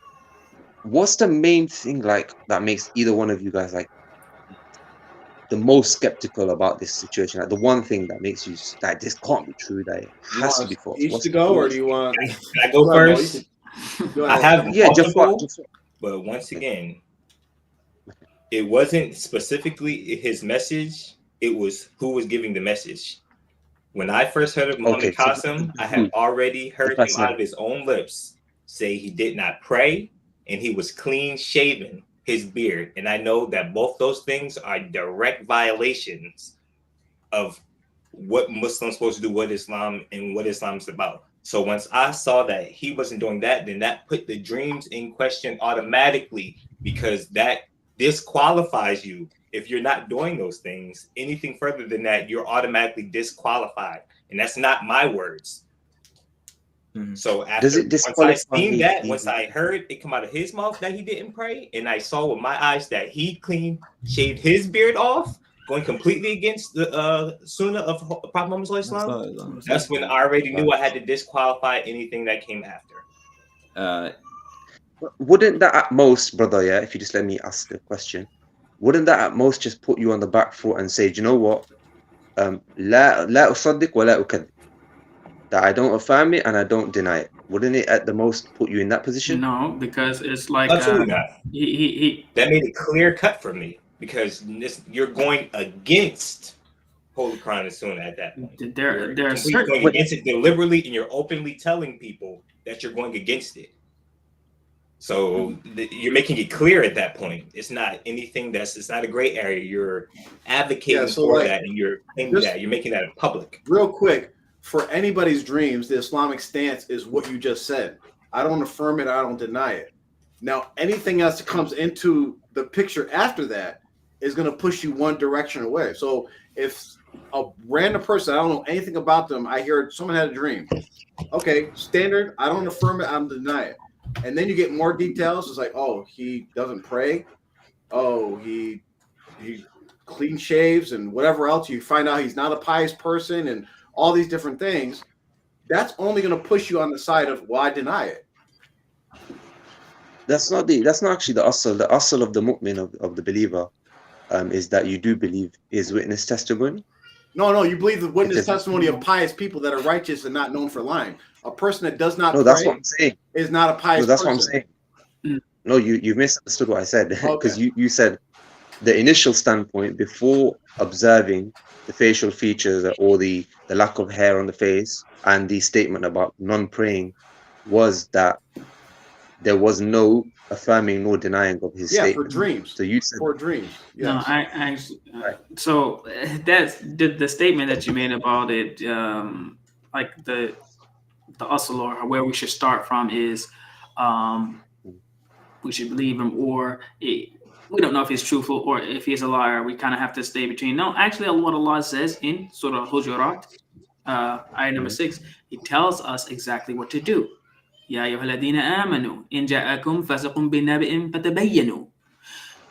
what's the main thing like that makes either one of you guys like the most skeptical about this situation? Like the one thing that makes you like this can't be true, that it has to be false. Each to go, or do you want? Can I go first? Go I ahead. have Yeah, multiple, but once again, it wasn't specifically his message. It was who was giving the message. When I first heard of Muhammad Okay, so Qasim, I had already heard him out of his own lips say he did not pray and he was clean shaven, his beard. And I know that both those things are direct violations of what Muslims supposed to do, what Islam and what Islam's about. So once I saw that he wasn't doing that, then that put the dreams in question automatically, because that disqualifies you. If you're not doing those things, anything further than that, you're automatically disqualified. And that's not my words. So after once I seen that, once I heard it come out of his mouth that he didn't pray, and I saw with my eyes that he clean shaved his beard off, going completely against the sunnah of Prophet Muhammad Islam, that's when I already knew I had to disqualify anything that came after. Wouldn't that at most, brother, yeah, if you just let me ask the question, wouldn't that at most just put you on the back foot and say, do you know what? لا أصدق ولا أكذب. That I don't affirm it and I don't deny it. Wouldn't it at the most put you in that position? No, because it's like absolutely not. He that made it clear cut for me, because you're going against Holy Quran and Sunnah at that point. There are certain going against it deliberately, and you're openly telling people that you're going against it. So you're making it clear at that point. It's not anything it's not a gray area. You're advocating for that, and you're claiming that. You're making that public. Real quick, for anybody's dreams, the Islamic stance is what you just said. I don't affirm it. I don't deny it. Now, anything else that comes into the picture after that is going to push you one direction away. So if a random person, I don't know anything about them, I hear someone had a dream. Okay, standard, I don't affirm it, I don't deny it. And then you get more details. It's like, oh, he doesn't pray. Oh, he clean shaves and whatever else. You find out he's not a pious person and all these different things. That's only going to push you on the side of, well, I deny it. That's not actually the asl. The asl of the mu'min, of the believer, is that you do believe his witness testimony. No, you believe the witness testimony of pious people that are righteous and not known for lying. A person that does not pray, that's what I'm saying, is not a pious person. That's what I'm saying. No, you misunderstood what I said, because you said the initial standpoint before observing the facial features or the lack of hair on the face and the statement about non-praying was that there was no affirming nor denying of his statement. For dreams. So you said for dreams. Yes. No, I actually. So that's the statement that you made about it. Like the asl, or where we should start from is, we should believe him, or we don't know if he's truthful or if he's a liar. We kind of have to stay between. No, actually, what Allah says in Surah Hujurat, ayah number 6, He tells us exactly what to do. يا أيها الذين آمنوا إن جاءكم فاسق بنبأ فتبينوا.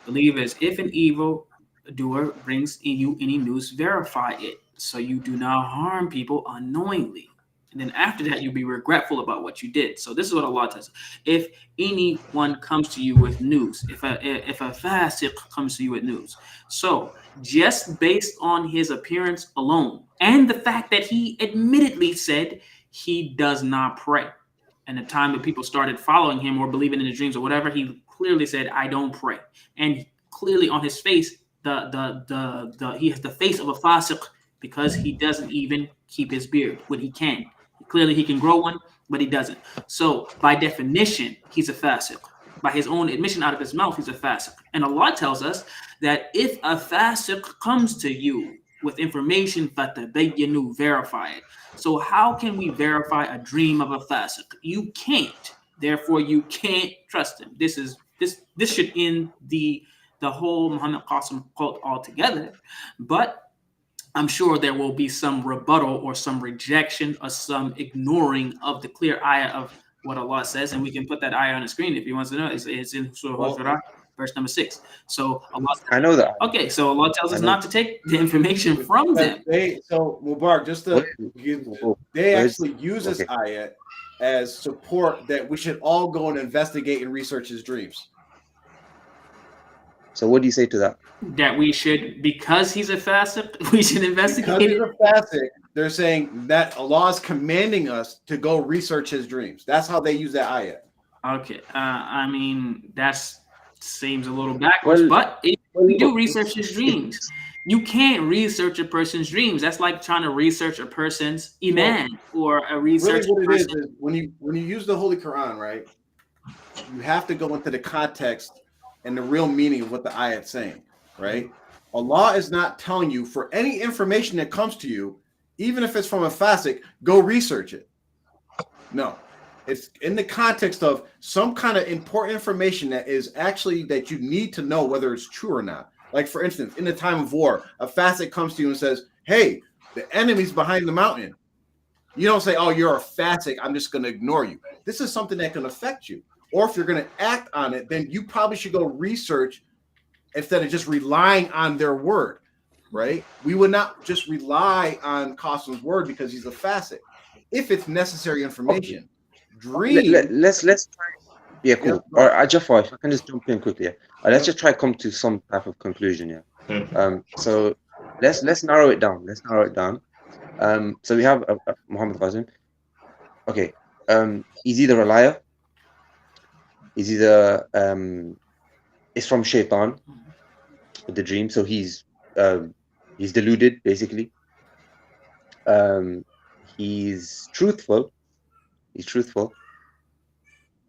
Believers, if an evil doer brings you any news, verify it, so you do not harm people unknowingly. And then after that, you'll be regretful about what you did. So this is what Allah says. If anyone comes to you with news, if a fasiq comes to you with news, so just based on his appearance alone, and the fact that he admittedly said he does not pray, and the time that people started following him or believing in his dreams or whatever, he clearly said, I don't pray. And clearly on his face, he has the face of a fasiq, because he doesn't even keep his beard when he can. Clearly he can grow one, but he doesn't. So by definition, he's a fasiq. By his own admission out of his mouth, he's a fasiq. And Allah tells us that if a fasiq comes to you with information, fatabayyanu, verify it. So how can we verify a dream of a fasiq? You can't. Therefore, you can't trust him. This should end the whole Muhammad Qasim cult altogether. But I'm sure there will be some rebuttal or some rejection or some ignoring of the clear ayah of what Allah says, and we can put that ayah on the screen if he wants to know. It's in Surah Al-Fitrah, verse number 6. So Allah says, I know that. Okay, so Allah tells us not to take the information from them. So Mubarak, they actually use this ayah as support that we should all go and investigate and research his dreams. So what do you say to that? That we should, because he's a fasiq, we should investigate. Because he's a fasiq, they're saying that Allah is commanding us to go research his dreams. That's how they use that ayah. Okay. I mean, that seems a little backwards, Well, but if well, you do look, research his dreams, you can't research a person's dreams. That's like trying to research a person's iman or a research Really, what it person. is when you use the Holy Quran, right? You have to go into the context and the real meaning of what the ayat's saying, right? Allah is not telling you for any information that comes to you, even if it's from a fasik, go research it. No, it's in the context of some kind of important information that is actually that you need to know whether it's true or not. Like for instance, in the time of war, a fasik comes to you and says, "Hey, the enemy's behind the mountain." You don't say, "Oh, you're a fasik, I'm just going to ignore you." This is something that can affect you. Or if you're going to act on it, then you probably should go research instead of just relying on their word, right? We would not just rely on Qasim's word because he's a fasik. If it's necessary information, let's try. Yeah, cool. Yeah, Or Jafar, if I can just jump in quickly. Let's just try come to some type of conclusion. Yeah. So let's narrow it down. So we have Muhammad Qasim. Okay. He's either a liar. He's either it's from Shaitan with the dream. So he's deluded basically. He's truthful.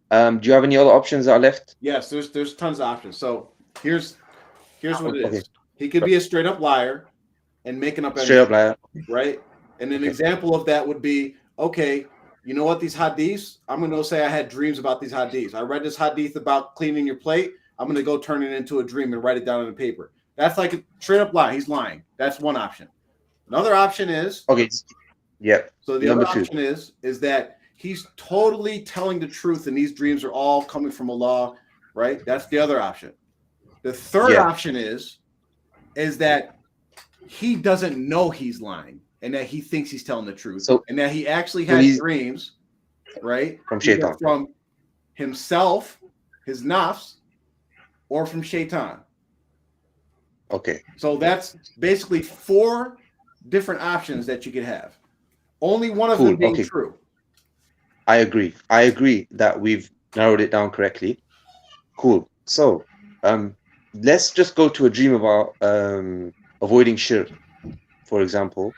Do you have any other options that are left? Yes, there's tons of options. So here's what it is. Okay. He could be a straight up liar and making up Straight up liar. right? And an Okay. example of that would be, okay, you know what, these hadiths, I'm going to say I had dreams about these hadiths. I read this hadith about cleaning your plate. I'm going to go turn it into a dream and write it down on the paper. That's like a straight up lie. He's lying. That's one option. Another option is, Okay. Yeah. so the Number other two. option is that he's totally telling the truth and these dreams are all coming from Allah, right? That's the other option. The third option is that he doesn't know he's lying and that he thinks he's telling the truth, and that he actually has dreams, right? From Shaitan. From himself, his nafs, or from Shaitan. Okay. So that's basically 4 different options that you could have. Only one of them being true. I agree that we've narrowed it down correctly. Cool. So let's just go to a dream about avoiding shirk, for example,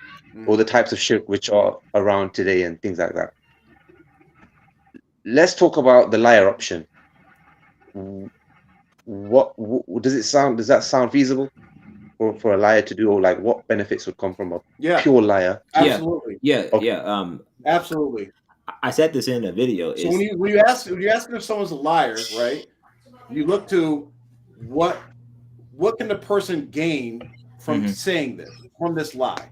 or the types of shirk which are around today and things like that. Let's talk about the liar option. What does that sound feasible for a liar to do, or like what benefits would come from a pure liar? Absolutely. Absolutely. I said this in a video. So when you ask if someone's a liar, right? You look to what can the person gain from saying this, from this lie,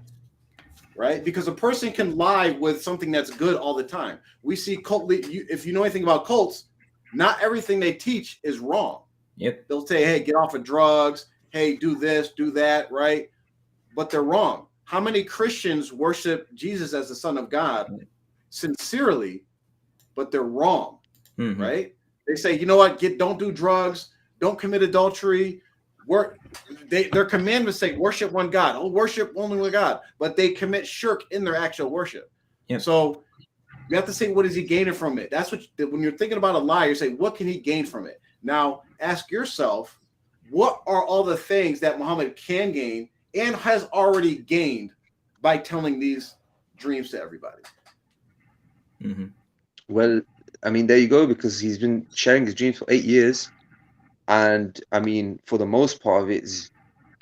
right? Because a person can lie with something that's good all the time. We see cult. If you know anything about cults, not everything they teach is wrong. Yep. They'll say, "Hey, get off of drugs. Hey, do this, do that," right? But they're wrong. How many Christians worship Jesus as the Son of God sincerely, but they're wrong, right? They say, "You know what? Don't do drugs. Don't commit adultery." Their commandments say worship one God. Oh, worship only one God, but they commit shirk in their actual worship. Yep. So you have to say, what is he gaining from it? That's when you're thinking about a lie, you say, what can he gain from it? Now ask yourself, what are all the things that Muhammad can gain and has already gained by telling these dreams to everybody? Well, I mean, there you go, because he's been sharing his dreams for 8 years. And I mean, for the most part of it is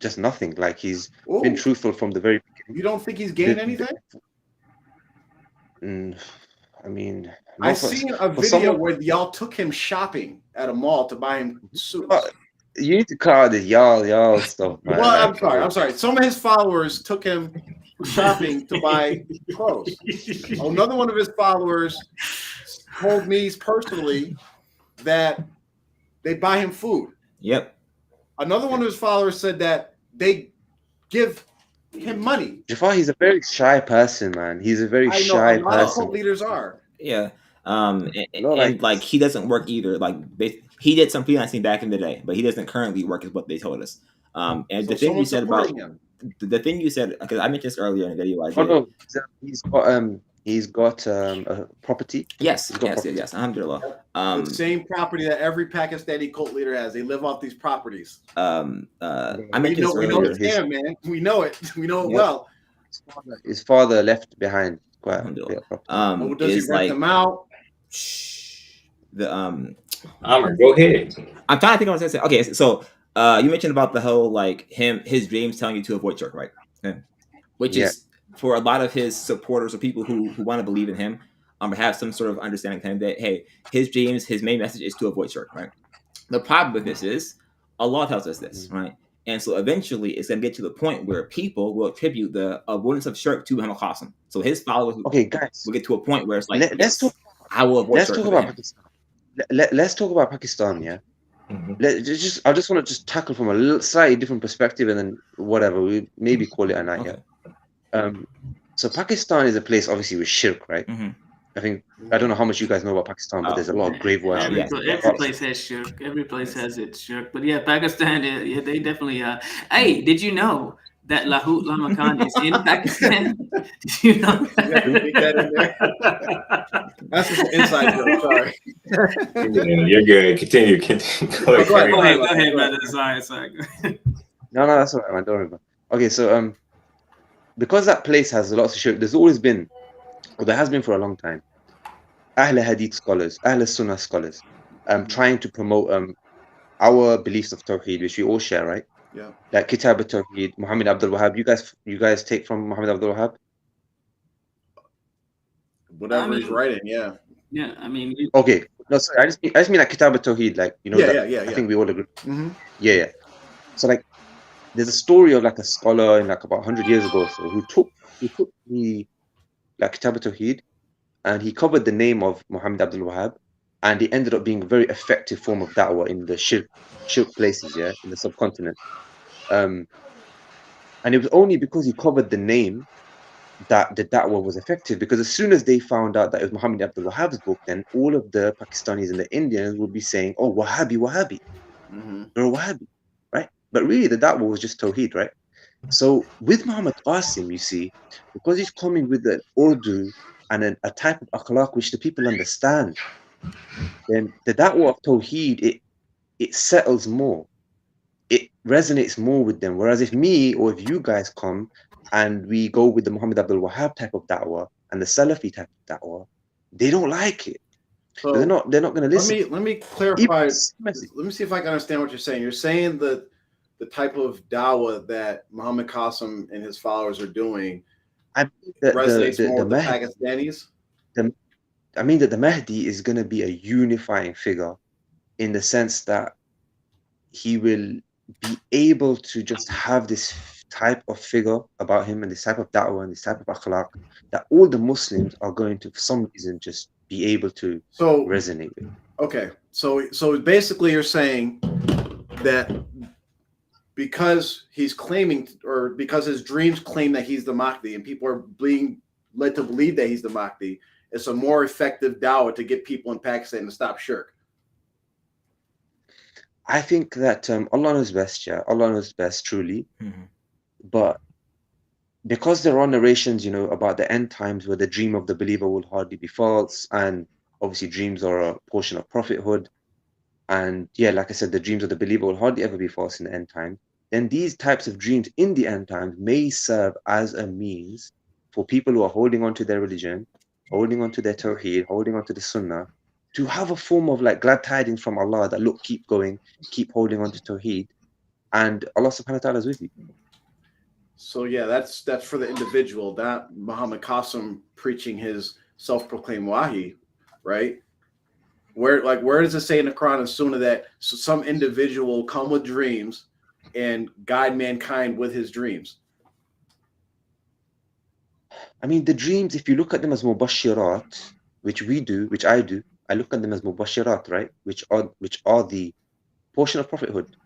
just nothing. Like he's been truthful from the very beginning. You don't think he's gained anything? I mean, I've seen a video where y'all took him shopping at a mall to buy him suits. You need to call this y'all stuff, man. Well, I'm sorry. Some of his followers took him shopping to buy clothes. Another one of his followers told me personally that they buy him food. Yep. Another one of his followers said that they give him money. Jafar, he's a very shy person, man. He's a very shy person. A lot of cult leaders are. Yeah. And like he doesn't work either. Like he did some freelancing back in the day, but he doesn't currently work, is what they told us. And so the thing you said about the thing you said, because I mentioned this earlier in the video. He's got He's got a property. Yes, He's got yes, property. yes. Alhamdulillah. The same property that every Pakistani cult leader has. They live off these properties. I mentioned this We know earlier. it's scam, man. We know it. We know it Yep. well. His father left behind quite a Alhamdulillah. bit of property. Does he Is rent like them out? the Amr, go ahead. I'm trying to think of what I was gonna say. Okay, so you mentioned about the whole like his dreams telling you to avoid shirk, right? Okay. Which Yeah. is for a lot of his supporters or people who want to believe in him, have some sort of understanding of him that hey, his dreams, his main message is to avoid shirk, right? The problem with this is Allah tells us this, right? And so eventually it's gonna get to the point where people will attribute the avoidance of shirk to Muhammad Qasim. So his followers Okay, guys, will get to a point where it's like, let's talk. I will avoid Let's shirk talk for about him. Pakistan. Let's talk about Pakistan. Yeah. I just want to just tackle from a little slightly different perspective, and then whatever we maybe call it a night. Okay. Yeah. So Pakistan is a place obviously with shirk, right? I think I don't know how much you guys know about Pakistan, but there's a lot of grave worship. Every place has shirk. Every place has its shirk. But yeah, Pakistan, yeah, they definitely. Hey, did you know that Lahut Lamakan is in Pakistan? Did you know that? That's just an inside joke. Sorry. You're good. Continue. Go ahead, brother. Sorry. No, that's all right, man. Don't worry about it. Okay, so because that place has lots of shirk, there's always been, or there has been for a long time, Ahl Hadith scholars, Ahl Sunnah scholars, trying to promote our beliefs of Tawheed, which we all share, right? Yeah. Like Kitab al-Tawheed, Muhammad Abdul Wahhab. You guys take from Muhammad Abdul Wahhab? Whatever he's writing, yeah. Yeah, I mean. Okay. No, sorry. I just mean like Kitab al-Tawheed, like I think we all agree. Mm-hmm. Yeah. So like, there's a story of like a scholar in like about 100 years ago or so who took the like Kitab al-Tawheed and he covered the name of Muhammad Abdul Wahhab, and it ended up being a very effective form of da'wah in the shirk places, yeah, in the subcontinent. And it was only because he covered the name that the da'wah was effective, because as soon as they found out that it was Muhammad Abdul Wahhab's book, then all of the Pakistanis and the Indians would be saying, oh, Wahhabi, you're a Wahhabi, right? But really the da'wah was just Tawheed, right? So with Muhammad Qasim, you see, because he's coming with an Urdu and a type of akhlaq which the people understand, then the da'wah of Tawheed, it settles more. It resonates more with them. Whereas if me or if you guys come and we go with the Muhammad Abdul Wahhab type of da'wah and the Salafi type of da'wah, they don't like it. So they're not going to listen. Let me clarify. Let me see if I can understand what you're saying. You're saying that the type of da'wah that Muhammad Qasim and his followers are doing resonates more with the Pakistanis? I mean that the Mahdi is going to be a unifying figure in the sense that he will be able to just have this type of figure about him and this type of da'wah and this type of akhlaq that all the Muslims are going to, for some reason, just be able to resonate with. Okay, so basically you're saying that because he's claiming, or because his dreams claim that he's the Mahdi and people are being led to believe that he's the Mahdi, it's a more effective da'wah to get people in Pakistan to stop shirk. I think that Allah knows best, yeah. Allah knows best, truly. But because there are narrations, about the end times where the dream of the believer will hardly be false, and obviously dreams are a portion of prophethood, and yeah, like I said, the dreams of the believer will hardly ever be false in the end time, then these types of dreams in the end times may serve as a means for people who are holding on to their religion, holding on to their tawheed, holding on to the sunnah, to have a form of like glad tidings from Allah that look, keep going, keep holding on to tawheed, and Allah subhanahu wa ta'ala is with you. So yeah, that's for the individual, not Muhammad Qasim preaching his self-proclaimed wahi, right? Where does it say in the Quran and Sunnah that some individual come with dreams and guide mankind with his dreams? I mean, the dreams, if you look at them as mubashirat, which I do, I look at them as mubashirat, right? Which are the portion of prophethood.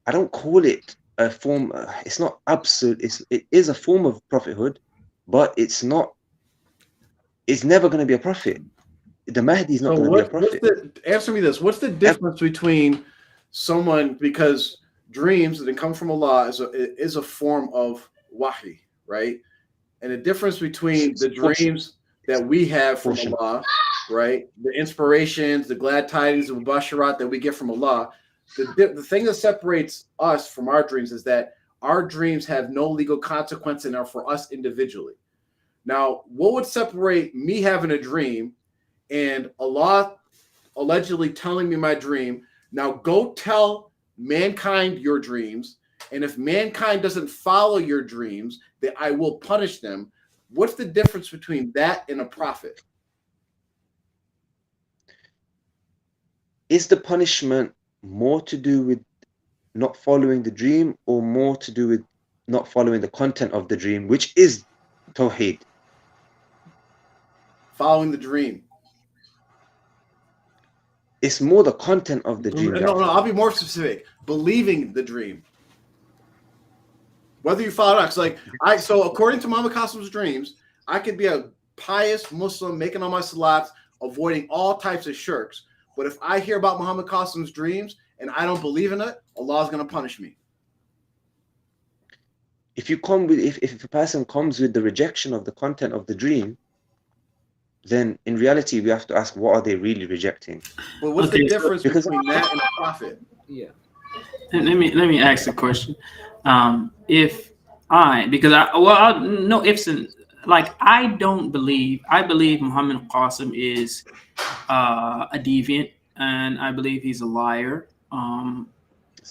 I don't call it a form. It's not absolute. It is a form of prophethood, but it's not. It's never going to be a prophet. The Mahdi is not going to be a prophet. Answer me this: what's the difference between someone, because dreams that come from Allah is a form of wahi, right? And the difference between the dreams that we have from Allah, right? The inspirations, the glad tidings of Basharat that we get from Allah. The thing that separates us from our dreams is that our dreams have no legal consequence and are for us individually. Now, what would separate me having a dream and Allah allegedly telling me my dream? Now go tell mankind your dreams, and if mankind doesn't follow your dreams, then I will punish them. What's the difference between that and a prophet? Is the punishment more to do with not following the dream, or more to do with not following the content of the dream, which is Tawheed? Following the dream. It's more the content of the dream. No, I'll be more specific. Believing the dream. Whether you follow it or not. So according to Muhammad Qasim's dreams, I could be a pious Muslim making all my salats, avoiding all types of shirks. But if I hear about Muhammad Qasim's dreams and I don't believe in it, Allah is going to punish me. If you come with, if a person comes with the rejection of the content of the dream, then in reality we have to ask, what are they really rejecting? But what's the difference between that and a prophet? Yeah. Let me ask a question. If I no ifs and I don't believe. I believe Muhammad Qasim is a deviant, and I believe he's a liar,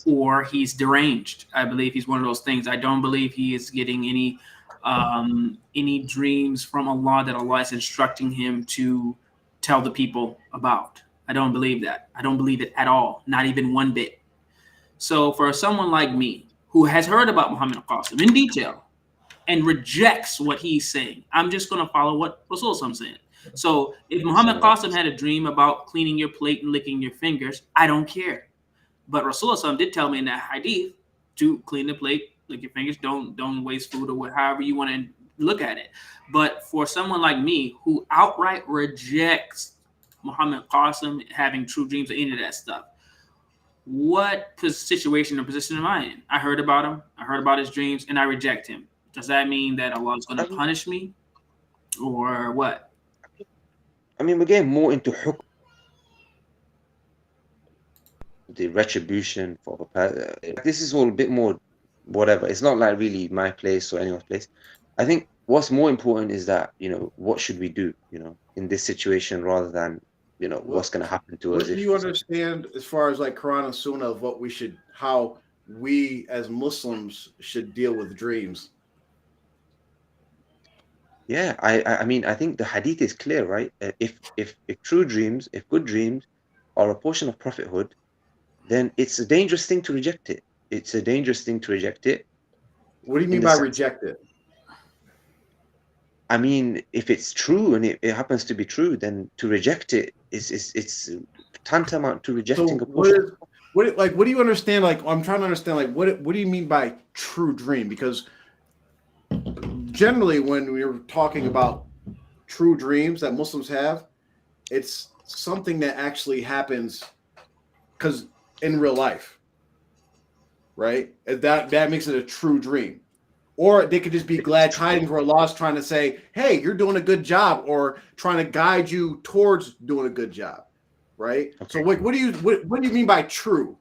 or he's deranged. I believe he's one of those things. I don't believe he is getting any dreams from Allah that Allah is instructing him to tell the people about. I don't believe that. I don't believe it at all, not even one bit. So for someone like me who has heard about Muhammad Qasim in detail and rejects what he's saying, I'm just going to follow what Rasul is saying. So if Muhammad Qasim had a dream about cleaning your plate and licking your fingers, I don't care. But Rasulullah did tell me in that hadith to clean the plate, lick your fingers, don't waste food, or however you want to look at it. But for someone like me who outright rejects Muhammad Qasim having true dreams or any of that stuff, what situation or position am I in? I heard about him, I heard about his dreams, and I reject him. Does that mean that Allah is going to punish me, or what? I mean, we're getting more into hukm, the retribution for this is all a bit more whatever. It's not like really my place or anyone's place. I think what's more important is that, what should we do, in this situation, rather than, what's going to happen to us. What do you understand as far as Quran and Sunnah of how we as Muslims should deal with dreams? Yeah, I mean, I think the hadith is clear, right? If true dreams, if good dreams are a portion of prophethood, then it's a dangerous thing to reject it. It's a dangerous thing to reject it. What do you mean by reject it? I mean, if it's true and it happens to be true, then to reject it it's tantamount to rejecting a portion. What do you understand? I'm trying to understand. What do you mean by true dream? Because generally, when we're talking about true dreams that Muslims have, it's something that actually happens because in real life, right? That makes it a true dream. Or they could just be glad tidings where Allah's trying to say, hey, you're doing a good job, or trying to guide you towards doing a good job, right? Okay. So what do you mean by true?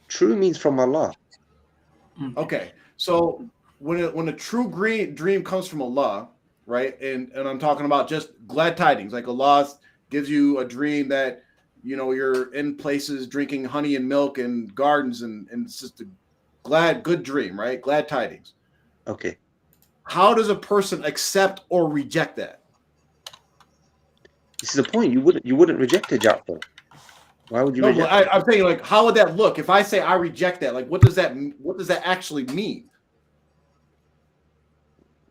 True means from Allah. Okay. So when a true dream comes from Allah, right? And I'm talking about just glad tidings, like Allah gives you a dream that, you're in places drinking honey and milk and gardens, and it's just a good dream, right? Glad tidings. Okay. How does a person accept or reject that? This is the point. You wouldn't reject it, Ja'far. Why would you reject it? I'm saying, how would that look? If I say I reject that, what does that actually mean?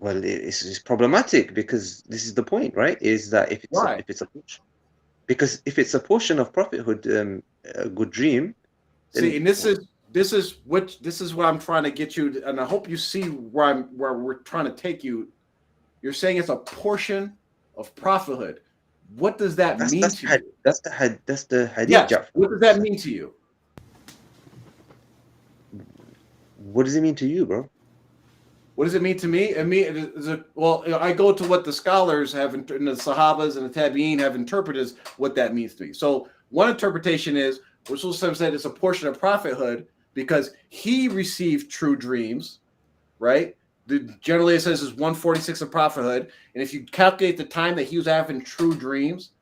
Well, it's problematic, because this is the point, right? Is that if it's a portion, because if it's a portion of prophethood, a good dream. See, and this is what I'm trying to get you to, and I hope you see where we're trying to take you. You're saying it's a portion of prophethood. What does that mean to you? That's the hadith. Yes. What does that mean to you? What does it mean to you, bro? What does it mean to me? I go to what the scholars have, and the Sahabas and the Tabi'in have interpreted as what that means to me. So one interpretation is, Rasul said it's a portion of prophethood because he received true dreams, right? Generally it says it's 146 of prophethood. And if you calculate the time that he was having true dreams,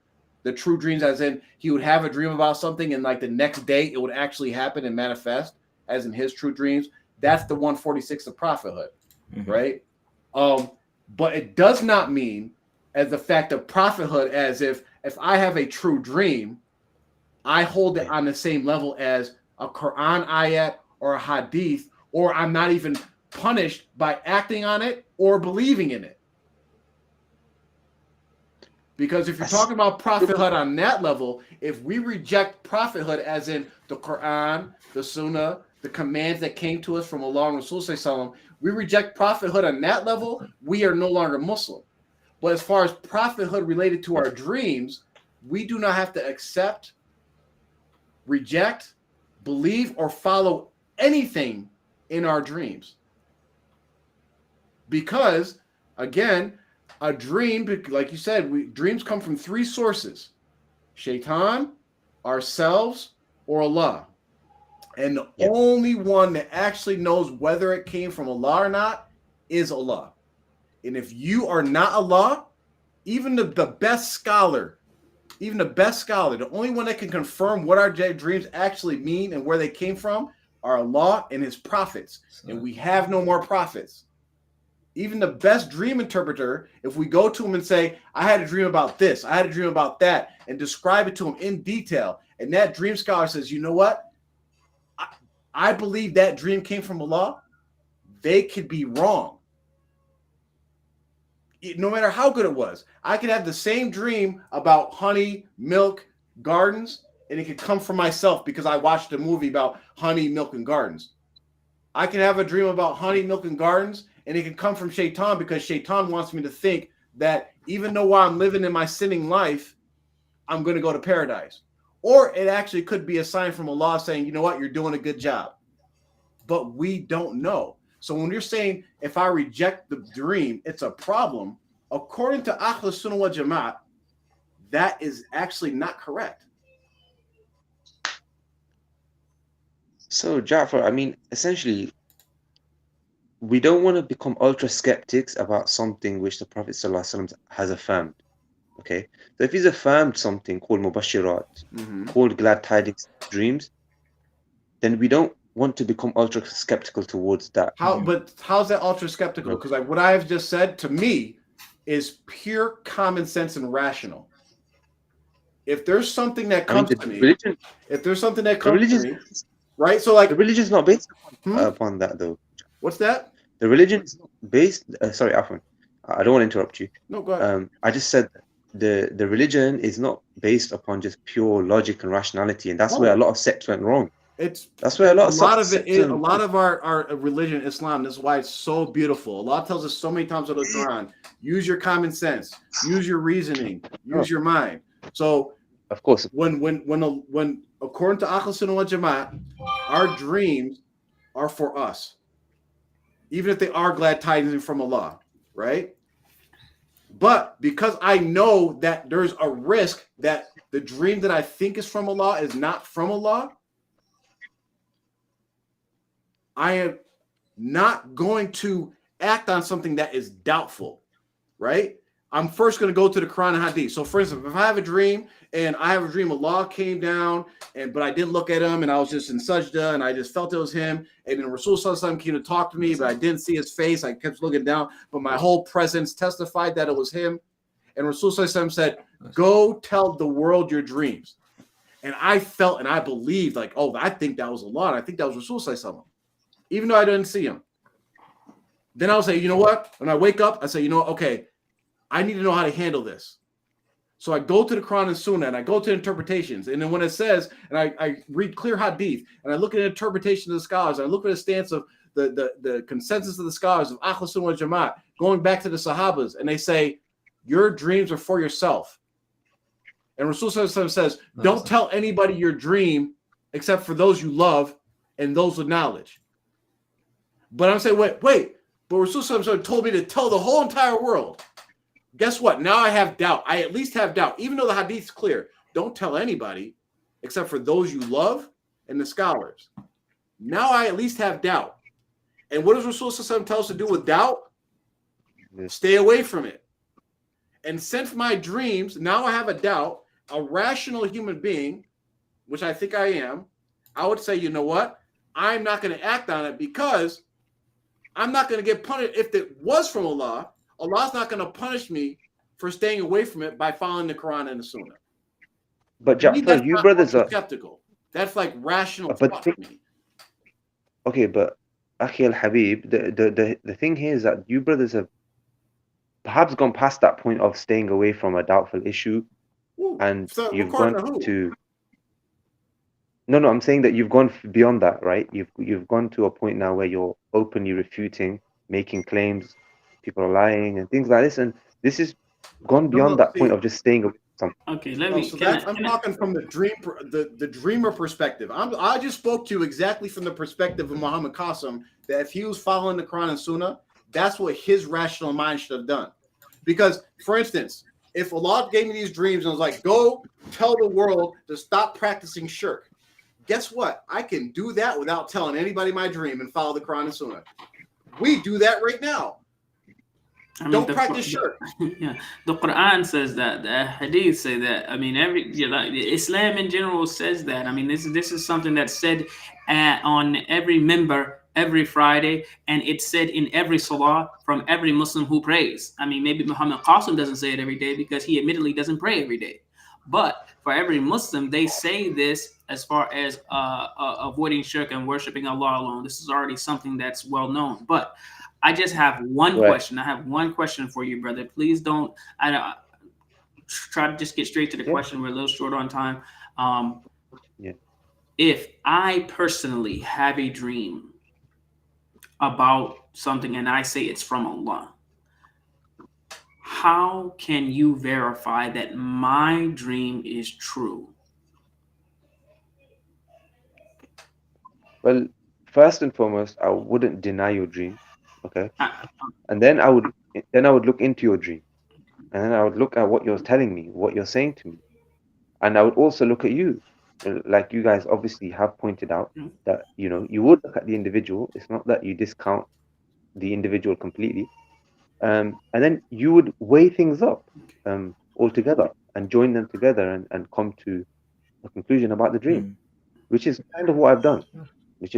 the true dreams as in he would have a dream about something and like the next day it would actually happen and manifest as in his true dreams, that's the 146 of prophethood. Right? But it does not mean as the fact of prophethood as if I have a true dream, I hold it on the same level as a Quran ayat or a hadith, or I'm not even punished by acting on it or believing in it. Because if you're talking about prophethood on that level, if we reject prophethood as in the Quran, the Sunnah, the commands that came to us from Allah and Rasul sallallahu, we reject prophethood on that level, we are no longer Muslim. But as far as prophethood related to our dreams, we do not have to accept, reject, believe, or follow anything in our dreams. Because, again, a dream, like you said, dreams come from three sources: Shaitan, ourselves, or Allah. And the only one that actually knows whether it came from Allah or not is Allah. And if you are not Allah, even the best scholar, the only one that can confirm what our dreams actually mean and where they came from are Allah and his prophets. And we have no more prophets. Even the best dream interpreter, if we go to him and say, I had a dream about this, I had a dream about that, and describe it to him in detail, and that dream scholar says, you know what? I believe that dream came from Allah, they could be wrong. No matter how good it was. I could have the same dream about honey, milk, gardens, and it could come from myself because I watched a movie about honey, milk, and gardens. I can have a dream about honey, milk, and gardens, and it can come from Shaitan because Shaitan wants me to think that even though while I'm living in my sinning life, I'm going to go to paradise. Or it actually could be a sign from Allah saying, you know what, you're doing a good job. But we don't know. So when you're saying, if I reject the dream, it's a problem, according to Ahl Sunnah wal Jama'at, that is actually not correct. So, Ja'far, I mean, essentially, we don't want to become ultra skeptics about something which the Prophet ﷺ has affirmed. Okay, so if he's affirmed something called mubashirat, called glad tidings dreams, then we don't want to become ultra skeptical towards that. But how's that ultra skeptical? Because like what I have just said to me is pure common sense and rational. If there's something that comes to me, if there's something that comes to me, right? So like the religion is not based upon that though. What's that? The religion is not based. Sorry, Afwan, I don't want to interrupt you. No, go ahead. I just said the religion is not based upon just pure logic and rationality, and that's where a lot of sects went wrong. That's where a lot of our religion, Islam. This is why it's so beautiful. Allah tells us so many times in the Quran: use your common sense, use your reasoning, use your mind. So, of course, when according to Ahl Sunnah wal Jama'at, our dreams are for us, even if they are glad tidings from Allah, right? But because I know that there's a risk that the dream that I think is from Allah is not from Allah, I am not going to act on something that is doubtful, right? I'm first going to go to the Quran and Hadith. So, for instance, if I have a dream and I have a dream Allah came down, but I didn't look at him and I was just in sajda and I just felt it was him, and then Rasul Sallallahu Alaihi Wasallam came to talk to me, but I didn't see his face. I kept looking down, but my whole presence testified that it was him. And Rasul Sallallahu Alaihi Wasallam said, go tell the world your dreams. And I felt and I believed like, oh, I think that was Allah. And I think that was Rasul Sallallahu Alaihi Wasallam, even though I didn't see him. Then I'll say, you know what? When I wake up, I say, you know what? Okay, I need to know how to handle this. So I go to the Quran and Sunnah and I go to interpretations. And then when it says, and I read clear hadith and I look at the interpretation of the scholars, and I look at the stance of the consensus of the scholars of Ahl Sunnah wal Jama'at, going back to the Sahabas, and they say, your dreams are for yourself. And Rasul says, don't tell anybody your dream except for those you love and those with knowledge. But I'm saying, wait, But Rasul told me to tell the whole entire world. Guess what? Now I have doubt. I at least have doubt. Even though the hadith's clear, don't tell anybody except for those you love and the scholars. Now I at least have doubt. And what does Rasul tell us to do with doubt? Stay away from it. And since my dreams, now I have a doubt, a rational human being, which I think I am, I would say, you know what? I'm not going to act on it because I'm not going to get punished. If it was from Allah, Allah's not going to punish me for staying away from it by following the Quran and the Sunnah. But Ja'far, you brothers are skeptical. That's like rational but thought to me. Okay, but Akhi al-Habib, the thing here is that you brothers have perhaps gone past that point of staying away from a doubtful issue, and you've gone to. No, I'm saying that you've gone beyond that, right? You've gone to a point now where you're openly refuting, making claims, people are lying and things like this, and this is gone beyond that point of just staying away from something. Okay, I'm talking from the dreamer perspective. I just spoke to you exactly from the perspective of Muhammad Qasim, that if he was following the Quran and Sunnah, that's what his rational mind should have done. Because, for instance, if Allah gave me these dreams and was like, go tell the world to stop practicing shirk, guess what? I can do that without telling anybody my dream and follow the Quran and Sunnah. We do that right now. Don't practice shirk. Yeah, the Quran says that. The Hadith say that. I mean, Islam in general says that. I mean, this is something that's said on every member every Friday, and it's said in every salah from every Muslim who prays. I mean, maybe Muhammad Qasim doesn't say it every day because he admittedly doesn't pray every day. But for every Muslim, they say this as far as avoiding shirk and worshiping Allah alone. This is already something that's well known. But I just have one question. I have one question for you, brother. Please don't. Try to just get straight to the question. We're a little short on time. If I personally have a dream about something and I say it's from Allah, how can you verify that my dream is true? Well, first and foremost, I wouldn't deny your dream, okay? And then I would look into your dream, and then I would look at what you're telling me, what you're saying to me, and I would also look at you, like you guys obviously have pointed out that you would look at the individual. It's not that you discount the individual completely, and then you would weigh things up all together and join them together and come to a conclusion about the dream, which is kind of what I've done. Which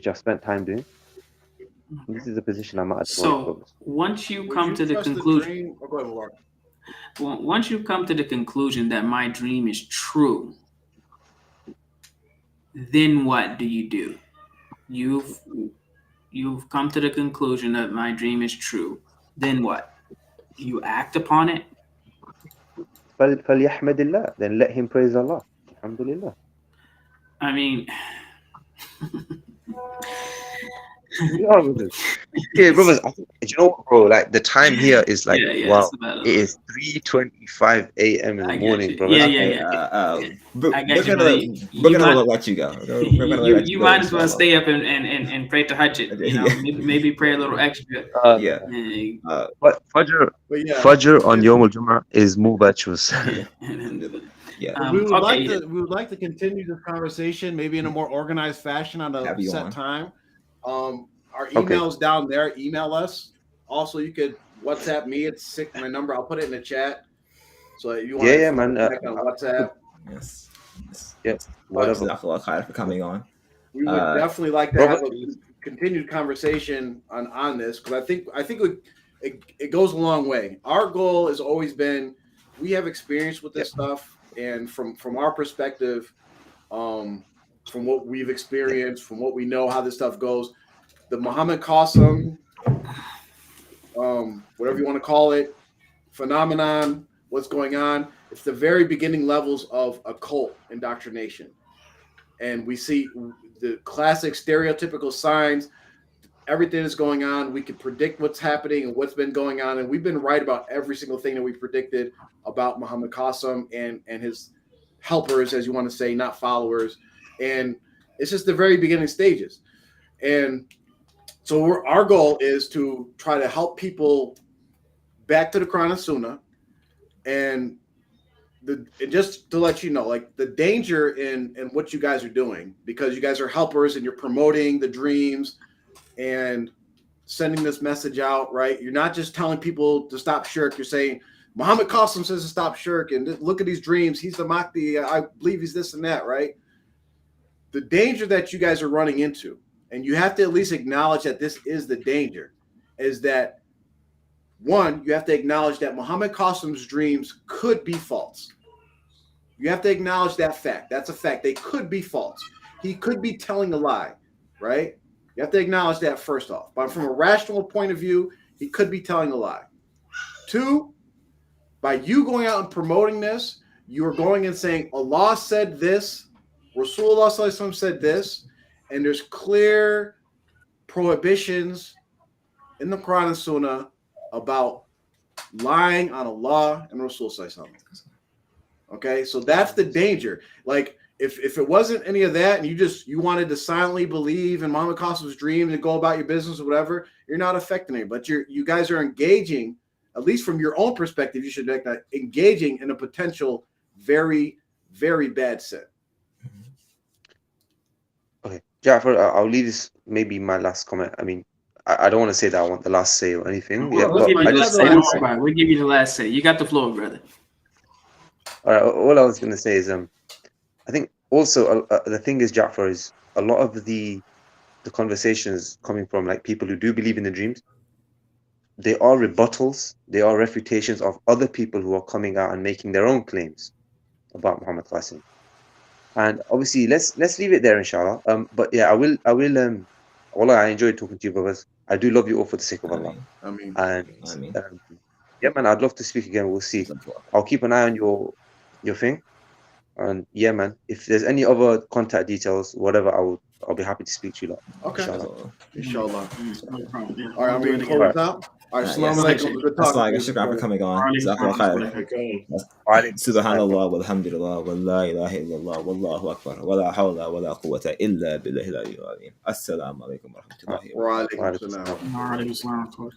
I've spent time doing. And this is the position I'm at. So once you come to the conclusion, once you come to the conclusion that my dream is true, then what do you do? You've come to the conclusion that my dream is true. Then what? You act upon it? فَلْيَحْمَدِ اللَّهِ. Then let him praise Allah. Alhamdulillah. I mean, yeah, brothers. You know what, bro? Like the time here is like wow. It is 3:25 a.m. in the morning, bro. We're gonna let you go. You might as well stay up and pray to Hajj. Maybe pray a little extra. But Fajr on Yom al-Jum'ah is more virtuous. We would like to continue this conversation, maybe in a more organized fashion on a set time. Our email's down there. Email us. Also, you could WhatsApp me. It's my number. I'll put it in the chat. So if you want to man. on WhatsApp. Yes. Whatever. For coming on. We would definitely like to have a continued conversation on this, because I think it goes a long way. Our goal has always been, we have experience with this stuff, and from our perspective, from what we've experienced, from what we know how this stuff goes, the Muhammad Qasim, whatever you want to call it, phenomenon, what's going on, it's the very beginning levels of occult indoctrination. And we see the classic stereotypical signs, everything that's going on. We can predict what's happening and what's been going on. And we've been right about every single thing that we predicted about Muhammad Qasim and his helpers, as you want to say, not followers. And it's just the very beginning stages. And So our goal is to try to help people back to the Quran and Sunnah, and just to let you know, like the danger in what you guys are doing, because you guys are helpers and you're promoting the dreams and sending this message out, right? You're not just telling people to stop shirk. You're saying Muhammad Qasim says to stop shirk, and look at these dreams. He's the Mahdi. I believe he's this and that, right? The danger that you guys are running into, and you have to at least acknowledge that this is the danger, is that one, you have to acknowledge that Muhammad Qasim's dreams could be false. You have to acknowledge that fact. That's a fact. They could be false. He could be telling a lie, right? You have to acknowledge that first off. But from a rational point of view, he could be telling a lie. Two, by you going out and promoting this, you are going and saying, Allah said this, Rasulullah Sallallahu Alaihi Wasallam said this, and there's clear prohibitions in the Quran and Sunnah about lying on Allah and Rasul Sallallahu Alaihi Wasallam. Okay, so that's the danger. Like, if it wasn't any of that, and you wanted to silently believe in Muhammad Qasim's dream and go about your business or whatever, you're not affecting it. But you guys are engaging, at least from your own perspective, you should be engaging in a potential very, very bad sin. Okay, Jafar, I'll leave this maybe my last comment. I mean, I don't want to say that I want the last say or anything. We'll give you the last say. You got the floor, brother. All right, all I was going to say is, I think also the thing is, Jafar, is a lot of the conversations coming from like people who do believe in the dreams, they are rebuttals, they are refutations of other people who are coming out and making their own claims about Muhammad Qasim. And obviously, let's leave it there, inshallah. But yeah, I will. Wallah, I enjoyed talking to you, brothers. I do love you all for the sake of Allah. I mean, yeah, man, I'd love to speak again. We'll see. I'll keep an eye on your thing. And yeah, man, if there's any other contact details, whatever, I'll be happy to speak to you. Okay. Inshallah. No problem. All right, I'm going to close out. All right, assalamu alaikum. Good talking. Shukran for coming on. Subhanallah walhamdulillah wa la ilaha illallah wallahu akbar wa la hawla wa la quwwata illa billahi al-aliyyil azim. Assalamu alaikum wa rahmatullahi wa barakatuh. Wa alaikum assalam.